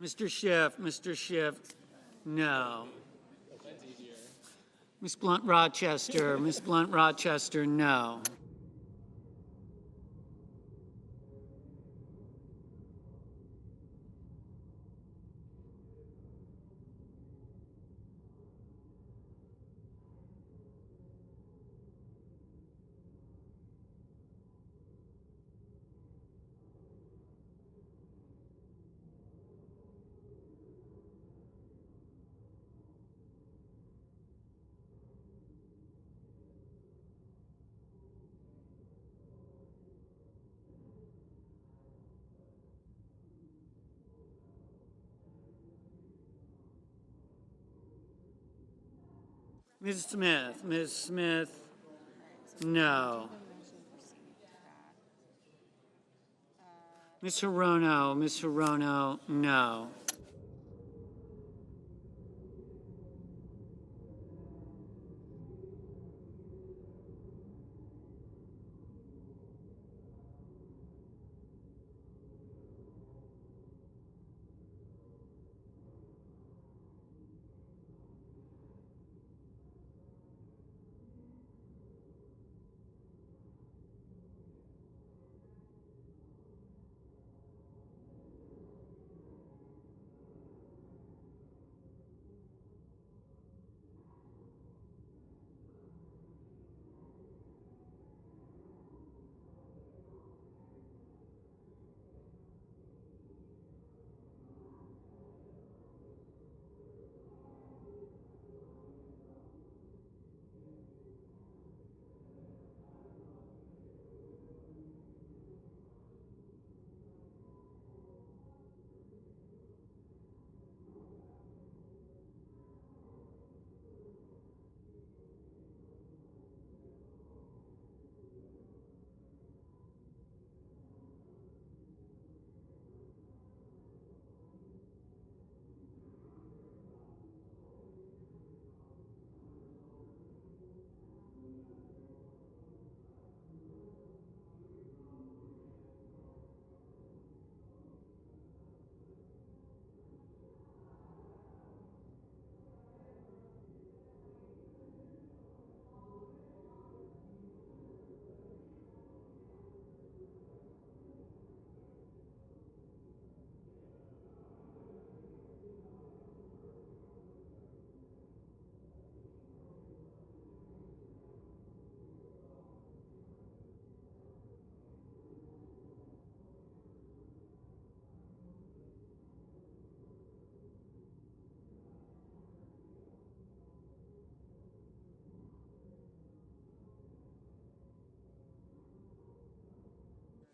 Mr. Schiff, no. Ms. Blunt Rochester, no. Ms. Smith, no. Ms. Hirono, no.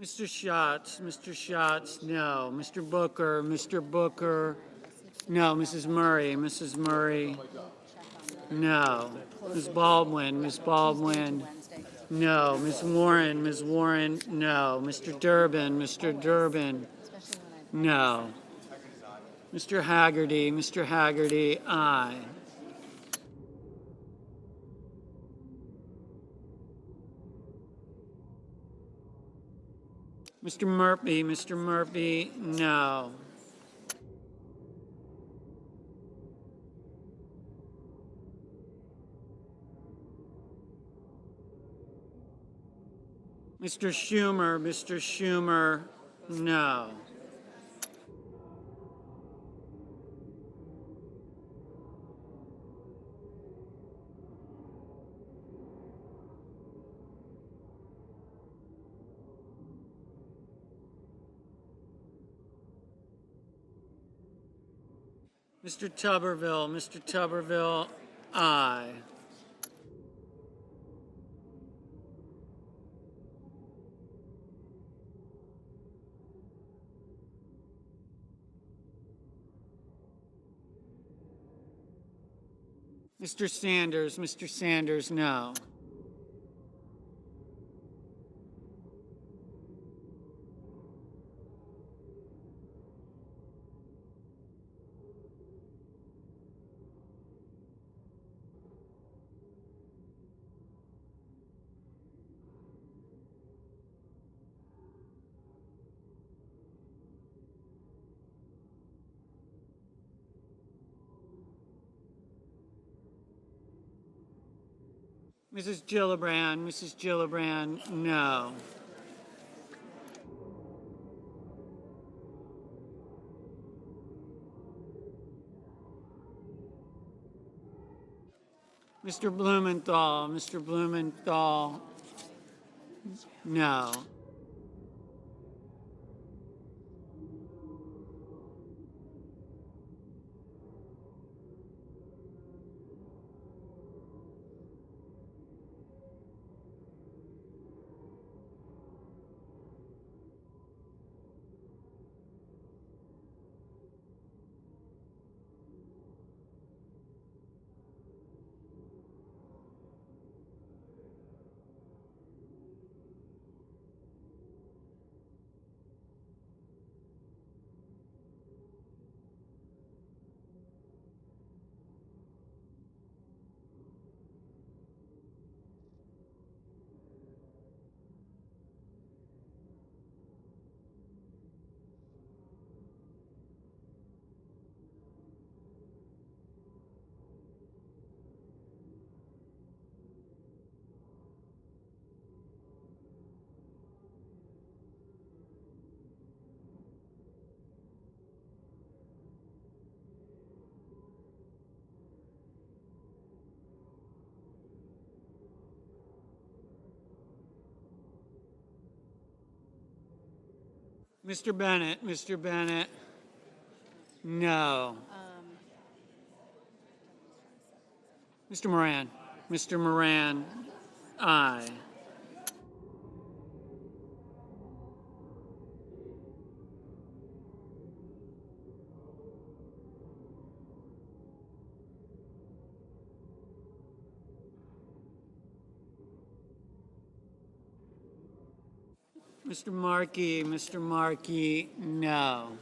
Mr. Schatz, no. Mr. Booker, no. Mrs. Murray, no. Ms. Baldwin, no. Ms. Warren, no. Mr. Durbin, no. Mr. Haggerty, aye. Mr. Murphy, no. Mr. Schumer, no. Mr. Tuberville, aye. Mr. Sanders, no. Mrs. Gillibrand, no. Mr. Blumenthal, no. Mr. Bennett, no. Mr. Moran, aye. Mr. Markey, no.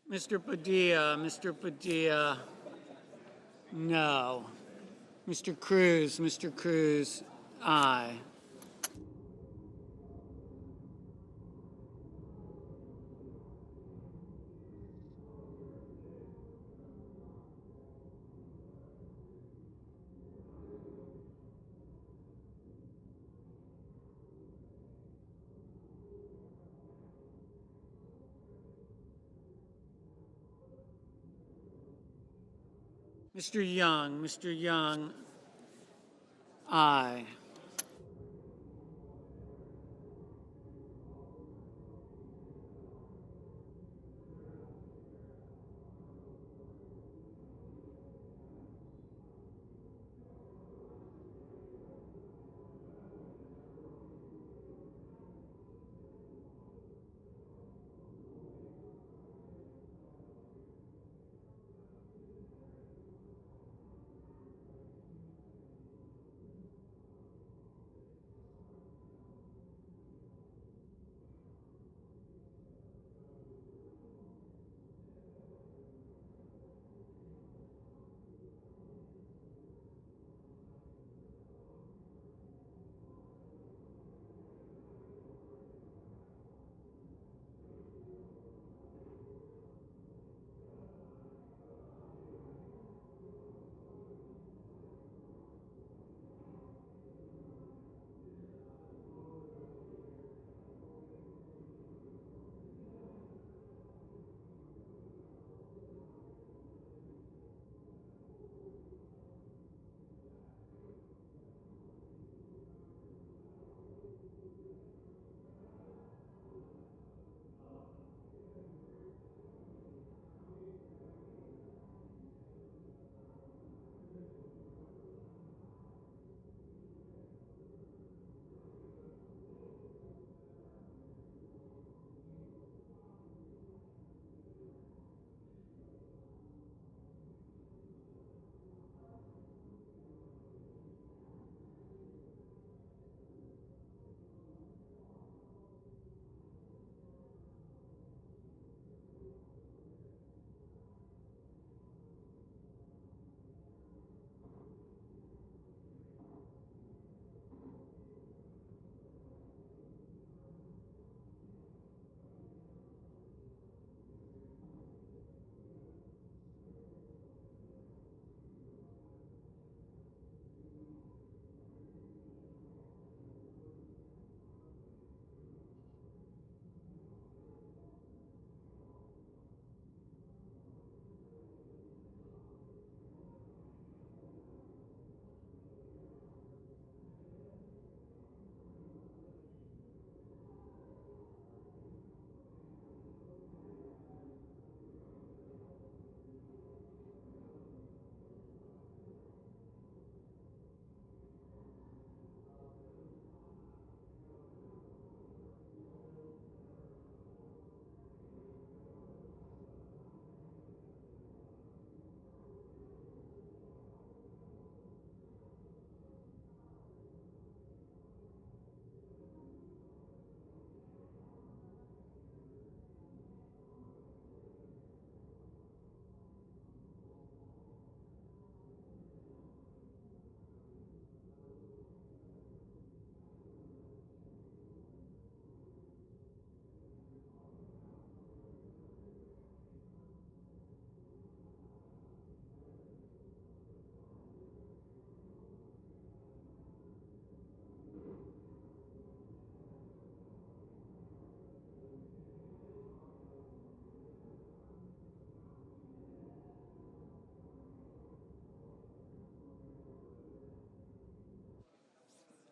Mr. Padilla, no. Mr. Cruz, aye. Mr. Young, aye.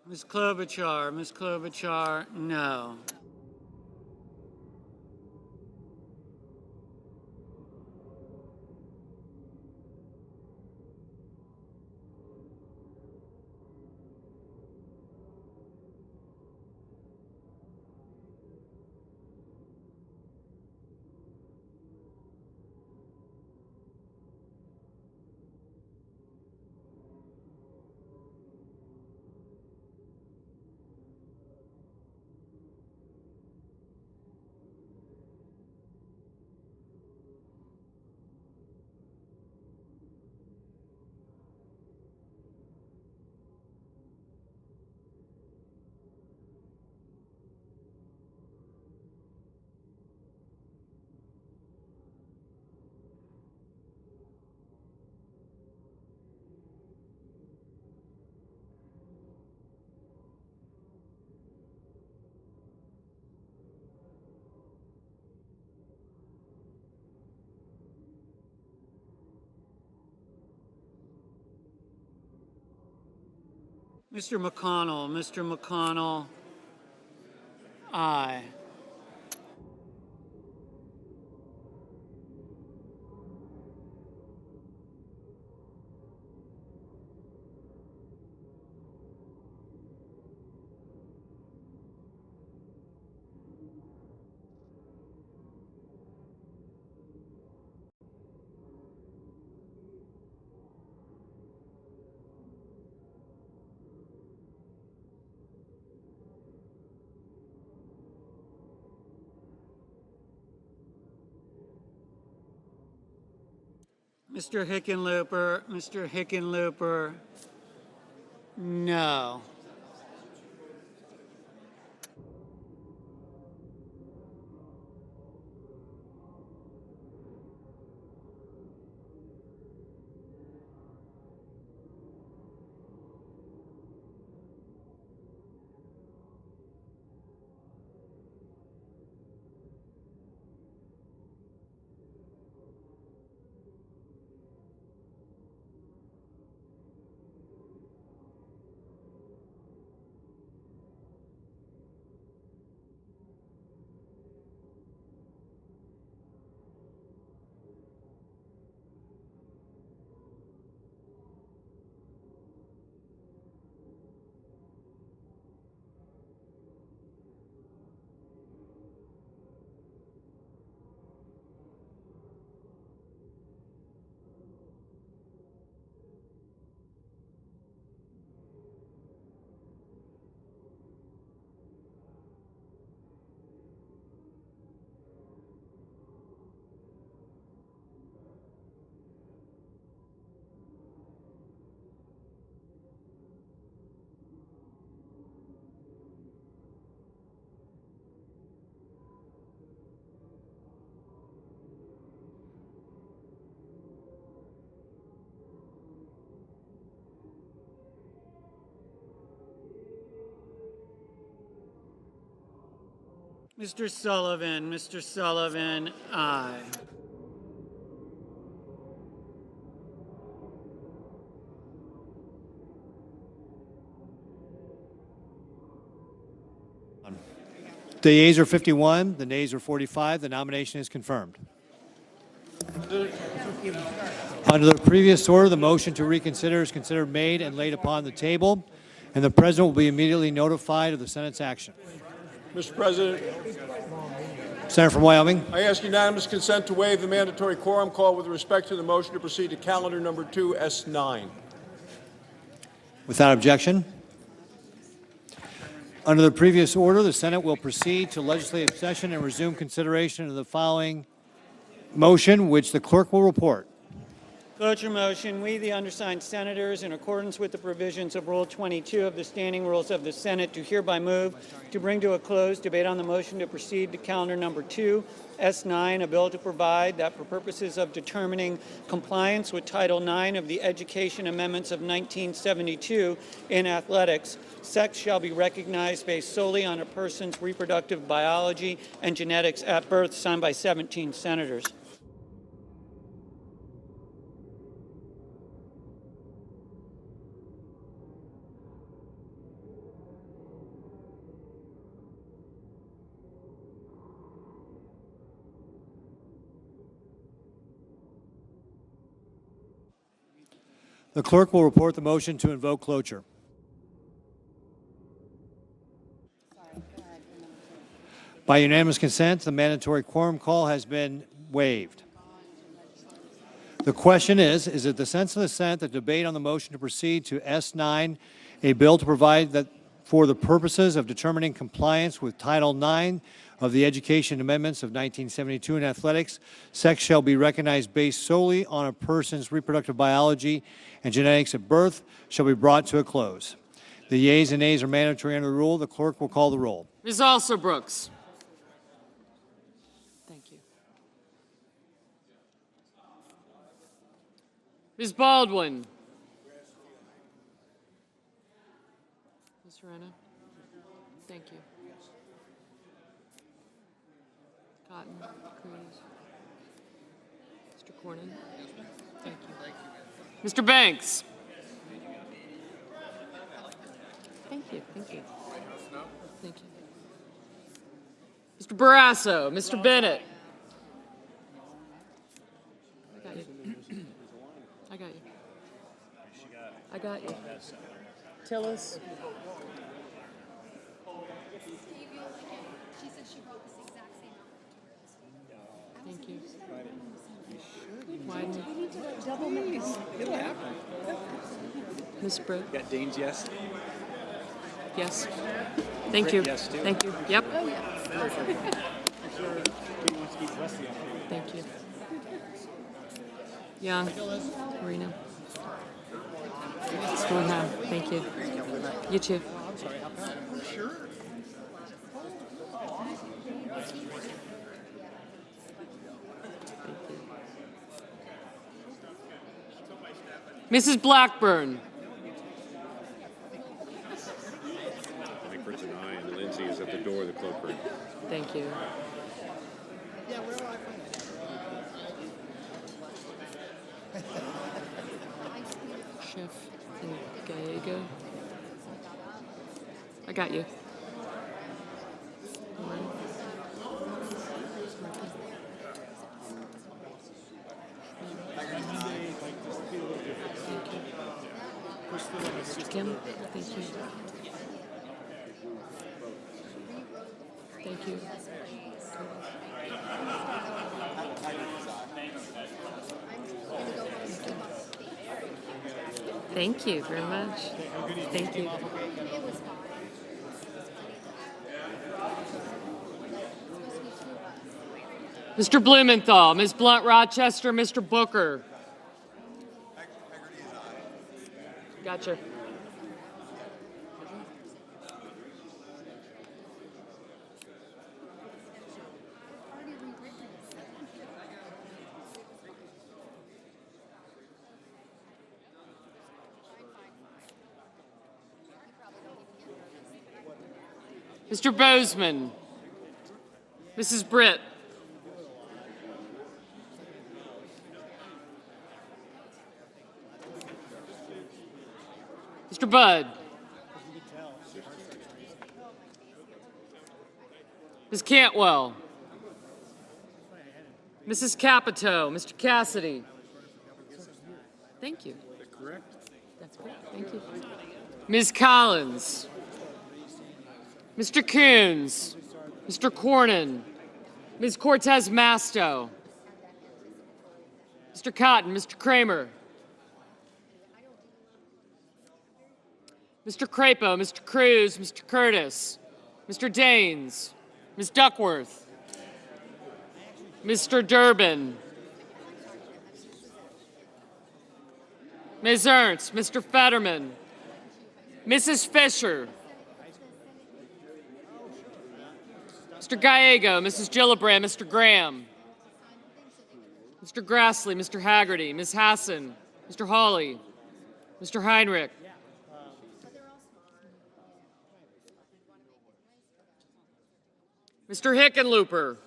Ms. Klobuchar, no. Mr. McConnell, aye. Mr. Hickenlooper, no. Mr. Sullivan, aye. The yeas are 51, the nays are 45. The nomination is confirmed. Under the previous order, the motion to reconsider is considered made and laid upon the table, and the President will be immediately notified of the Senate's action. Mr. President, Senator from Wyoming. I ask unanimous consent to waive the mandatory quorum call with respect to the motion to proceed to calendar number 2, S9. Without objection. Under the previous order, the Senate will proceed to legislative session and resume consideration of the following motion, which the clerk will report. Cloture motion, we, the undersigned senators, in accordance with the provisions of Rule 22 of the Standing Rules of the Senate, do hereby move to bring to a close debate on the motion to proceed to calendar number 2, S9, a bill to provide that for purposes of determining compliance with Title IX of the Education Amendments of 1972 in athletics, sex shall be recognized based solely on a person's reproductive biology and genetics at birth, signed by 17 senators. The clerk will report the motion to invoke cloture. By unanimous consent, the mandatory quorum call has been waived. The question is it the sense of the Senate that debate on the motion to proceed to S9, a bill to provide that for the purposes of determining compliance with Title IX of the Education Amendments of 1972 in athletics, sex shall be recognized based solely on a person's reproductive biology and genetics at birth, shall be brought to a close. The yeas and nays are mandatory under the rule. The clerk will call the roll. Ms. Also Brooks. Thank you. Ms. Baldwin. Ms. Renna. Thank you. Cotton, Cruz. Mr. Cornyn. Thank you. Mr. Banks. Thank you. Thank you. Thank you. Mr. Barrasso, Mr. Bennett. I got you. I got you. I got you. Tillis. She said she wrote this exact same outfit. Thank you. We need to double make Ms. Britt. Got Dane's yes. Yes. Thank you. Yes, too. Thank you. Yep. Oh, yeah. Thank you. Young. Marina. Stornham. Thank you. You too. Mrs. Blackburn. Frankfurt's an aye, and Lindsay is at the door of the cloakroom. Thank you. Chef and Gallego. I got you. Mr. Kim, thank you. Thank you. Thank you very much. Thank you. Mr. Blumenthal, Ms. Blunt Rochester, Mr. Booker. Gotcha. Mr. Bozeman, Mrs. Britt. Mr. Budd. Ms. Cantwell. Mrs. Capito, Mr. Cassidy. Thank you. Correct. That's correct. Thank you. Ms. Collins. Mr. Coons. Mr. Cornyn. Ms. Cortez Masto. Mr. Cotton, Mr. Kramer. Mr. Crapo, Mr. Cruz, Mr. Curtis, Mr. Daines, Ms. Duckworth, Mr. Durbin, Ms. Ernst, Mr. Fetterman, Mrs. Fisher, Mr. Gallego, Mrs. Gillibrand, Mr. Graham, Mr. Grassley, Mr. Haggerty, Ms. Hassan, Mr. Hawley, Mr. Heinrich, Mr. Hickenlooper,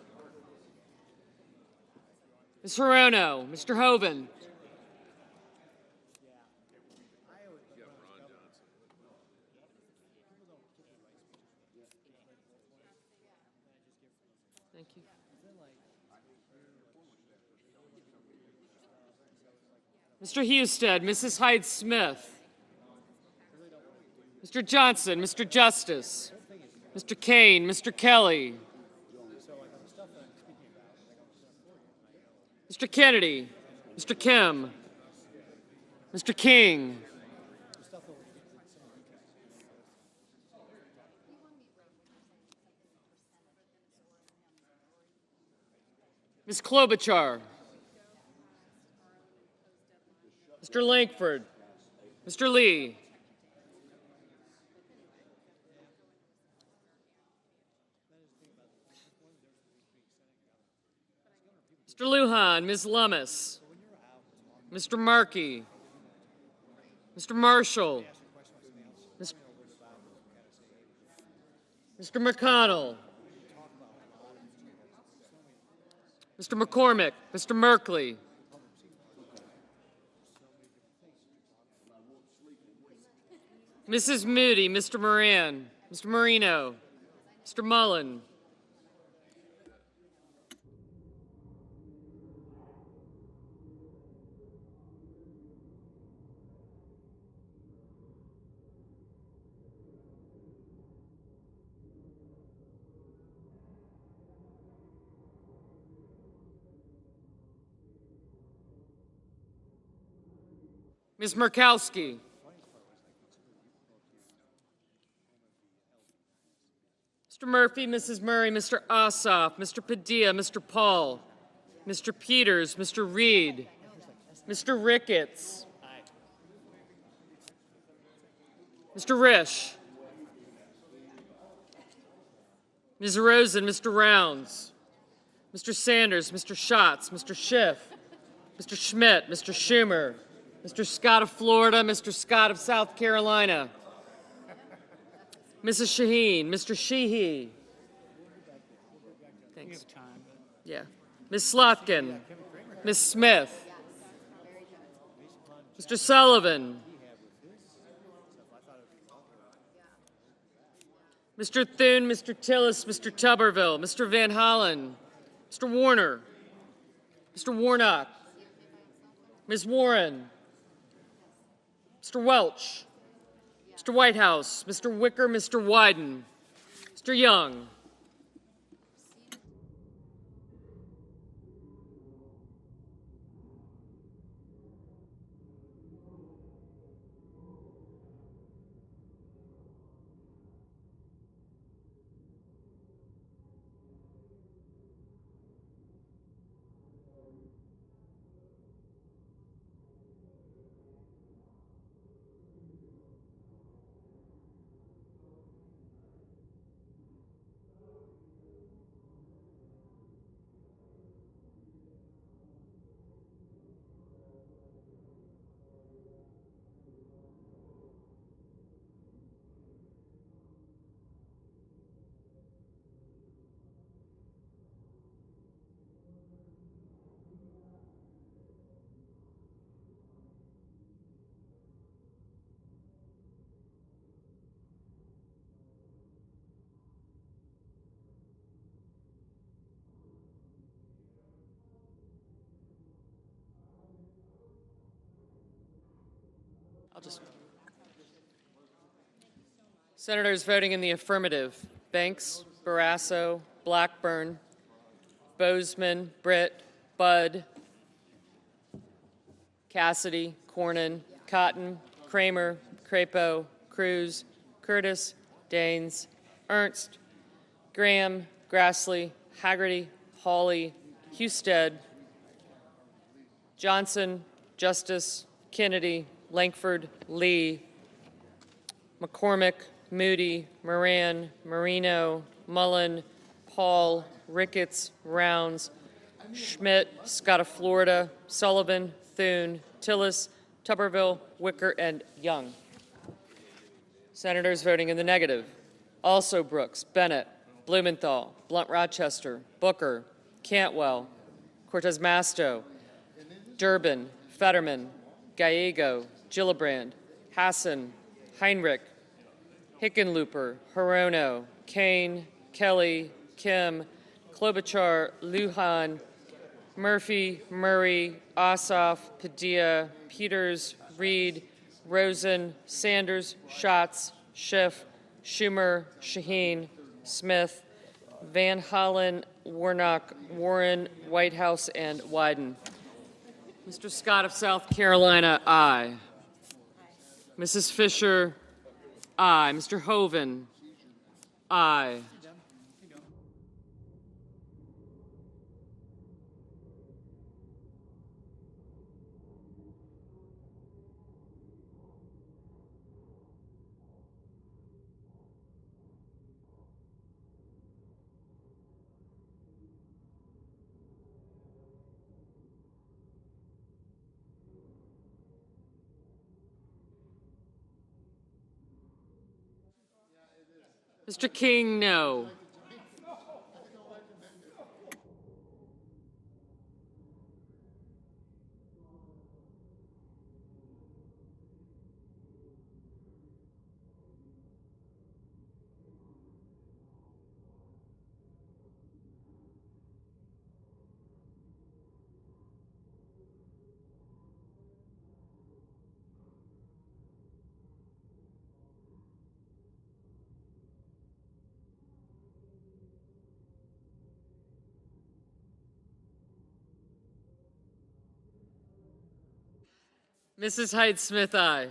Ms. Hirono, Mr. Hoven, thank you. Mr. Husted, Mrs. Hyde Smith, Mr. Johnson, Mr. Justice, Mr. Kane, Mr. Kelly, Mr. Kennedy, Mr. Kim, Mr. King, Ms. Klobuchar, Mr. Lankford, Mr. Lee, Mr. Lujan, Ms. Lummis, Mr. Markey, Mr. Marshall, Mr. McConnell, Mr. McCormick, Mr. Merkley, Mrs. Moody, Mr. Moran, Mr. Marino, Mr. Mullen, Ms. Murkowski, Mr. Murphy, Mrs. Murray, Mr. Ossoff, Mr. Padilla, Mr. Paul, Mr. Peters, Mr. Reed, Mr. Ricketts, Mr. Risch, Ms. Rosen, Mr. Rounds, Mr. Sanders, Mr. Schatz, Mr. Schiff, Mr. Schmidt, Mr. Schumer, Mr. Scott of Florida, Mr. Scott of South Carolina, Mrs. Shaheen, Mr. Sheehy. Thanks. Yeah. Ms. Slotkin, Ms. Smith, Mr. Sullivan, Mr. Thune, Mr. Tillis, Mr. Tuberville, Mr. Van Hollen, Mr. Warner, Mr. Warnock, Ms. Warren, Mr. Welch, Mr. Whitehouse, Mr. Wicker, Mr. Wyden, Mr. Young. Senators voting in the affirmative: Banks, Barrasso, Blackburn, Bozeman, Britt, Budd, Cassidy, Cornyn, Cotton, Kramer, Crapo, Cruz, Curtis, Daines, Ernst, Graham, Grassley, Haggerty, Hawley, Husted, Johnson, Justice, Kennedy, Lankford, Lee, McCormick, Moody, Moran, Marino, Mullen, Paul, Ricketts, Rounds, Schmidt, Scott of Florida, Sullivan, Thune, Tillis, Tuberville, Wicker, and Young. Senators voting in the negative: also Brooks, Bennett, Blumenthal, Blunt Rochester, Booker, Cantwell, Cortez Masto, Durbin, Fetterman, Gallego, Gillibrand, Hassan, Heinrich, Hickenlooper, Hirono, Kane, Kelly, Kim, Klobuchar, Lujan, Murphy, Murray, Ossoff, Padilla, Peters, Reed, Rosen, Sanders, Schatz, Schiff, Schumer, Shaheen, Smith, Van Hollen, Warnock, Warren, Whitehouse, and Wyden. Mr. Scott of South Carolina, aye. Mrs. Fisher, aye. Mr. Hoven, aye. Mr. King, no. Mrs. Height Smith, aye.